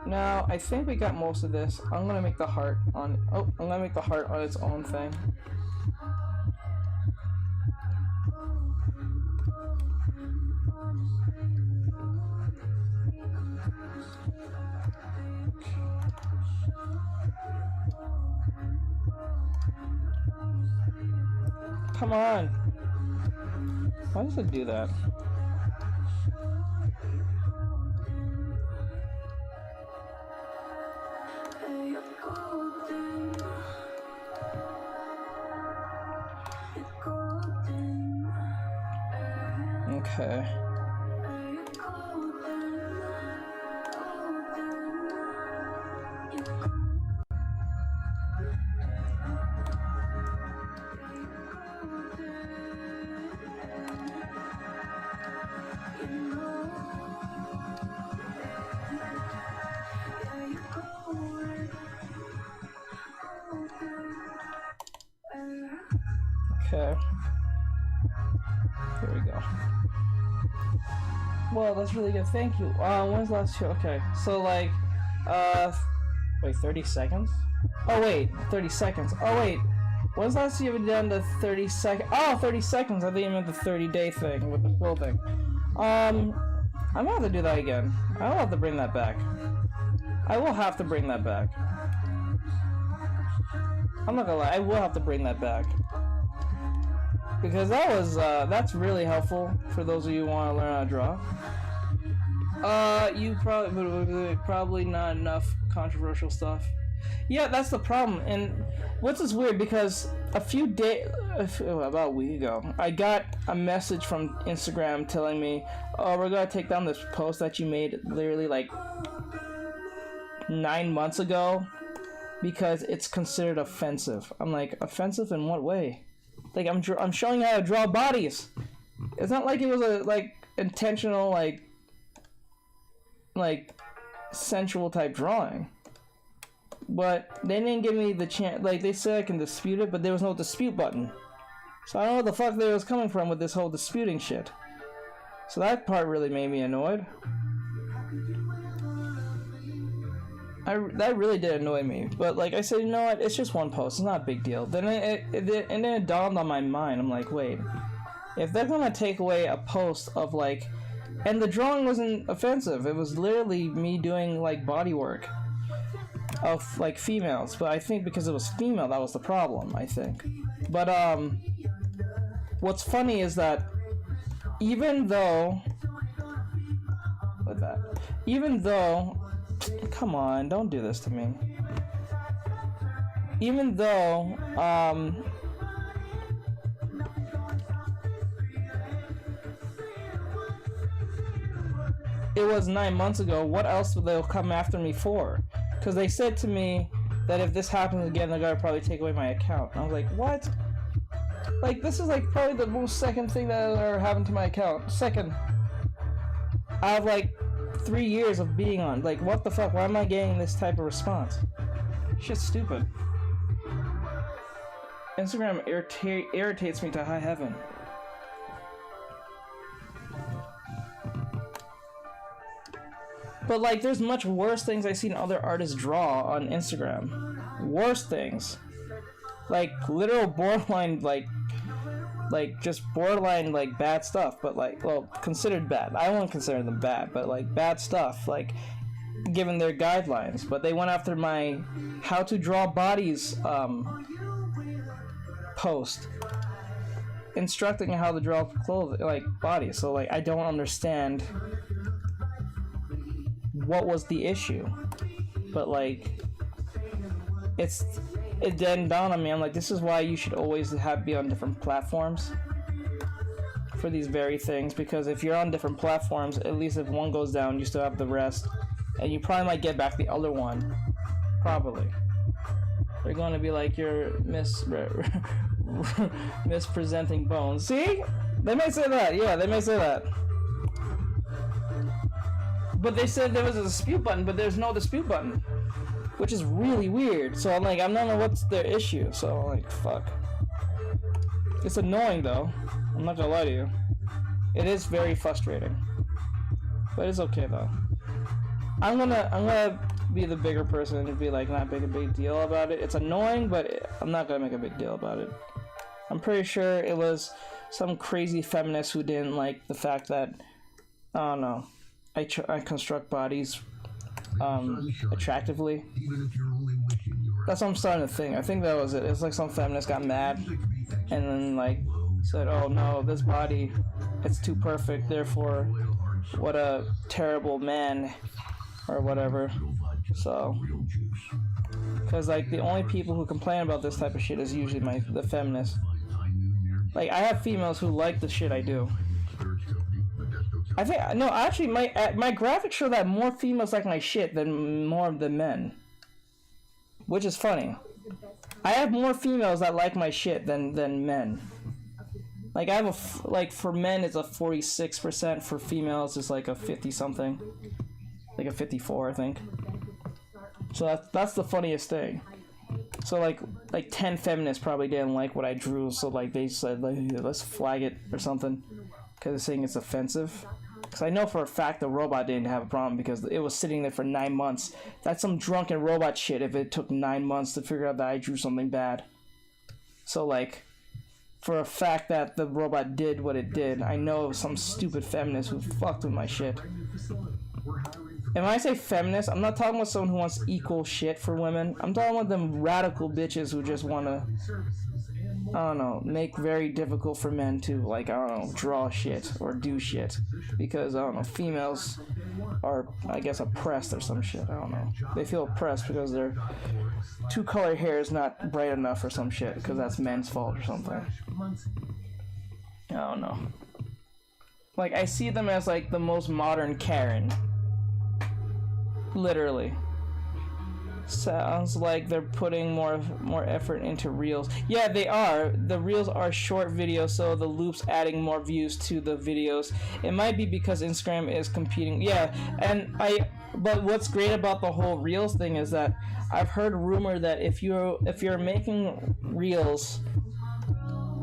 Now I think we got most of this. I'm gonna make the heart on. Oh, I'm gonna make the heart on its own thing. Come on. Why does it do that? Okay. Okay. Here we go. Well, that's really good. Thank you. When's the last show? Okay. So like, wait, 30 seconds? Oh wait, 30 seconds. Oh wait. When's the last you ever done the 30 second? Oh, 30 seconds. I think you meant the 30-day thing with the full thing. I'm gonna have to do that again. I'll have to bring that back. I will have to bring that back. I'm not gonna lie, I will have to bring that back. Because that was, that's really helpful for those of you who want to learn how to draw. You probably not enough controversial stuff. Yeah, that's the problem. And what's is weird because about a week ago, I got a message from Instagram telling me, "Oh, we're gonna take down this post that you made literally like 9 months ago because it's considered offensive." I'm like, offensive in what way? Like I'm showing you how to draw bodies. It's not like it was a intentional like sensual type drawing. But they didn't give me the chance. Like they said I can dispute it, but there was no dispute button. So I don't know what the fuck they was coming from with this whole disputing shit. So that part really made me annoyed. That really did annoy me. But like I said, you know what? It's just one post. It's not a big deal. Then it dawned on my mind. I'm like, wait, if they're gonna take away a post of like, and the drawing wasn't offensive. It was literally me doing like body work of like females, but I think because it was female, that was the problem, I think. But what's funny is that even though come on, don't do this to me. Even though it was 9 months ago, what else would they come after me for? Because they said to me that if this happens again, they're gonna probably take away my account. And I was like, what? Like, this is like probably the most second thing that ever happened to my account. Second. I have like 3 years of being on. Like, what the fuck? Why am I getting this type of response? Shit's stupid. Instagram irritates me to high heaven. But like, there's much worse things I've seen other artists draw on Instagram. Worse things, like literal borderline, like just borderline like bad stuff. But like, well, considered bad. I won't consider them bad, but like bad stuff. Like, given their guidelines. But they went after my how to draw bodies post, instructing how to draw clothing, like bodies. So like, I don't understand what was the issue, but like it then dawned on me. I'm like, this is why you should always be on different platforms for these very things, because if you're on different platforms, at least if one goes down, you still have the rest, and you probably might get back the other one. Probably they're going to be like, you're mispresenting bones. See, they may say that. Yeah, they may say that. But they said there was a dispute button, but there's no dispute button, which is really weird. So I'm like, I don't know what's their issue. So I'm like, fuck. It's annoying though. I'm not gonna lie to you. It is very frustrating, but it's okay though. I'm gonna be the bigger person and be like, not make a big deal about it. It's annoying, but I'm not gonna make a big deal about it. I'm pretty sure it was some crazy feminist who didn't like the fact that, I don't know, I construct bodies attractively. That's what I'm starting to think. I think that was it. It's like some feminist got mad and then like said, oh no, this body, it's too perfect, therefore what a terrible man or whatever. So, because like the only people who complain about this type of shit is usually the feminists. Like, I have females who like the shit I do. I think, no, actually, my graphics show that more females like my shit than more of the men. Which is funny. I have more females that like my shit than men. Like, I have like, for men it's a 46%, for females it's like a 50-something. Like a 54, I think. So that's the funniest thing. So like 10 feminists probably didn't like what I drew, so like they said like let's flag it or something because it's saying it's offensive. Because I know for a fact the robot didn't have a problem because it was sitting there for 9 months. That's some drunken robot shit if it took 9 months to figure out that I drew something bad. So like, for a fact that the robot did what it did, I know it was some stupid feminist who fucked with my shit. And when I say feminist, I'm not talking about someone who wants equal shit for women. I'm talking about them radical bitches who just want to, I don't know, make very difficult for men to, like, I don't know, draw shit or do shit. Because, I don't know, females are, I guess, oppressed or some shit. I don't know. They feel oppressed because their two-color hair is not bright enough or some shit. Because that's men's fault or something. I don't know. Like, I see them as, like, the most modern Karen. Literally. Sounds like they're putting more effort into reels. Yeah, they are. The reels are short videos, so the loop's adding more views to the videos. It might be because Instagram is competing. Yeah, but what's great about the whole reels thing is that I've heard rumor that if you're making reels,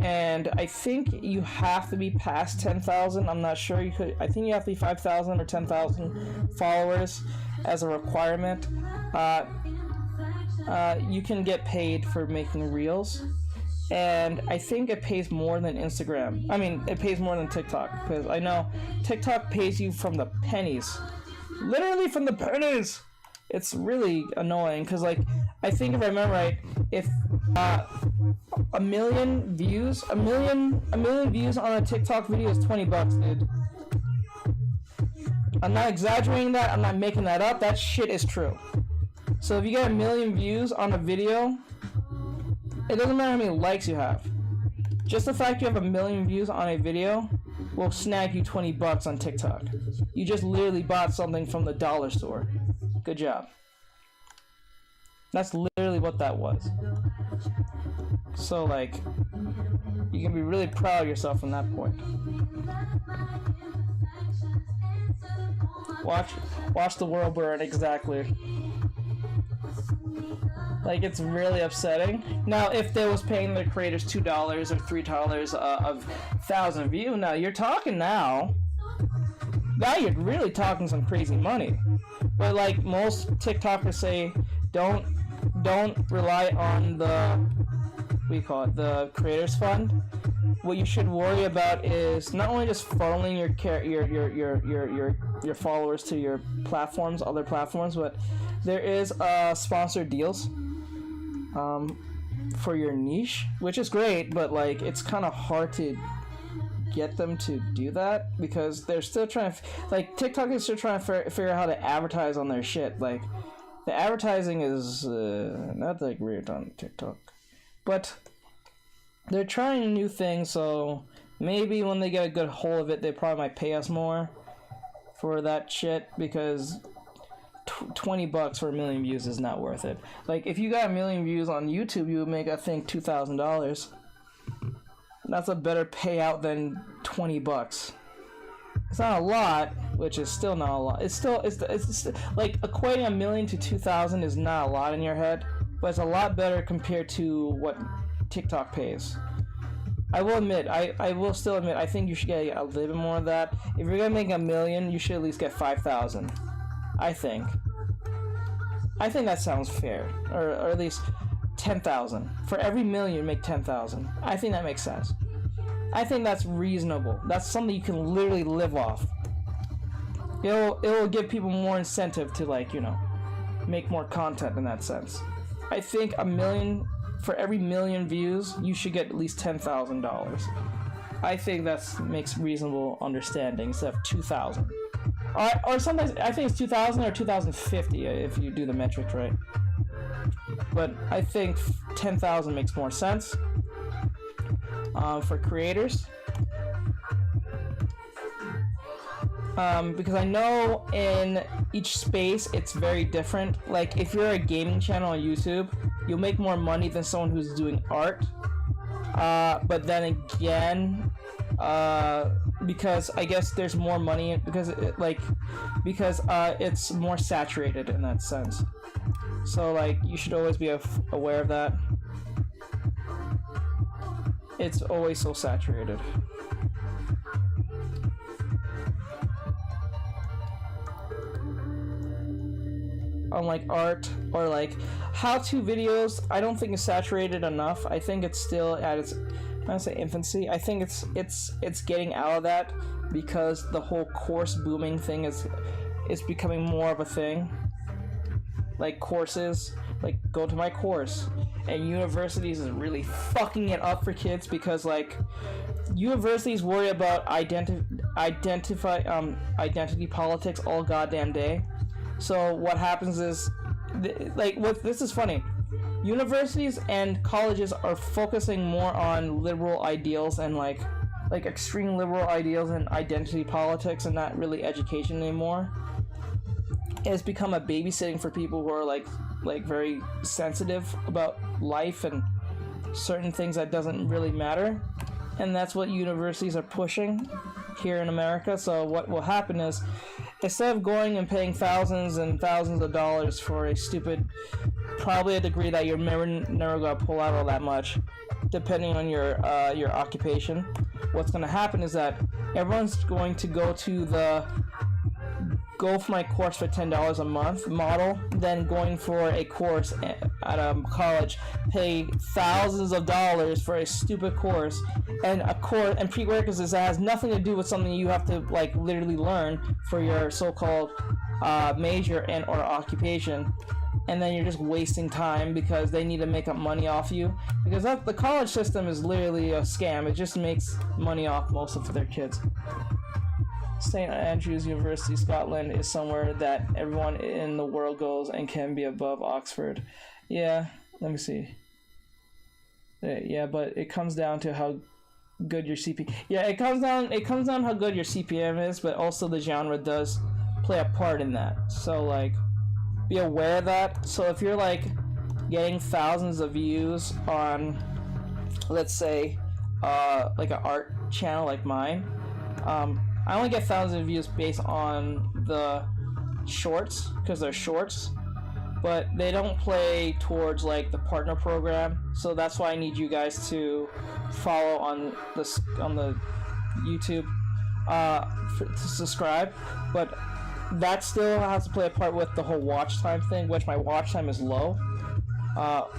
and I think you have to be past 10,000. I'm not sure. I think you have to be 5,000 or 10,000 followers as a requirement. You can get paid for making reels, and I think it pays more than Instagram. I mean, it pays more than TikTok, because I know TikTok pays you from the pennies. Literally from the pennies! It's really annoying, because, like, I think if I remember right, if a million views on a TikTok video is $20, dude. I'm not exaggerating that, I'm not making that up, that shit is true. So if you get 1 million views on a video, it doesn't matter how many likes you have. Just the fact you have 1 million views on a video will snag you $20 on TikTok. You just literally bought something from the dollar store. Good job. That's literally what that was. So, like, you can be really proud of yourself from that point. Watch the world burn, exactly. Like, it's really upsetting. Now, if they was paying the creators $2 or $3 of 1,000 views, now you're talking now. Now you're really talking some crazy money. But like most TikTokers say, don't rely on the the creators fund. What you should worry about is not only just funneling your followers to your platforms, other platforms, but there is sponsored deals for your niche, which is great, but like it's kind of hard to get them to do that because they're still trying to, like, TikTok is still trying to figure out how to advertise on their shit. Like, the advertising is not that great on TikTok, but they're trying new things, so maybe when they get a good hold of it, they probably might pay us more for that shit, because $20 for 1 million views is not worth it. Like, if you got 1 million views on YouTube, you would make, I think, $2,000. That's a better payout than $20. It's not a lot, which is still not a lot. It's like equating 1 million to 2,000 is not a lot in your head, but it's a lot better compared to what TikTok pays. I will admit, I will still admit, I think you should get a little bit more of that. If you're gonna make 1 million, you should at least get 5,000. I think that sounds fair, or at least 10,000. For every million, make 10,000. I think that makes sense. I think that's reasonable. That's something you can literally live off. It will give people more incentive to, like, you know, make more content in that sense. I think 1 million, for every 1 million views, you should get at least $10,000. I think that makes reasonable understanding instead of 2,000. Or sometimes I think it's 2,000 or 2,050 if you do the metrics right. But I think 10,000 makes more sense for creators. Because I know in each space it's very different. Like, if you're a gaming channel on YouTube, you'll make more money than someone who's doing art. But then again, because I guess there's more money because it's more saturated in that sense. So like you should always be aware of that. It's always so saturated. Unlike art or like how-to videos, I don't think it's saturated enough. I think it's still at its, I'm gonna say infancy. I think it's getting out of that because the whole course booming thing is becoming more of a thing. Like courses, like go to my course, and universities is really fucking it up for kids because like universities worry about identity politics all goddamn day. So what happens is, this is funny. Universities and colleges are focusing more on liberal ideals and like extreme liberal ideals and identity politics, and not really education anymore. It's become a babysitting for people who are like very sensitive about life and certain things that doesn't really matter, and that's what universities are pushing here in America. So what will happen is, instead of going and paying thousands and thousands of dollars for a stupid, probably a degree that you're never gonna pull out all that much, depending on your occupation, what's gonna happen is that everyone's going to go for my course for $10 a month model, then going for a course at a college, pay thousands of dollars for a stupid course, and a course and prerequisites that has nothing to do with something you have to like literally learn for your so-called major and or occupation, and then you're just wasting time because they need to make up money off you, because the college system is literally a scam. It just makes money off most of their kids. St. Andrews University, Scotland is somewhere that everyone in the world goes and can be above Oxford. Yeah, let me see. Yeah, but it comes down to how good your CP. Yeah, it comes down how good your CPM is, but also the genre does play a part in that. So like, be aware of that. So if you're like getting thousands of views on, let's say, like an art channel like mine, I only get thousands of views based on the shorts, because they're shorts, but they don't play towards like the partner program. So that's why I need you guys to follow on the YouTube, to subscribe. But that still has to play a part with the whole watch time thing, which my watch time is low,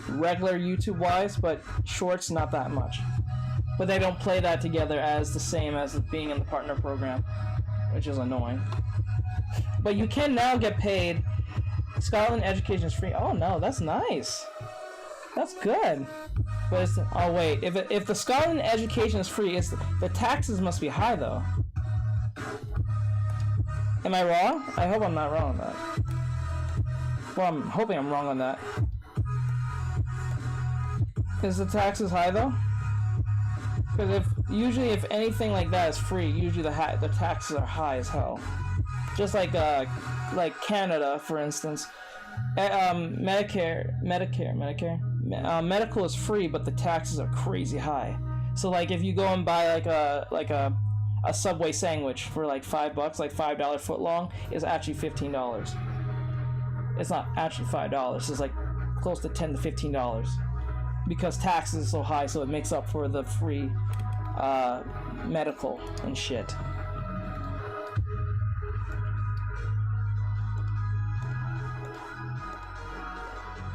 regular YouTube wise, but shorts not that much. But they don't play that together as the same as being in the partner program, which is annoying. But you can now get paid. Scotland education is free. Oh no, that's nice. That's good. But it's, oh wait, if the Scotland education is free, the taxes must be high though. Am I wrong? I hope I'm not wrong on that. Well, I'm hoping I'm wrong on that. Is the taxes high though? Because usually if anything like that is free, usually the taxes are high as hell. Just like Canada, for instance, medical is free, but the taxes are crazy high. So like if you go and buy like a Subway sandwich for like $5, like $5 foot long, is actually $15. It's not actually $5. It's like close to $10 to $15. Because taxes are so high, so it makes up for the free medical and shit.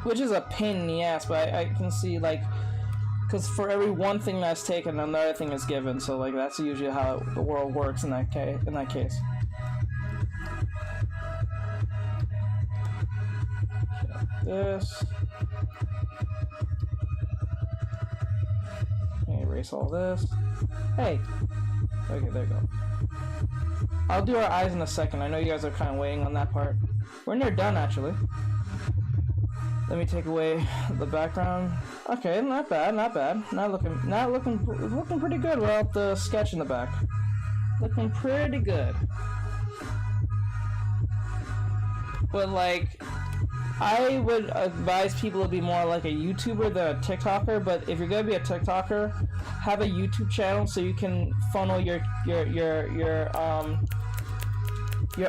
Which is a pain in the ass, but I can see like, because for every one thing that's taken, another thing is given. So like that's usually how the world works in that case. This. Erase all this. Hey! Okay, there you go. I'll do our eyes in a second. I know you guys are kind of waiting on that part. We're near done, actually. Let me take away the background. Okay, not bad, not bad. Looking pretty good without the sketch in the back. Looking pretty good. But like, I would advise people to be more like a YouTuber than a TikToker, but if you're gonna be a TikToker, have a YouTube channel so you can funnel your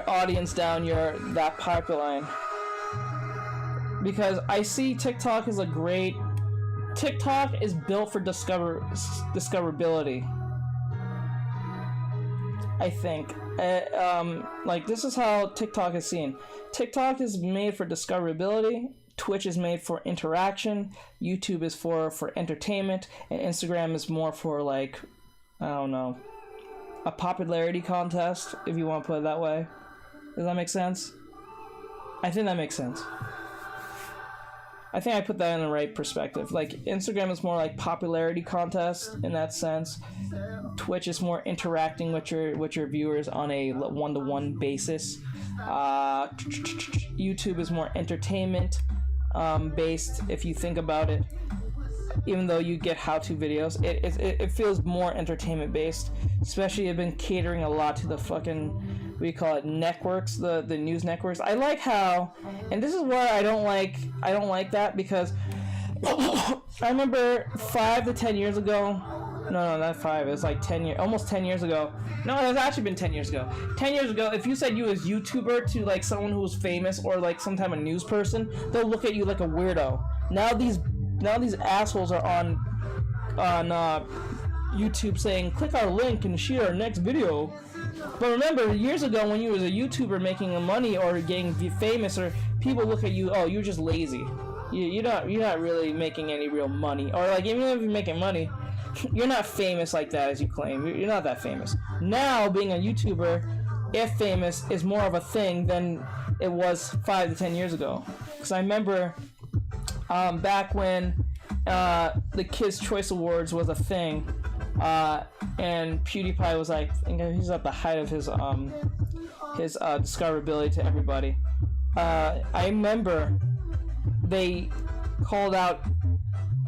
audience down that pipeline. because I see TikTok is a great. TikTok is built for discoverability. I think. Like, this is how TikTok is seen. TikTok is made for discoverability. Twitch is made for interaction. YouTube is for entertainment, and Instagram is more for, like, I don't know, a popularity contest, if you want to put it that way. Does that make sense? I think that makes sense. I think I put that in the right perspective. Like, Instagram is more like popularity contest in that sense. Twitch is more interacting with your viewers on a one-to-one basis. YouTube is more entertainment based, if you think about it. Even though you get how-to videos, it feels more entertainment based. Especially, I've been catering a lot to the fucking, what do you call it, networks, the news networks. I like how, and this is why I don't like that, because I remember 5 to 10 years ago. No, not 5. It was like 10 years, almost 10 years ago. No, it's actually been 10 years ago. 10 years ago, if you said you was YouTuber to like someone who was famous or like some type of news person, they'll look at you like a weirdo. Now these assholes are on YouTube saying, click our link and share our next video. But remember, years ago when you was a YouTuber making money or getting famous, or people look at you, oh, you're just lazy. You're not really making any real money. Or like, even if you're making money, you're not famous like that as you claim. You're not that famous. Now, being a YouTuber, if famous, is more of a thing than it was 5 to 10 years ago. Because I remember back when the Kids' Choice Awards was a thing, and PewDiePie was like, he's at the height of his discoverability to everybody. I remember they called out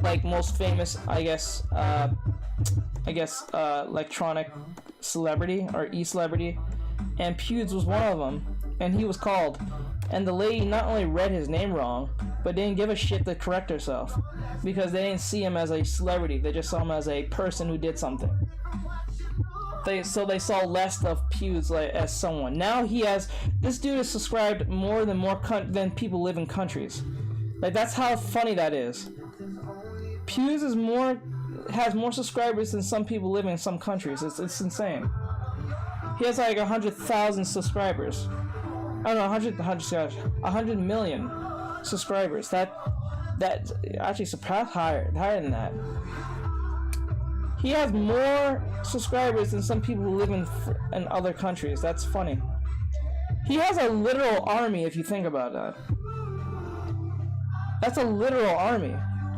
like most famous, I guess, electronic celebrity or e-celebrity, and Pewds was one of them, and he was called. And the lady not only read his name wrong, but didn't give a shit to correct herself, because they didn't see him as a celebrity. They just saw him as a person who did something. So they saw less of Pewds like as someone. Now this dude is subscribed more than people live in countries. Like, that's how funny that is. Pewds has more subscribers than some people living in some countries. It's insane. He has like 100,000 subscribers. I don't know, 100 million subscribers. That actually surpassed higher than that. He has more subscribers than some people who live in other countries. That's funny. He has a literal army, if you think about that. That's a literal army.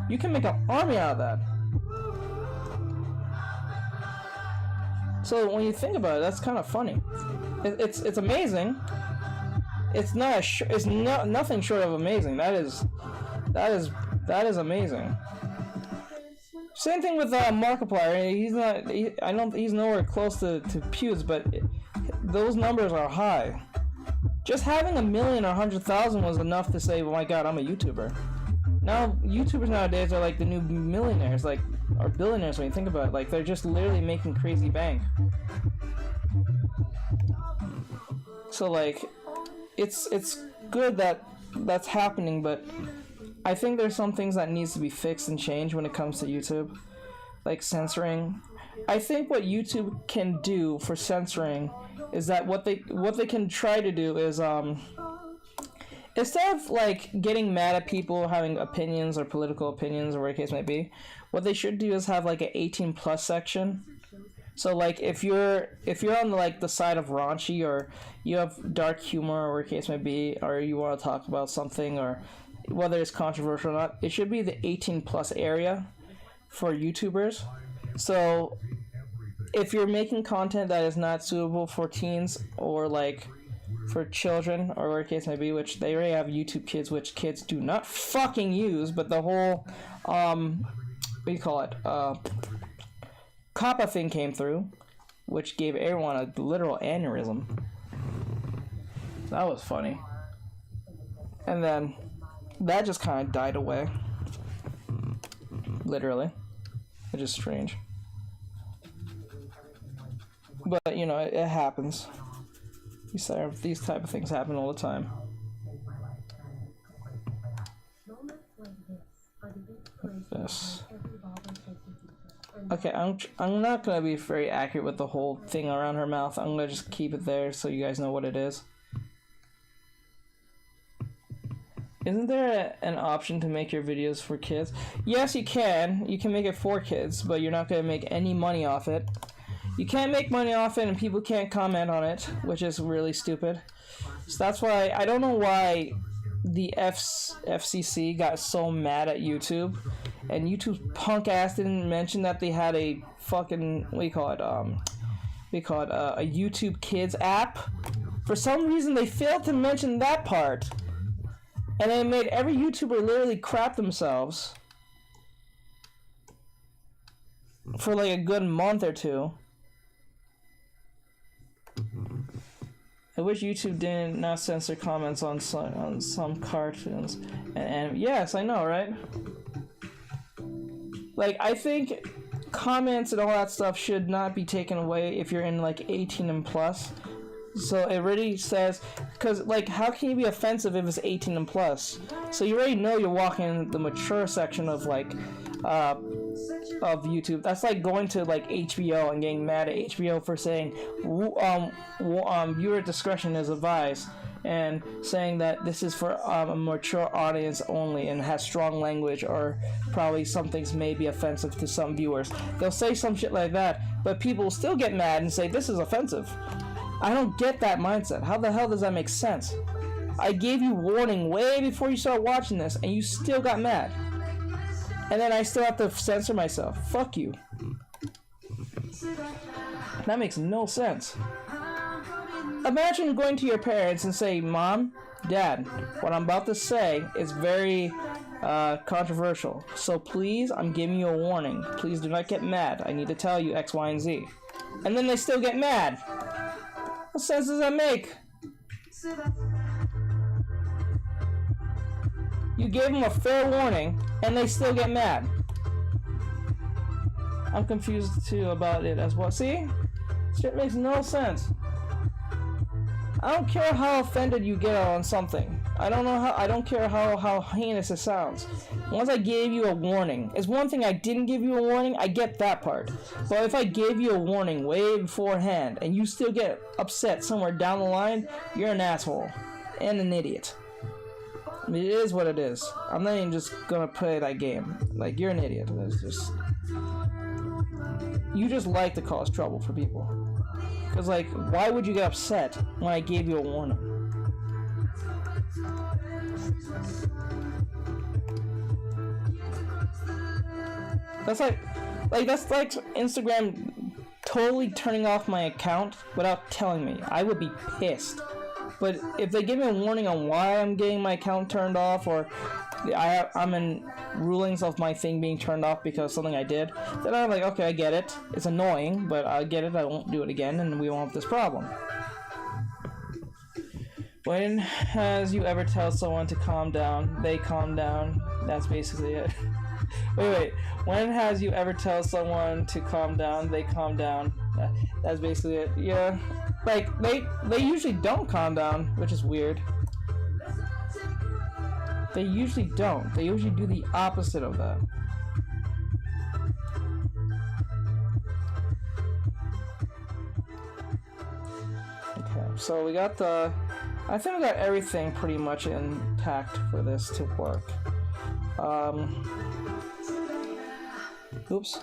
You can make an army out of that. So when you think about it, that's kind of funny. It's amazing. It's nothing short of amazing. That is amazing. Same thing with Markiplier. He's nowhere close to Pewds, but those numbers are high. Just having 1 million or 100,000 was enough to say, oh my god, I'm a YouTuber. Now, YouTubers nowadays are like the new millionaires, like, or billionaires when you think about it. Like, they're just literally making crazy bank. So, like, it's good that that's happening, but I think there's some things that needs to be fixed and changed when it comes to YouTube. Like censoring. I think what YouTube can do for censoring is that what they can try to do is instead of like getting mad at people having opinions or political opinions or whatever the case might be, what they should do is have like an 18+ section. So like if you're on like the side of raunchy, or you have dark humor or whatever the case might be, or you want to talk about something, or whether it's controversial or not, it should be the 18+ area for YouTubers. So if you're making content that is not suitable for teens or like for children or whatever the case may be, which they already have YouTube Kids, which kids do not fucking use, but the whole what do you call it, COPPA thing came through, which gave everyone a literal aneurysm. That was funny. And then that just kind of died away. Literally. Which is strange. But, you know, it happens. These type of things happen all the time. this. Okay, I'm not gonna be very accurate with the whole thing around her mouth. I'm gonna just keep it there so you guys know what it is. Isn't there an option to make your videos for kids? Yes, you can. You can make it for kids, but you're not gonna make any money off it. You can't make money off it, and people can't comment on it, which is really stupid. So that's why I don't know why the FCC got so mad at YouTube, and YouTube's punk ass didn't mention that they had a fucking a YouTube Kids app. For some reason, they failed to mention that part, and it made every YouTuber literally crap themselves for like a good month or two. I wish YouTube did not censor comments on some cartoons and yes, I know, right? Like, I think comments and all that stuff should not be taken away if you're in like 18 and plus. So it really says, because like, how can you be offensive if it's 18 and plus? So you already know you're walking in the mature section of like of YouTube. That's like going to like HBO and getting mad at HBO for saying viewer discretion is advised, and saying that this is for a mature audience only and has strong language, or probably some things may be offensive to some viewers. They'll say some shit like that, but people will still get mad and say this is offensive. I don't get that mindset. How the hell does that make sense? I gave you warning way before you started watching this, and you still got mad. And then I still have to censor myself. Fuck you. That makes no sense. Imagine going to your parents and say, Mom, Dad, what I'm about to say is very controversial. So please, I'm giving you a warning. Please do not get mad. I need to tell you X, Y, and Z. And then they still get mad. What sense does that make? You gave them a fair warning, and they still get mad. I'm confused too about it as well. See? Shit makes no sense. I don't care how offended you get on something. I don't care how heinous it sounds. Once I gave you a warning, it's one thing I didn't give you a warning, I get that part. But if I gave you a warning way beforehand and you still get upset somewhere down the line, you're an asshole and an idiot. It is what it is. I'm not even just gonna play that game. Like, you're an idiot. It's just, you just like to cause trouble for people. Cause like, why would you get upset when I gave you a warning? That's like Instagram totally turning off my account without telling me. I would be pissed. But if they give me a warning on why I'm getting my account turned off, or I'm in rulings of my thing being turned off because of something I did, then I'm like, okay, I get it. It's annoying, but I get it. I won't do it again, and we won't have this problem. When has you ever tell someone to calm down? They calm down. That's basically it. Wait. When has you ever tell someone to calm down? They calm down. That's basically it. Yeah. Like, they usually don't calm down, which is weird. They usually don't. They usually do the opposite of that. Okay, so we got I think we got everything pretty much intact for this to work. Oops.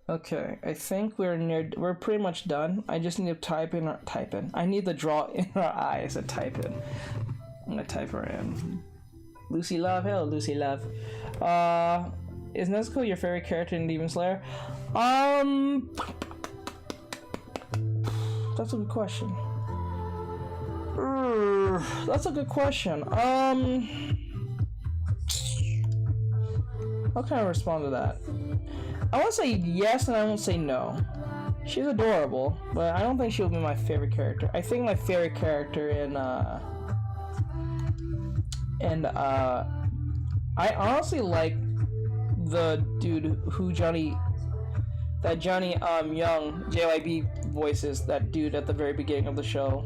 Okay, I think we're pretty much done. I just need to type in. I need to draw in our eyes and type in. I'm gonna type her in. Lucy Love, hello Lucy Love. Is Nezuko your favorite character in Demon Slayer? That's a good question. That's a good question. How can I respond to that? I won't say yes and I won't say no. She's adorable, but I don't think she'll be my favorite character. I think my favorite character I honestly like the dude who Johnny Young JYB voices, that dude at the very beginning of the show,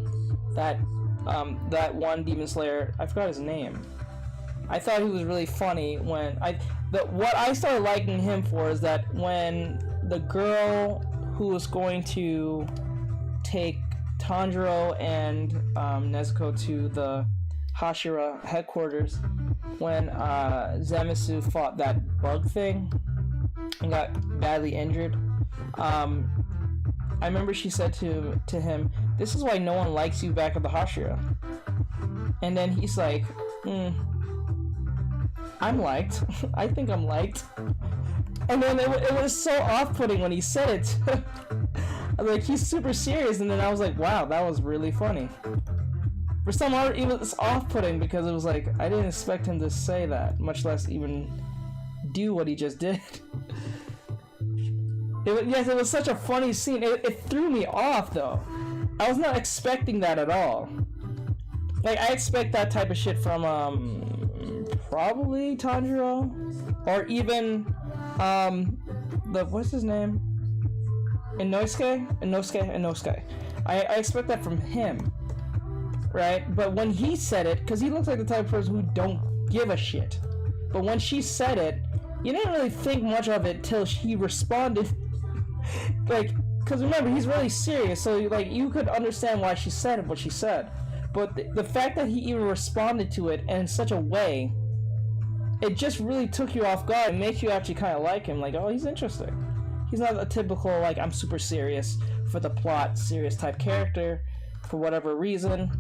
that one Demon Slayer, I forgot his name. I thought he was really funny when what I started liking him for is that when the girl who was going to take Tanjiro and Nezuko to the Hashira headquarters, when Zenitsu fought that bug thing and got badly injured, I remember she said to him, "This is why no one likes you back at the Hashira." And then he's like, I'm liked. I think I'm liked. And then it was so off-putting when he said it. I was like, he's super serious, and then I was like, wow, that was really funny. For some reason, it was off-putting because it was like, I didn't expect him to say that, much less even do what he just did. Yes, it was such a funny scene. It threw me off, though. I was not expecting that at all. Like, I expect that type of shit from, probably Tanjiro, or even, what's his name? Inosuke. I expect that from him, right? But when he said it, because he looks like the type of person who don't give a shit, but when she said it, you didn't really think much of it till she responded. Like, because remember, he's really serious, so like you could understand why she said what she said. But the fact that he even responded to it in such a way, it just really took you off guard and makes you actually kind of like him. Like, oh, he's interesting. He's not a typical, like, I'm super serious for the plot, serious type character for whatever reason.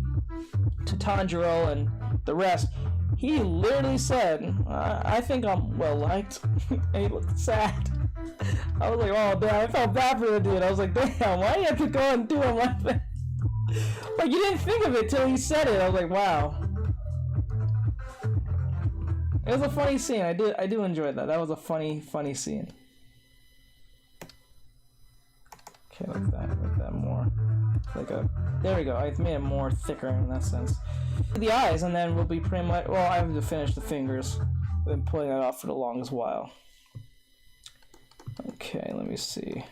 To Tanjiro and the rest, he literally said, I think I'm well liked. And he looked sad. I was like, oh, damn, I felt bad for the dude. I was like, damn, why do you have to go and do him like that? Like, you didn't think of it till he said it. I was like, wow. It was a funny scene. I do enjoy that. That was a funny scene. Okay, like that more. There we go. I've made it more thicker in that sense. The eyes, and then we'll be pretty much, well, I have to finish the fingers. I've been pulling that off for the longest while. Okay, let me see.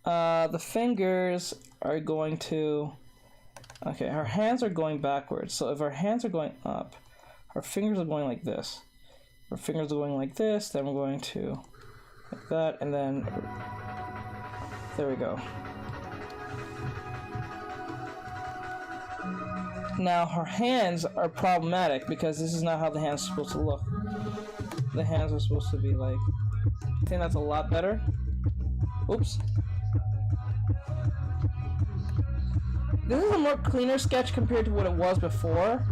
The fingers are going to, okay, her hands are going backwards. So if our hands are going up, our fingers are going like this. Our fingers are going like this, then we're going to like that, and then there we go. Now her hands are problematic because this is not how the hands are supposed to look. The hands are supposed to be like, I think that's a lot better. Oops. This is a more cleaner sketch compared to what it was before.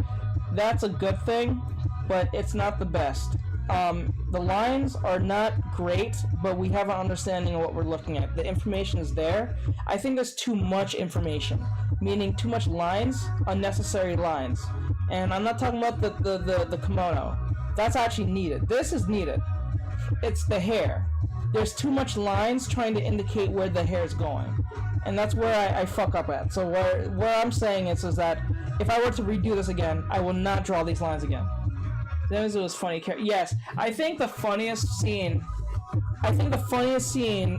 That's a good thing, but it's not the best. The lines are not great, but we have an understanding of what we're looking at. The information is there. I think there's too much information, meaning too much lines, unnecessary lines. And I'm not talking about the kimono. That's actually needed. This is needed. It's the hair. There's too much lines trying to indicate where the hair is going. And that's where I fuck up at. So where I'm saying is that if I were to redo this again, I will not draw these lines again. Zenitsu was funny. Yes, I think the funniest scene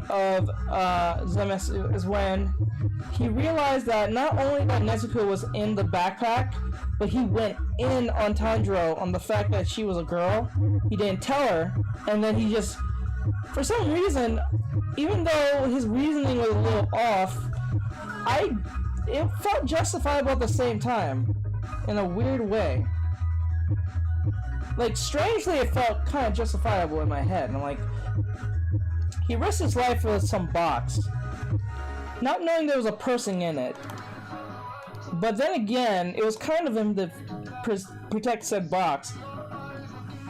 of Zenitsu is when he realized that not only that Nezuko was in the backpack, but he went in on Tanjiro on the fact that she was a girl. He didn't tell her, and then he just, for some reason, even though his reasoning was a little off, it felt justifiable at the same time, in a weird way. Like, strangely, it felt kind of justifiable in my head. And I'm like, he risked his life for some box, not knowing there was a person in it. But then again, it was kind of him to protect said box.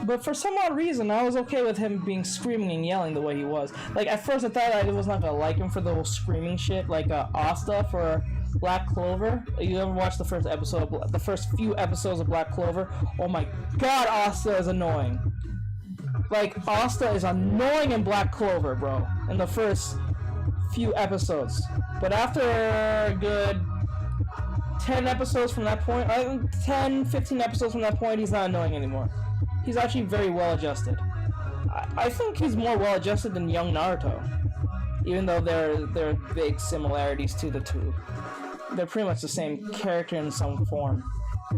But for some odd reason, I was okay with him being screaming and yelling the way he was. Like, at first I thought I was not gonna like him for the whole screaming shit, like Asta for Black Clover. You ever watched the first few episodes of Black Clover? Oh my god, Asta is annoying. Like, Asta is annoying in Black Clover, bro, in the first few episodes. But after a good 10 episodes from that point, 10, 15 episodes from that point, he's not annoying anymore. he's actually very well adjusted. I think he's more well adjusted than young Naruto, even though there are big similarities to the two. They're pretty much the same character in some form.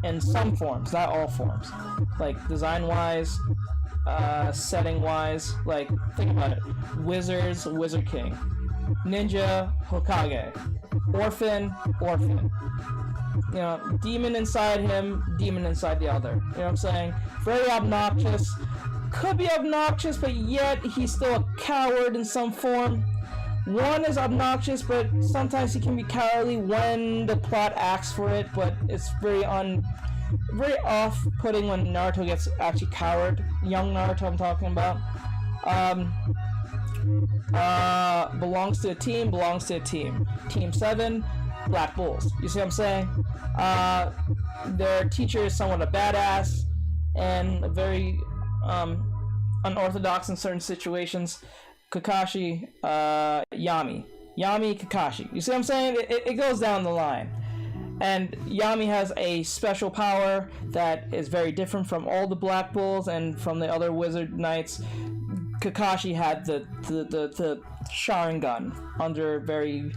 In some forms, not all forms. Like, design-wise, setting-wise, like, think about it. Wizards, Wizard King. Ninja, Hokage. Orphan, Orphan. You know, demon inside him, demon inside the other. You know what I'm saying? Very obnoxious. Could be obnoxious, but yet he's still a coward in some form. One is obnoxious, but sometimes he can be cowardly when the plot asks for it, but it's very off-putting when Naruto gets actually coward. Young Naruto I'm talking about. Belongs to a team, belongs to a team. Team 7, Black Bulls. You see what I'm saying? Their teacher is somewhat a badass and very unorthodox in certain situations. Kakashi, Yami, Kakashi. You see what I'm saying? It goes down the line. And Yami has a special power that is very different from all the Black Bulls and from the other Wizard Knights. Kakashi had the Sharingan under very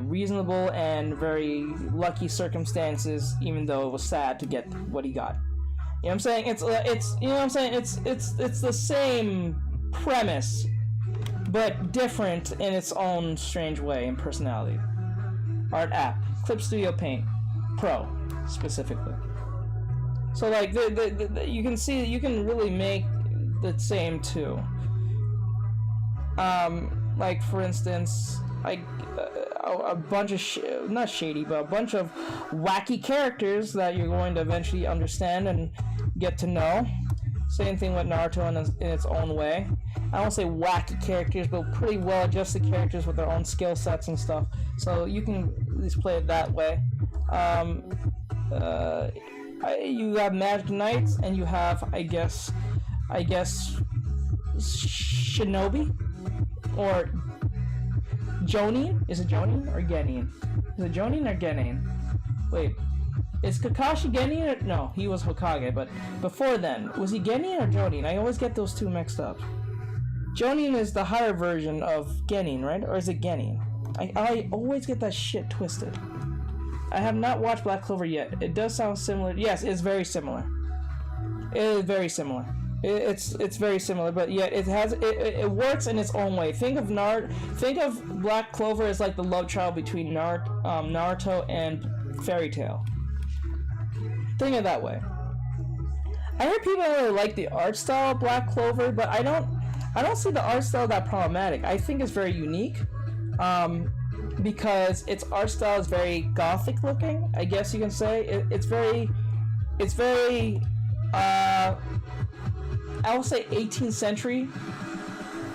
reasonable and very lucky circumstances, even though it was sad to get what he got. You know what I'm saying? It's you know what I'm saying? It's the same premise, but different in its own strange way and personality. Art app, Clip Studio Paint Pro specifically. So like you can see, you can really make the same too. Like for instance, like a bunch of not shady, but a bunch of wacky characters that you're going to eventually understand and get to know. Same thing with Naruto in its own way. I won't say wacky characters, but pretty well adjusted characters with their own skill sets and stuff. So you can at least play it that way. You have Magic Knights, and you have, I guess, Shinobi or Jonin. Is it Jonin or Genin? Is it Jonin or Genin? Wait. Is Kakashi Genin or... No, he was Hokage, but before then, was he Genin or Jonin? I always get those two mixed up. Jonin is the higher version of Genin, right? Or is it Genin? I always get that shit twisted. I have not watched Black Clover yet. It does sound similar. Yes, it's very similar. It is very similar. It's very similar, but yet it works in its own way. Think of Black Clover as like the love child between Naruto and Fairy Tail. Think of it that way. I heard people really like the art style of Black Clover, but I don't see the art style that problematic. I think it's very unique, because its art style is very gothic looking, I guess you can say. It's very I will say 18th century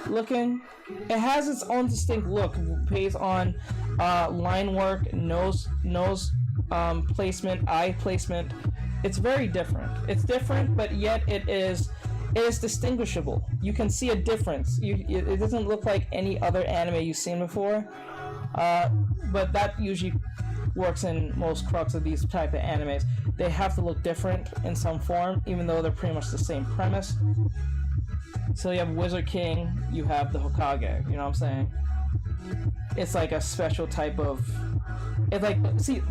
looking. It has its own distinct look based on line work, nose placement, eye placement. It's very different. It's different, but yet it is distinguishable. You can see a difference. It doesn't look like any other anime you've seen before, but that usually works in most crux of these type of animes. They have to look different in some form, even though they're pretty much the same premise. So you have Wizard King, you have the Hokage, you know what I'm saying? It's like a special type of... It's like, see,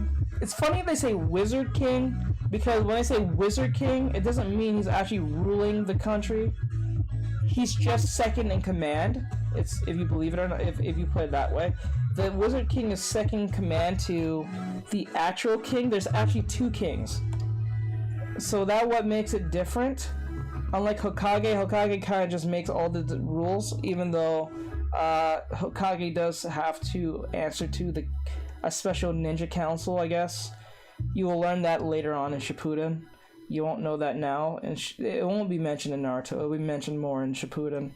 it's funny they say Wizard King, because when I say Wizard King, it doesn't mean he's actually ruling the country. He's just second in command. It's, if you believe it or not, if you put it that way. The Wizard King is second in command to the actual king. There's actually two kings. So that's what makes it different. Unlike Hokage kind of just makes all the rules, even though Hokage does have to answer to a special ninja council, I guess. You will learn that later on in Shippuden. You won't know that now, and it won't be mentioned in Naruto. It will be mentioned more in Shippuden.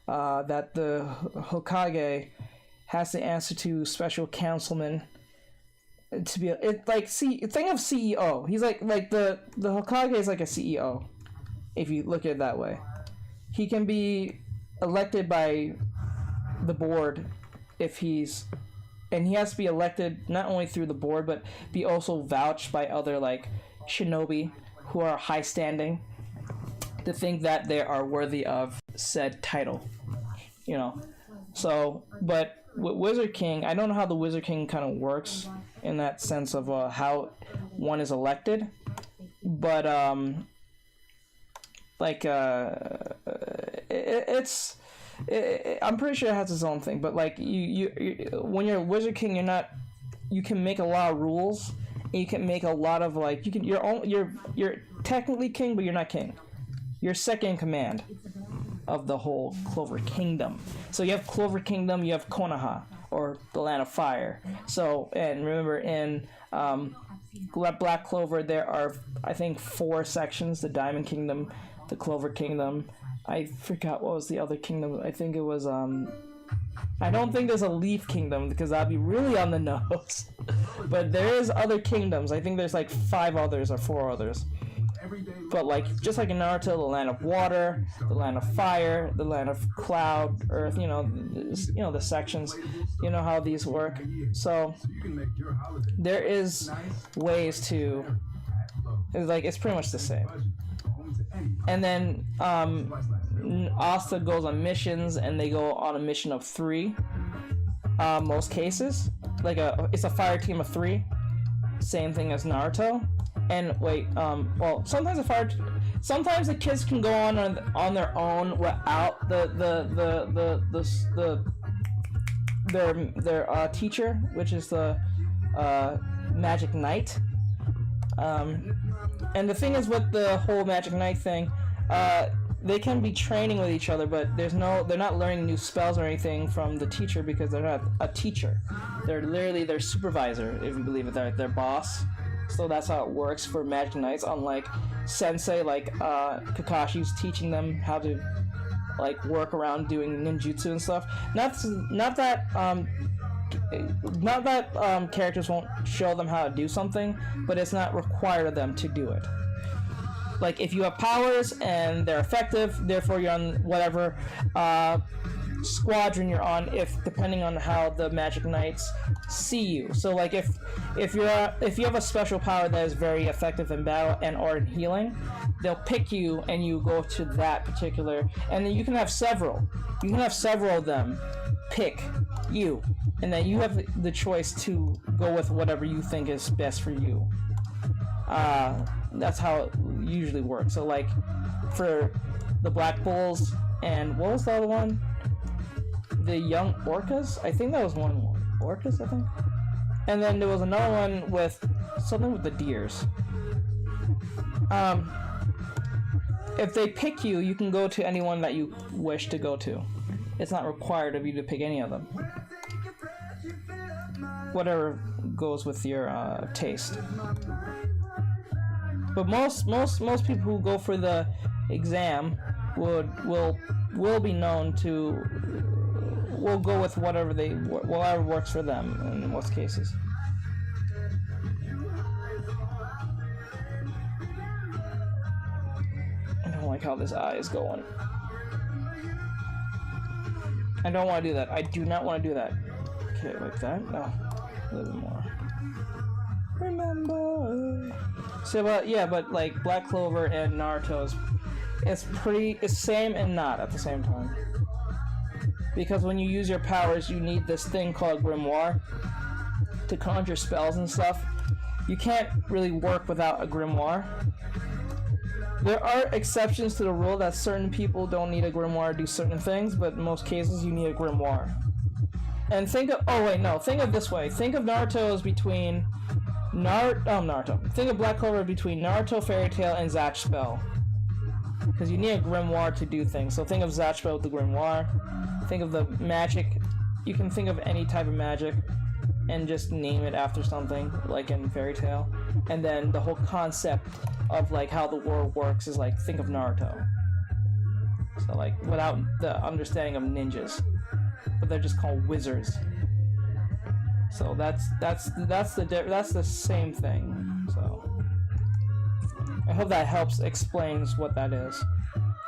That the Hokage has to answer to special councilmen to be think of CEO. He's like the Hokage is like a CEO, if you look at it that way. He can be elected by the board and he has to be elected not only through the board, but be also vouched by other like shinobi who are high standing. to think that they are worthy of said title, you know. So, but with Wizard King, I don't know how the Wizard King kind of works in that sense of how one is elected, but I'm pretty sure it has its own thing. But like you when you're Wizard King, you can make a lot of rules. And you can make a lot of like you're technically king, but you're not king. You're second in command of the whole Clover Kingdom. So you have Clover Kingdom, you have Konoha, or the Land of Fire. So, and remember in Black Clover, there are, I think, 4 sections: the Diamond Kingdom, the Clover Kingdom. I forgot what was the other kingdom. I think it was, I don't think there's a Leaf Kingdom, because that'd be really on the nose. But there is other kingdoms. I think there's like 5 others or 4 others. But like, just like in Naruto, the Land of Water, the Land of Fire, the Land of Cloud, Earth, you know the sections, you know how these work. So there is ways to, it's pretty much the same. And then Asta goes on missions, and they go on a mission of 3. Most cases, it's a fire team of 3. Same thing as Naruto. And wait, well, sometimes the kids can go on their own without their teacher, which is the Magic Knight. And the thing is with the whole Magic Knight thing, they can be training with each other, but they're not learning new spells or anything from the teacher, because they're not a teacher. They're literally their supervisor, if you believe it, their boss. So that's how it works for Magic Knights, unlike Sensei, like Kakashi's teaching them how to like work around doing ninjutsu and stuff. Not that characters won't show them how to do something, but it's not required of them to do it. Like, if you have powers and they're effective, therefore you're on whatever squadron you're on, depending on how the Magic Knights see you. So like, if you have a special power that is very effective in battle and or in healing, they'll pick you and you go to that particular, and then you can have several of them pick you, and then you have the choice to go with whatever you think is best for you. That's how it usually works. So like, for the Black Bulls, and what was the other one? The Young Orcas? I think that was one. Orcas, I think? And then there was another one with something with the deers. If they pick you, you can go to anyone that you wish to go to. It's not required of you to pick any of them. Whatever goes with your taste. But most people who go for the exam will be known to will go with whatever works for them in most cases. I don't like how this eye is going. I don't want to do that. I do not want to do that. Okay, like that? No. A little bit more. Remember. So, but like Black Clover and Naruto's, it's same and not at the same time. Because when you use your powers, you need this thing called Grimoire to conjure spells and stuff. You can't really work without a Grimoire. There are exceptions to the rule that certain people don't need a Grimoire to do certain things, but in most cases you need a Grimoire. And think of this way. Think of Naruto as between Naruto. Think of Black Clover between Naruto, Fairy Tail, and Zatch Spell. Because you need a Grimoire to do things. So think of Zatch Spell with the Grimoire. Think of the magic. You can think of any type of magic and just name it after something, like in Fairy Tail. And then the whole concept of like how the world works is like, think of Naruto. So like, without the understanding of ninjas, but they're just called wizards. So that's the same thing. So I hope that helps explains what that is.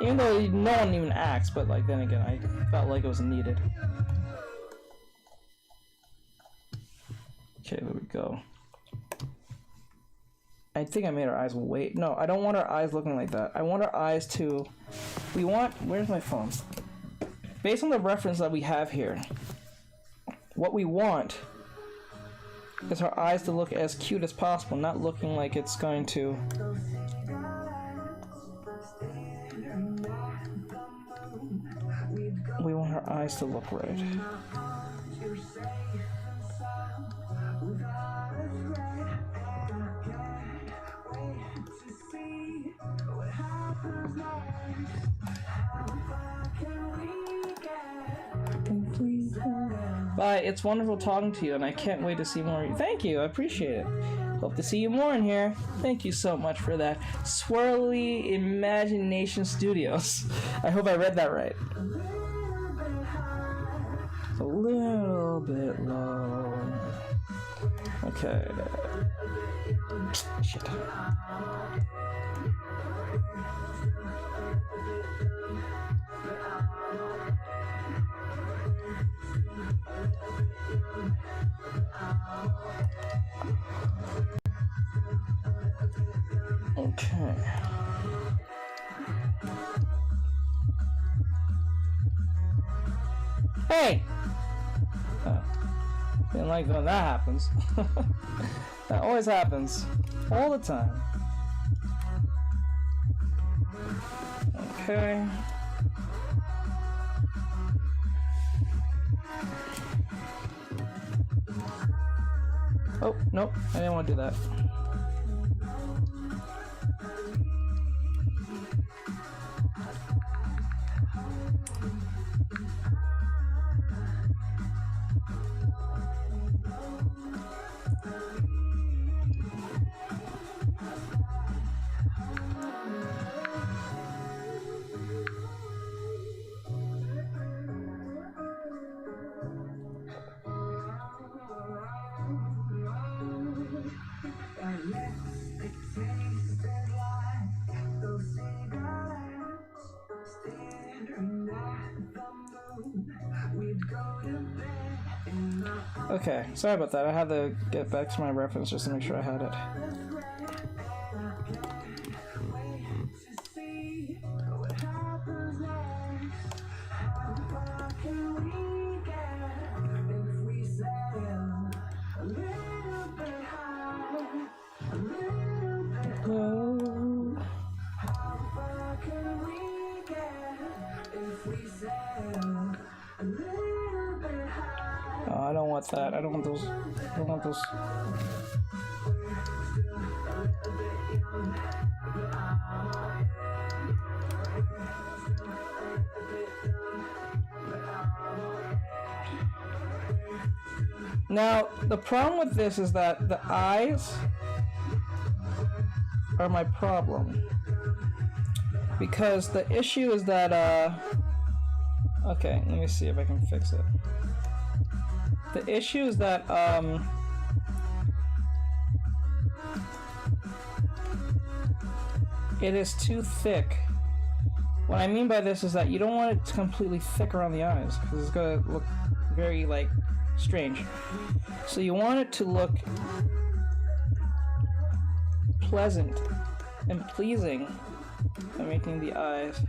Even though no one even asks, but like then again, I felt like it was needed. Okay, there we go. I think I made our eyes way... No, I don't want our eyes looking like that. I want our eyes to... We want... Where's my phone? Based on the reference that we have here, what we want is our eyes to look as cute as possible, not looking like it's going to... We want our eyes to look right. Bye, it's wonderful talking to you, and I can't wait to see more of you. Thank you, I appreciate it. Hope to see you more in here. Thank you so much for that. Swirly Imagination Studios. I hope I read that right. A little bit low. Okay. Shit. Okay. Hey! Didn't like when that happens. That always happens. All the time. Okay. Oh, nope. I didn't want to do that. Okay, sorry about that. I had to get back to my reference just to make sure I had it. Oh, I don't want that. I don't want those. I don't want those. Now, the problem with this is that the eyes are my problem. Because the issue is that, okay, let me see if I can fix it. The issue is that, it is too thick. What I mean by this is that you don't want it to completely thick around the eyes, because it's gonna look very, like, strange. So you want it to look pleasant and pleasing by making the eyes.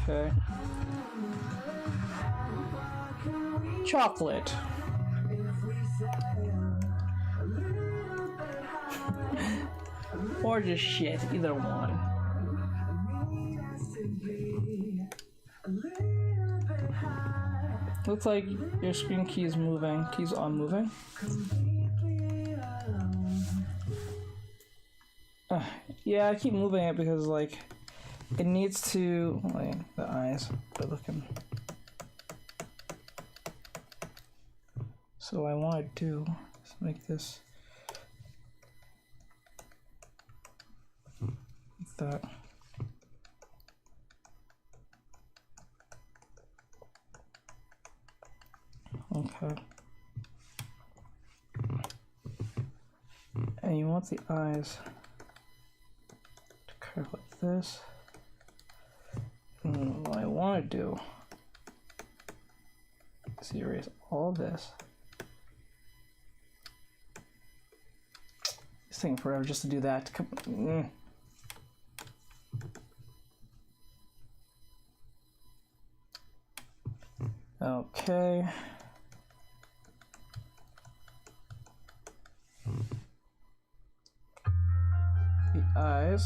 Okay. Chocolate. Or just shit, either one. Looks like your screen key is moving. Keys on moving. Yeah, I keep moving it because, like, it needs to. Wait, the eyes. They're looking. So what I want to do is make this like that. Okay. And you want the eyes to curve like this. And what I want to do is erase all this. It's taking forever just to do that. Okay. The eyes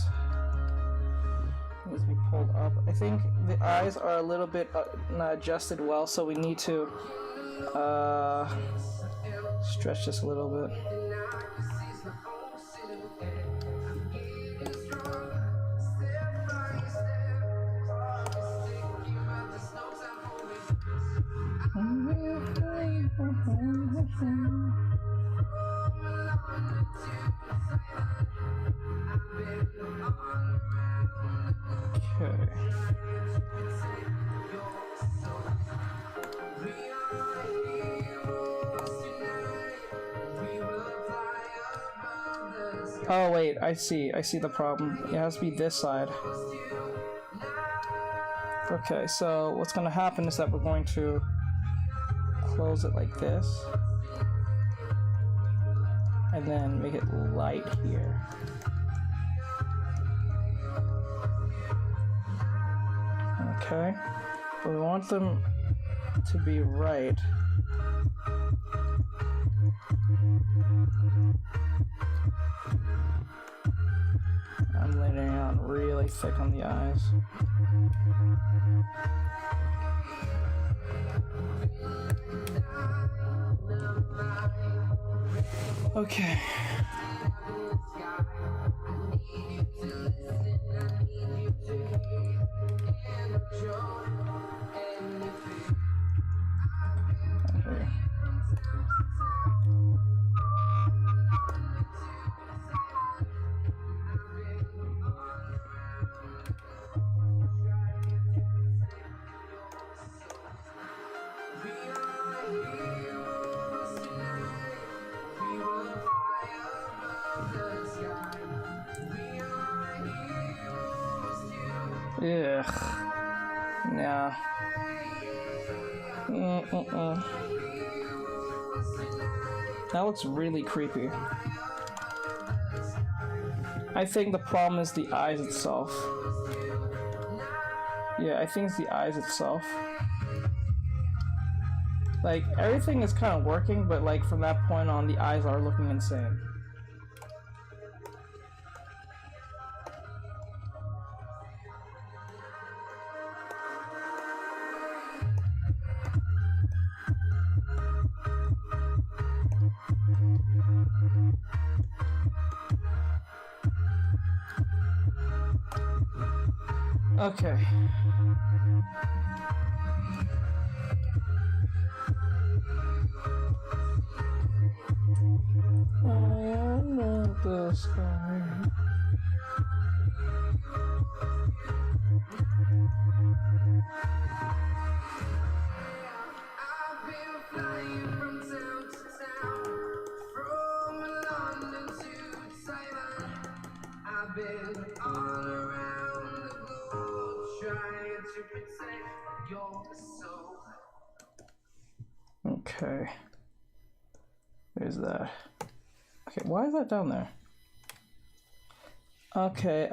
needs to be pulled up. I think the eyes are a little bit not adjusted well, so we need to stretch this a little bit. Oh wait, I see the problem. It has to be this side. Okay, so what's gonna happen is that we're going to close it like this. And then make it light here. Okay, but we want them to be right. I'm laying it on really thick on the eyes. Okay. Ugh. Yeah. That looks really creepy. I think the problem is the eyes itself. Yeah, I think it's the eyes itself. Like, everything is kind of working, but like from that point on, the eyes are looking insane. Okay. I am not this guy. I've been flying from town to town, from London to Taiwan. I've been all around the globe trying to protect your soul. Okay. There's that. Okay, why is that down there? Okay,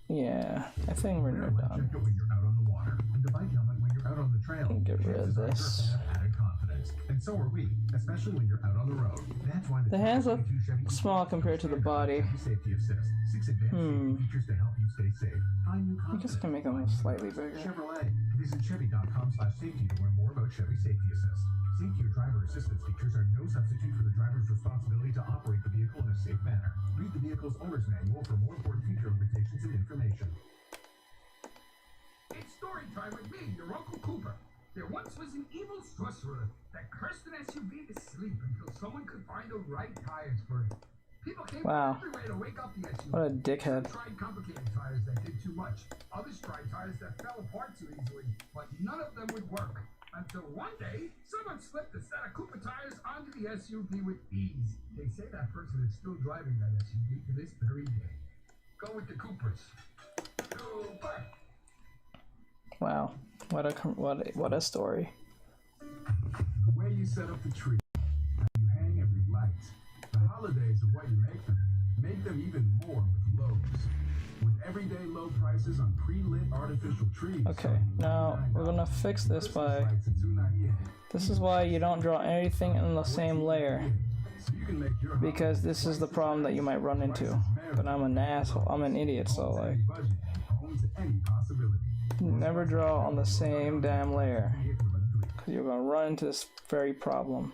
yeah, I think we're done. When you're out on the water, and the bike helmet when you're out on the trail. Get rid of this. Added confidence, and so are we, especially when you're out on the road. That's why The hands look small compared to the body. Safety Assist. 6 advanced safety features to help you stay safe. Find new I guess I can make them slightly bigger. Chevrolet. Visit Chevy.com/safety to learn more about Chevy Safety Assist. Safety or driver assistance features are no substitute for the driver's responsibility to operate the vehicle in a safe manner. Read the vehicle's owner's manual for more important feature limitations and information. It's story time with me, your Uncle Cooper. There once was an evil sorcerer that That cursed SUV is asleep until someone could find the right tires for it. People came Wow. from everywhere to wake up the SUV. What a dickhead. Some tried complicated tires that did too much. Others tried tires that fell apart too easily, but none of them would work. Until one day, someone slipped a set of Cooper tires onto the SUV with ease. They say that person is still driving that SUV to this very day. Go with the Coopers. Cooper. Wow. What a story. The way you set up the tree, how you hang every light. The holidays are what you make them. Make them even more with Lowe's. With everyday low prices on pre-lit artificial trees. Okay, now we're gonna fix this by... This is why you don't draw anything in the same layer. Because this is the problem that you might run into. But I'm an asshole. I'm an idiot, so like... Never draw on the same damn layer. Because you're gonna run into this very problem.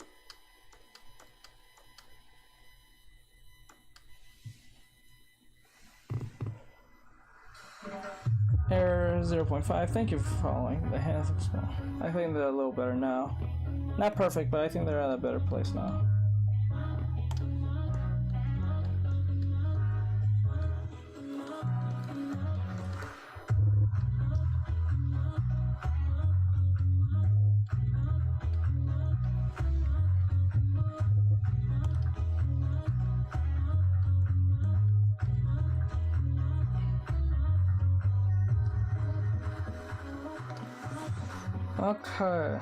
Error 0.5. Thank you for following. The hands look small. I think they're a little better now. Not perfect, but I think they're at a better place now. Okay.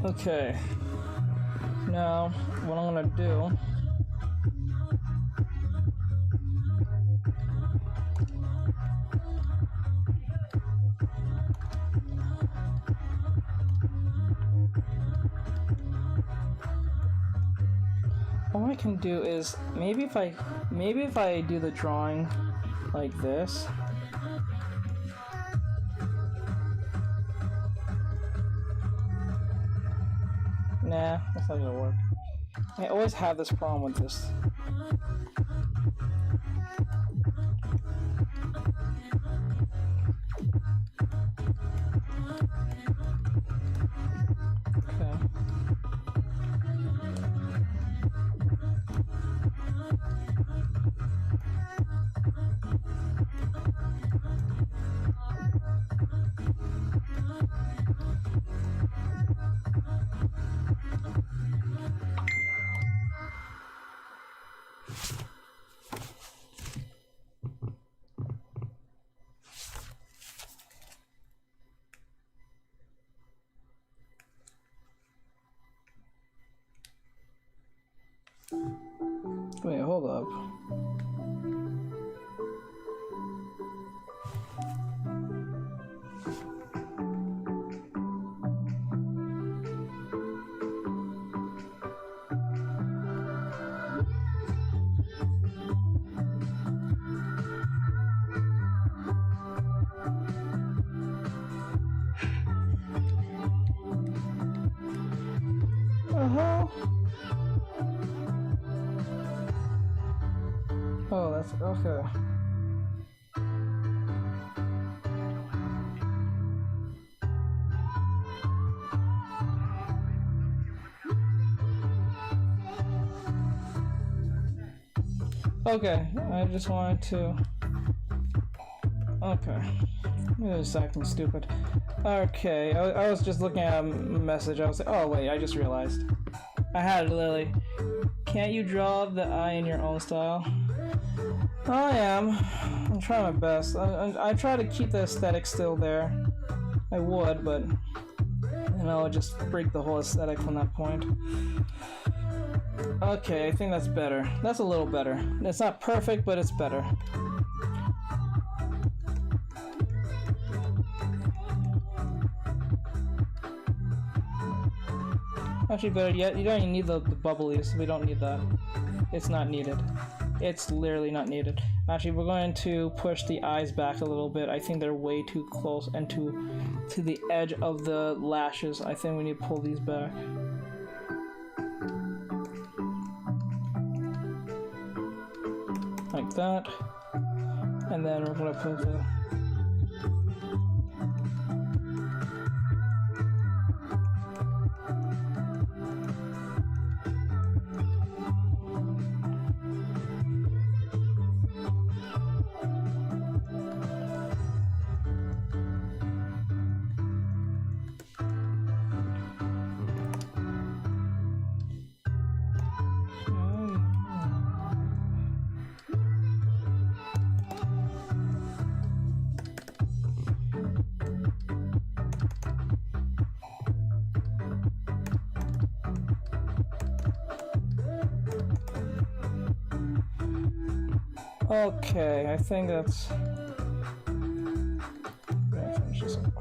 Okay, now what I'm gonna do what I can do is maybe if I do the drawing like this. Nah, that's not gonna work. I always have this problem with this. Okay. Wait, hold up. Oh, that's okay. Okay, I just wanted to... Okay. This is acting stupid. Okay, I was just looking at a message. I was like, oh wait, I just realized. I had it, Lily. Can't you draw the eye in your own style? I am. I'm trying my best. I try to keep the aesthetic still there. I would, but you know, it just break the whole aesthetic from that point. Okay, I think that's better. That's a little better. It's not perfect, but it's better. Actually, better yet, you don't even need the bubblies. We don't need that. It's not needed. It's literally not needed. Actually, we're going to push the eyes back a little bit. I think they're way too close and to the edge of the lashes. I think we need to pull these back. Like that. And then we're going to put the... Okay, I think that's... Yeah, finish this up.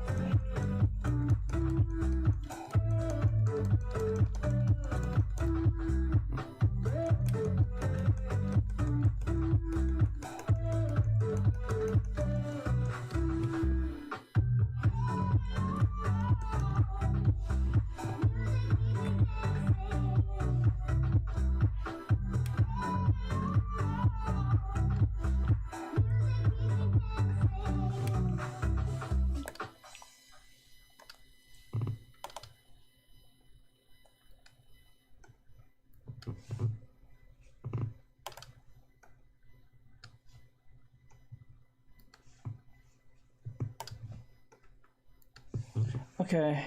Okay,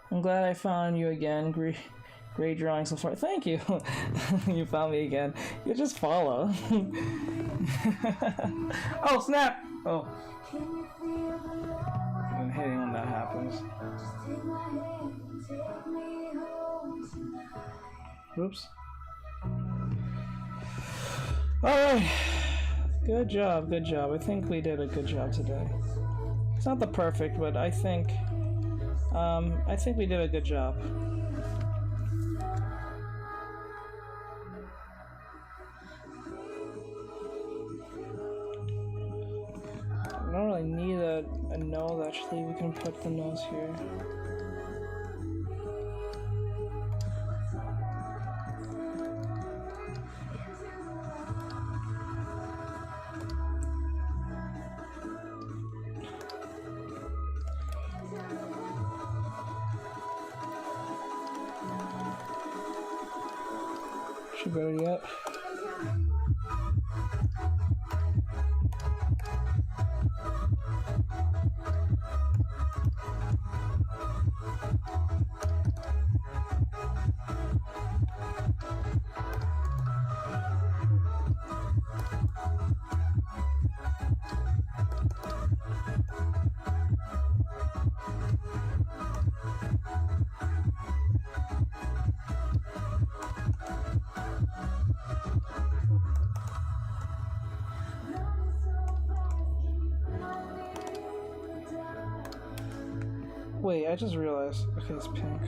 I'm glad I found you again. Great drawing so far. Thank you. You found me again. You just follow. Oh snap! Oh, I'm hating when that happens. Oops. All right. Good job. Good job. I think we did a good job today. It's not the perfect, but I think we did a good job. I don't really need a nose, actually. We can put the nose here. Should better yet. Wait, I just realized. Okay, it's pink.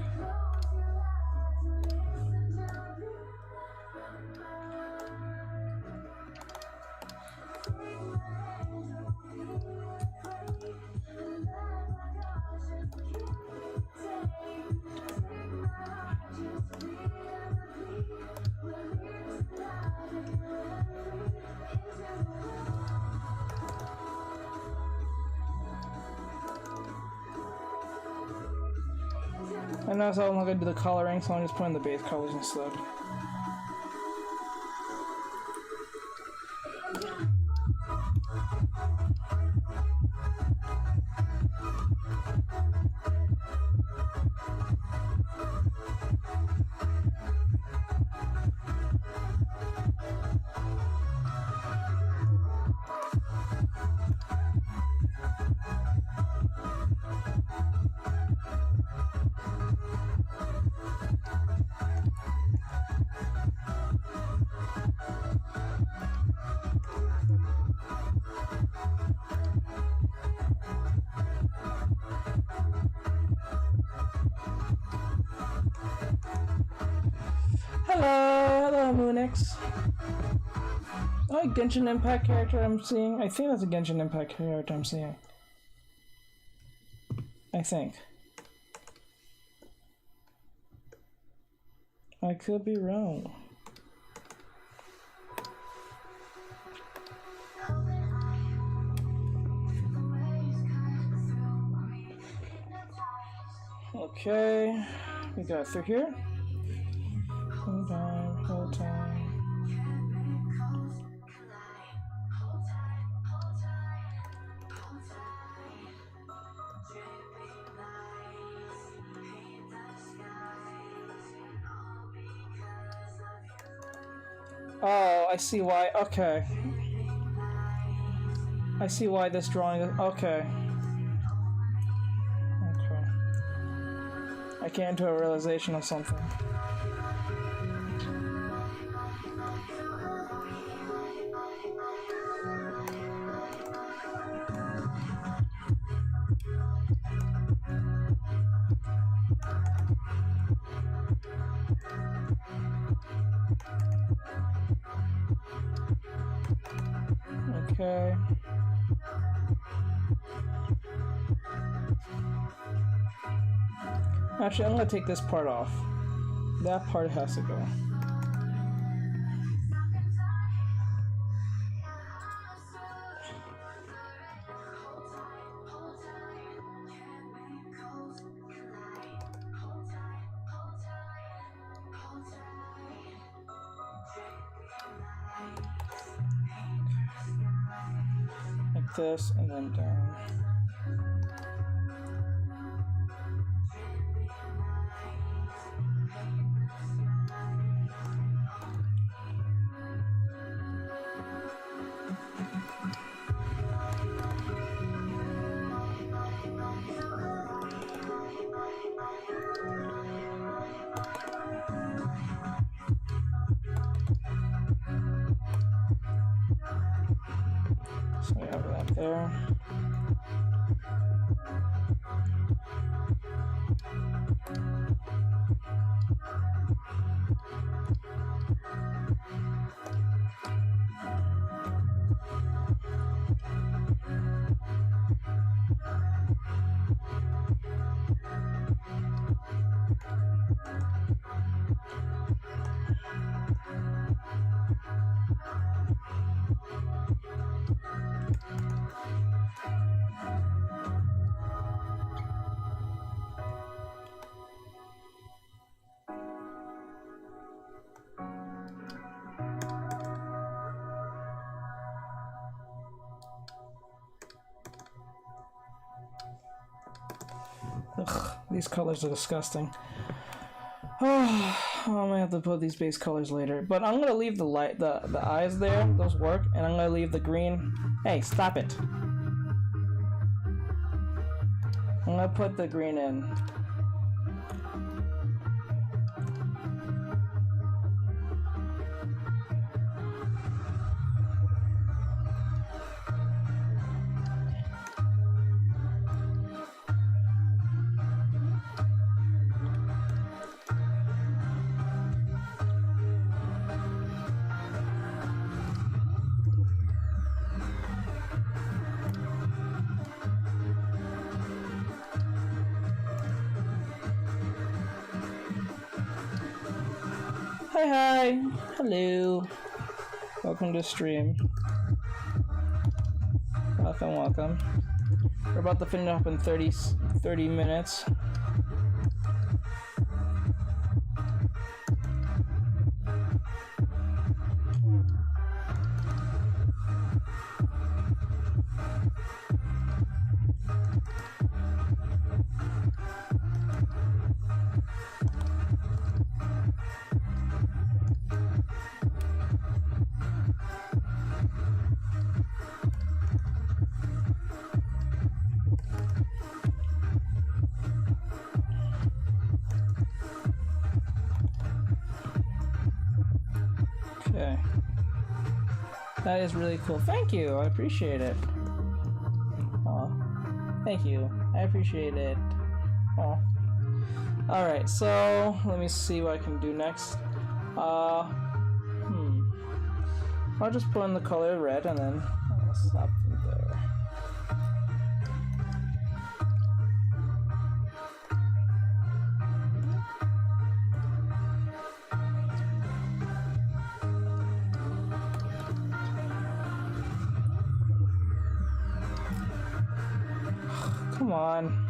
And that's how I'm not gonna do the coloring, so I'm just putting the base colors instead. Moonix. Oh, a Genshin Impact character I'm seeing. I think that's a Genshin Impact character I'm seeing. I think. I could be wrong. Okay, we got through here. Hold on, hold on. Oh, I see why. Okay. I see why this drawing is. Okay. Okay. I came to a realization of something. Okay. Actually, I'm gonna take this part off. That part has to go. Like this, and then down. So we have that there. Ugh, these colors are disgusting. Oh, I'm gonna have to put these base colors later. But I'm gonna leave the light, the eyes there, those work, and I'm gonna leave the green. Hey, stop it! I'm gonna put the green in. Hi, hello, welcome to stream. Welcome. We're about to finish up in 30 minutes. Okay. That is really cool. Thank you. I appreciate it. Aw. Thank you. I appreciate it. Aw. Alright, so let me see what I can do next. I'll just put in the color red and then I'll stop from there. Come on.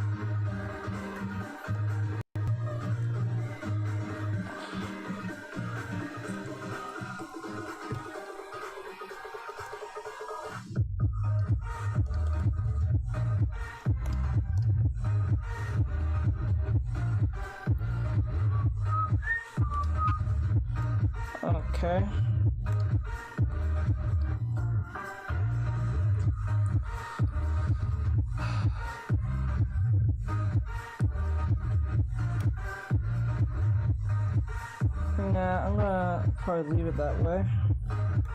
Okay. Nah, I'm gonna probably leave it that way.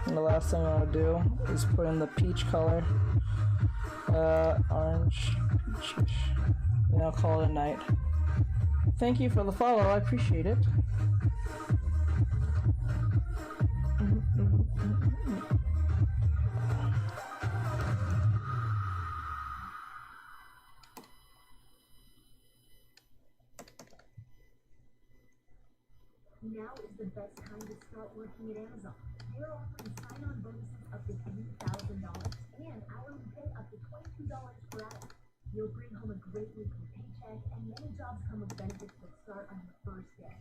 And the last thing I'm gonna do is put in the peach color. Orange, peachish. And I'll call it a night. Thank you for the follow, I appreciate it. Now is the best time to start working at Amazon. They're offering sign-on bonuses up to $3,000 and hourly pay up to $22 per hour. You'll bring home a great weekly paycheck, and many jobs come with benefits that start on your first day.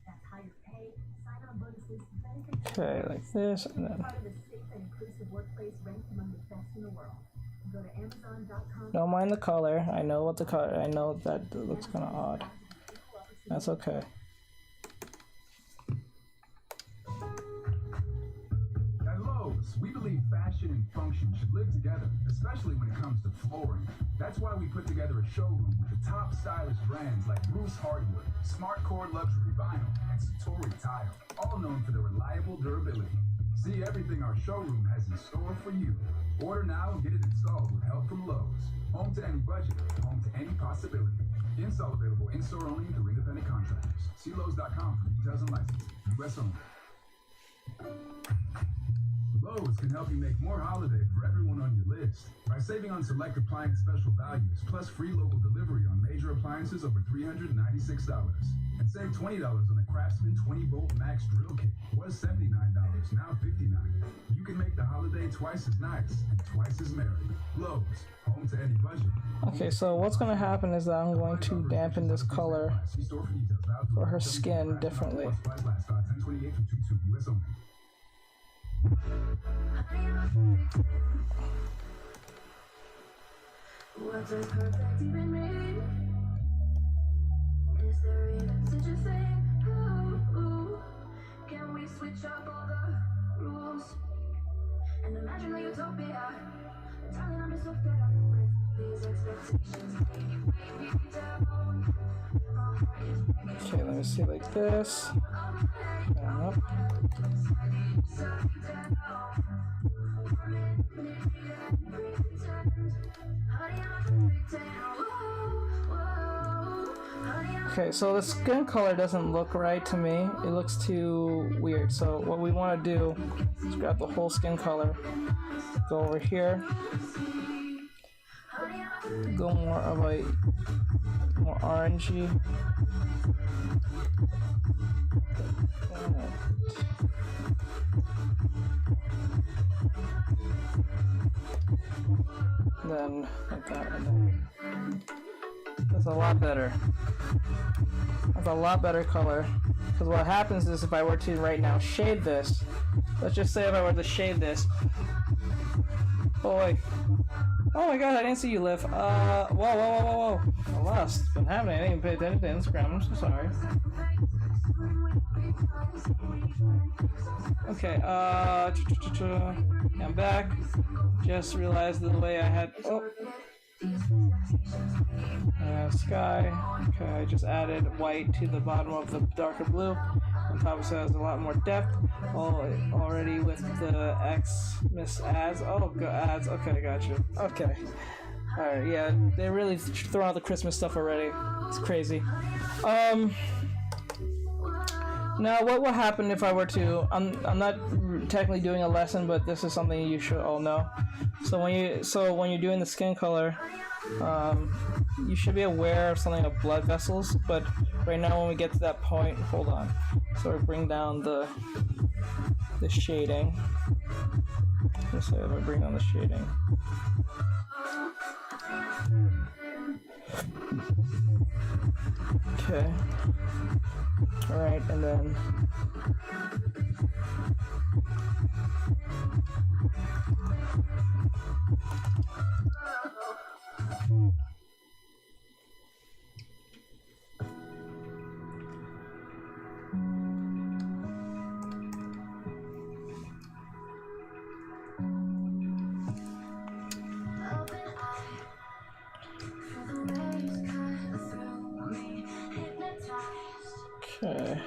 That's higher pay, sign-on bonuses, benefits. Okay, like this, and then Part of a safe and inclusive workplace ranked among the best in the world. Go to Amazon.com. don't mind the color. I know what the color. I know that looks kind of odd. That's okay. At Lowe's, we believe fashion and function should live together, especially when it comes to flooring. That's why we put together a showroom with the top stylish brands like Bruce Hardwood, SmartCore Luxury Vinyl, and Satori Tile, all known for their reliable durability. See everything our showroom has in store for you. Order now and get it installed with help from Lowe's. Home to any budget, home to any possibility. Install available in-store only through independent contractors. See Lowe's.com for details and licensing. U.S. only. Lowe's can help you make more holiday for everyone on your list by saving on select appliance special values, plus free local delivery on major appliances over $396. And save $20 on the Craftsman 20-volt max drill kit. Was $79, now $59. You can make the holiday twice as nice and twice as merry. Lowe's, home to any budget. Okay, so what's gonna happen is that I'm going to dampen this color See store for details. Valid for her through skin differently. Supplies last 10/28 through 22 U.S. only. What does perfect even mean? Is there even such a thing? Ooh, can we switch up all the rules and imagine a utopia? Darling, I'm just so fed up with these expectations. Weigh me down. My heart is breaking. Okay, let me see like this. And up. Okay, so the skin color doesn't look right to me. It looks too weird. So what we want to do is grab the whole skin color, go over here, go more of a more orangey. Then like that, and then that's a lot better. That's a lot better color. Because what happens is if I were to right now shade this, let's just say if I were to shade this. Oh wait. Oh my god, I didn't see you live. Whoa. I lost. What's been happening? I didn't pay attention to Instagram. I'm so sorry. Okay, I'm back. Just realized the way I had. Oh. Sky. Okay, I just added white to the bottom of the darker blue. On top it has a lot more depth. Already with the X miss ads. Oh, go ads. Okay, gotcha. Okay. Alright, yeah, they really throw out the Christmas stuff already. It's crazy. Now, what will happen if I were to? I'm not technically doing a lesson, but this is something you should all know. So when you're doing the skin color, you should be aware of something of blood vessels. But right now, when we get to that point, hold on. So we bring down the shading. Just so we bring down the shading. Okay. Alright, and then okay.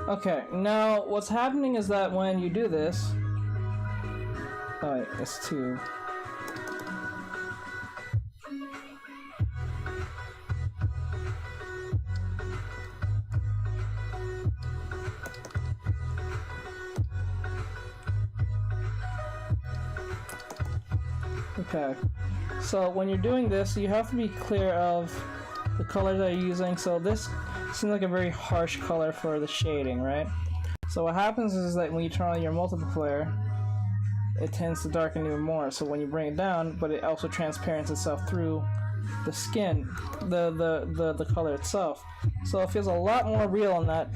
Okay, now what's happening is that when you do this, it's too. Okay, so when you're doing this, you have to be clear of the colors that you're using. So this seems like a very harsh color for the shading, right? So what happens is that when you turn on your multiplier, it tends to darken even more. So when you bring it down, but it also transparents itself through the skin, the color itself. So it feels a lot more real in that.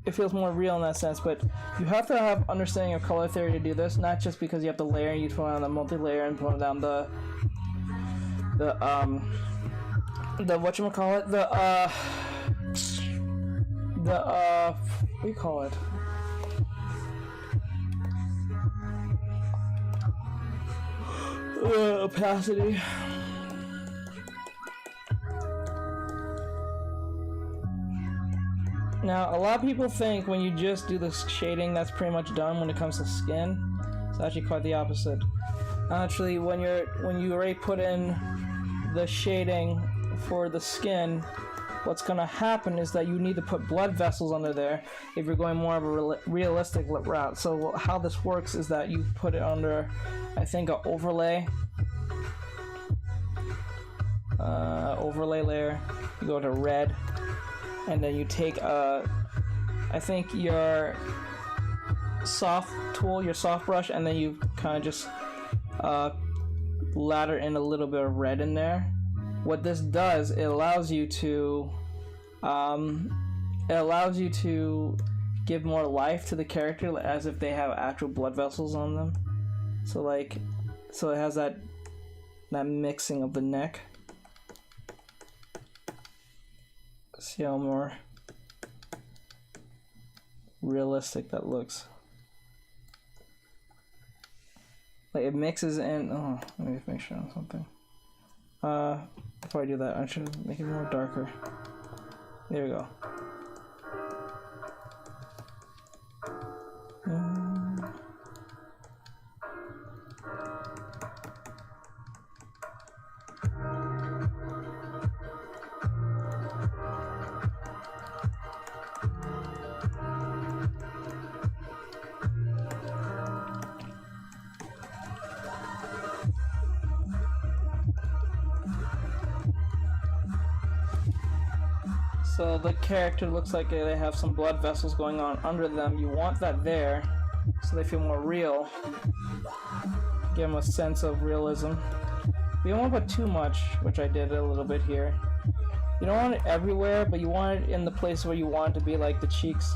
It feels more real in that sense, but you have to have understanding of color theory to do this, not just because you have to layer, you put on the multi-layer and put down the whatchamacallit, what do you call it? Opacity. Now, a lot of people think when you just do this shading, that's pretty much done when it comes to skin. It's actually quite the opposite. Actually, when you already put in the shading for the skin, what's gonna happen is that you need to put blood vessels under there if you're going more of a realistic route. So how this works is that you put it under, I think, an overlay. Overlay layer. You go to red, and then you take I think your soft tool, your soft brush, and then you kind of just lather in a little bit of red in there. What this does, it allows you to give more life to the character, as if they have actual blood vessels on them. So it has that mixing of the neck. See how more realistic that looks. Like it mixes in. Oh, let me make sure on something. Before I do that, I should make it more darker. There we go. So the character looks like they have some blood vessels going on under them. You want that there, so they feel more real. Give them a sense of realism. You don't want to put too much, which I did a little bit here. You don't want it everywhere, but you want it in the place where you want it to be, like the cheeks.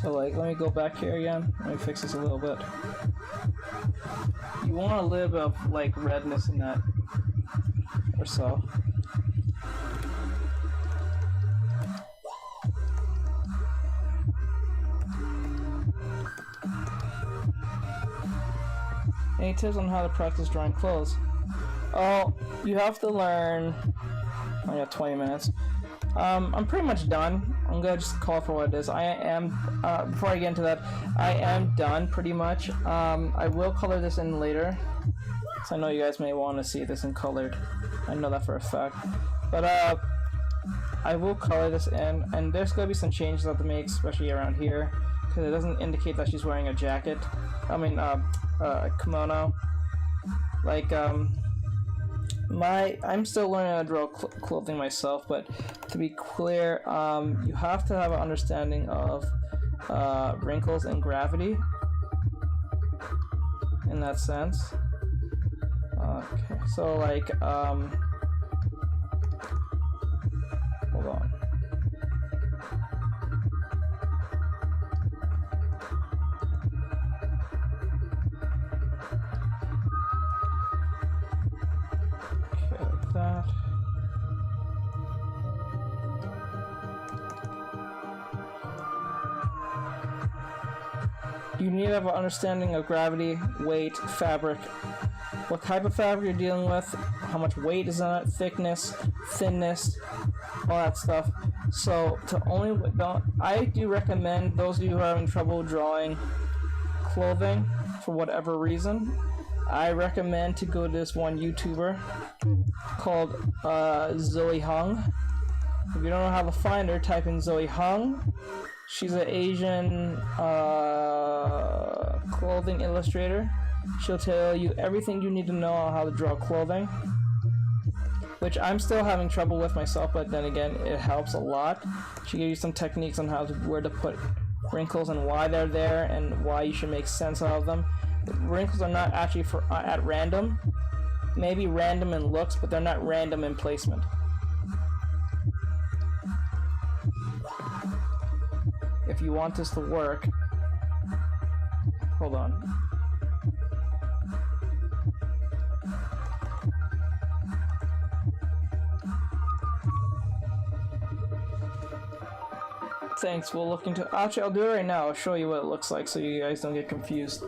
So like, let me go back here again. Let me fix this a little bit. You want a little bit of like redness in that, or so. Any tips on how to practice drawing clothes? Oh, you have to learn. I got 20 minutes. I'm pretty much done. I'm gonna just call it for what it is. I am, before I get into that, I am done pretty much. I will color this in later. So I know you guys may want to see this in colored. I know that for a fact. But, I will color this in, and there's gonna be some changes I have to make, especially around here, because it doesn't indicate that she's wearing a jacket. I mean, kimono. Like, I'm still learning how to draw clothing myself, but to be clear, you have to have an understanding of wrinkles and gravity in that sense. Okay, so like, hold on. That. You need to have an understanding of gravity, weight, fabric, what type of fabric you're dealing with, how much weight is on it, thickness, thinness, all that stuff. So I do recommend those of you who are having trouble drawing clothing for whatever reason, I recommend to go to this one YouTuber called Zoe Hung. If you don't know how to find her, type in Zoe Hung. She's an Asian clothing illustrator. She'll tell you everything you need to know on how to draw clothing, which I'm still having trouble with myself, but then again, it helps a lot. She gives you some techniques on where to put wrinkles and why they're there and why you should make sense out of them. The wrinkles are not actually at random. Maybe random in looks, but they're not random in placement. If you want this to work, hold on. Thanks, we'll look into. Actually, I'll do it right now. I'll show you what it looks like so you guys don't get confused.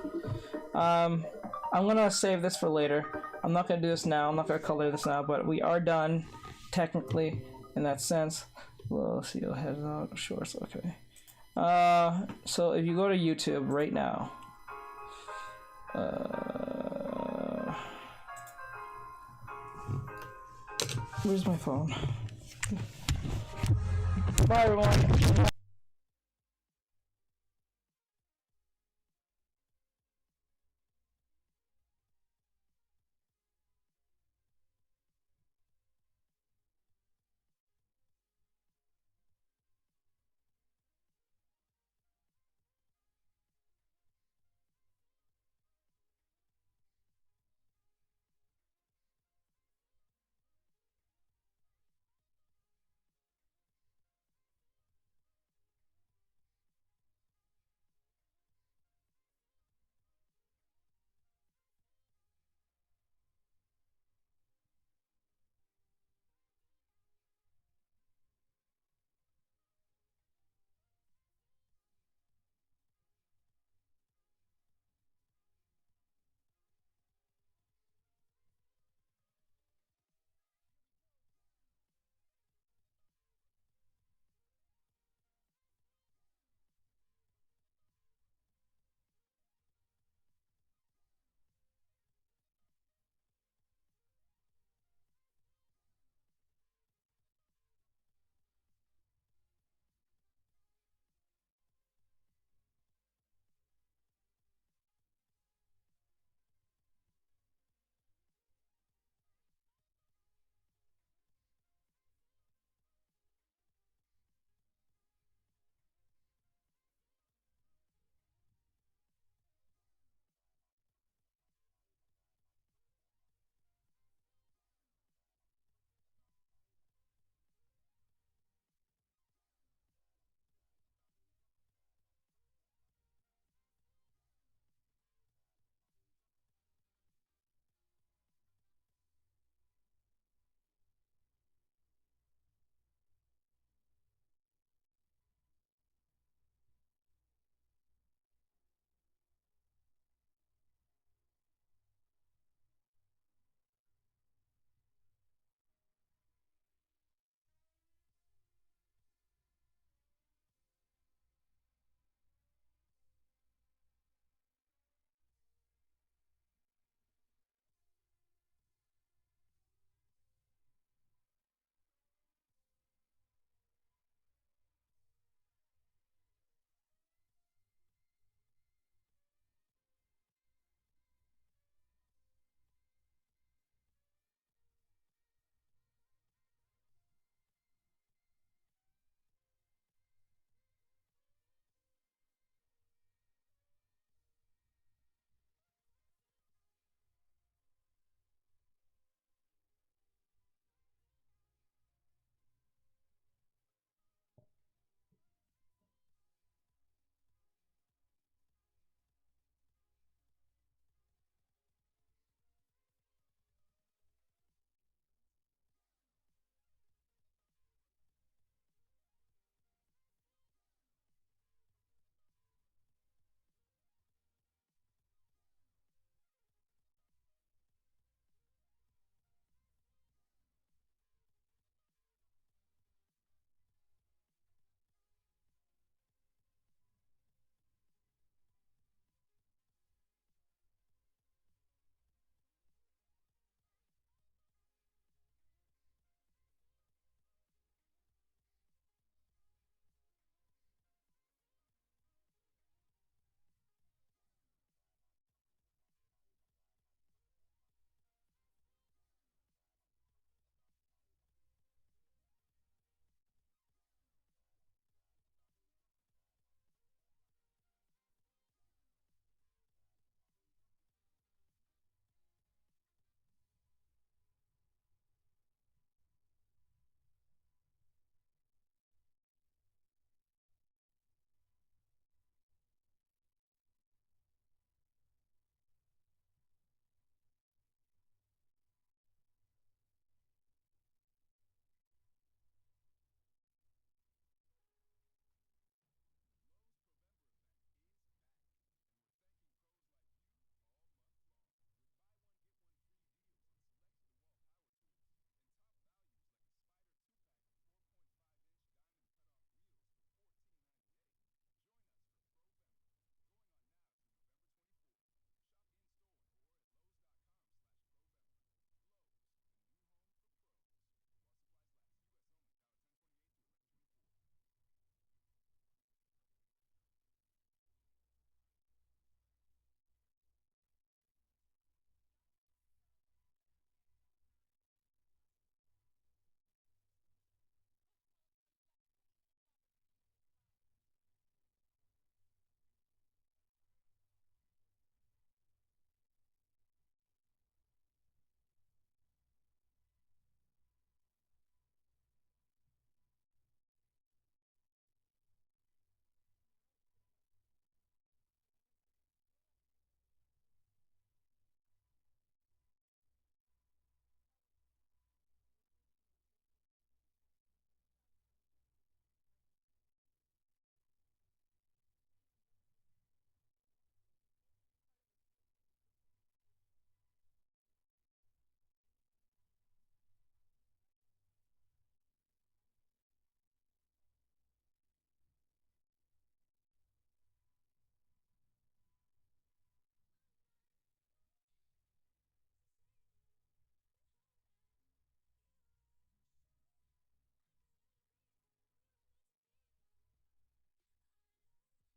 I'm gonna save this for later. I'm not gonna do this now. I'm not gonna color this now, but we are done technically in that sense. Well, see, you'll head out shorts. Okay. So if you go to YouTube right now, where's my phone? Bye, everyone.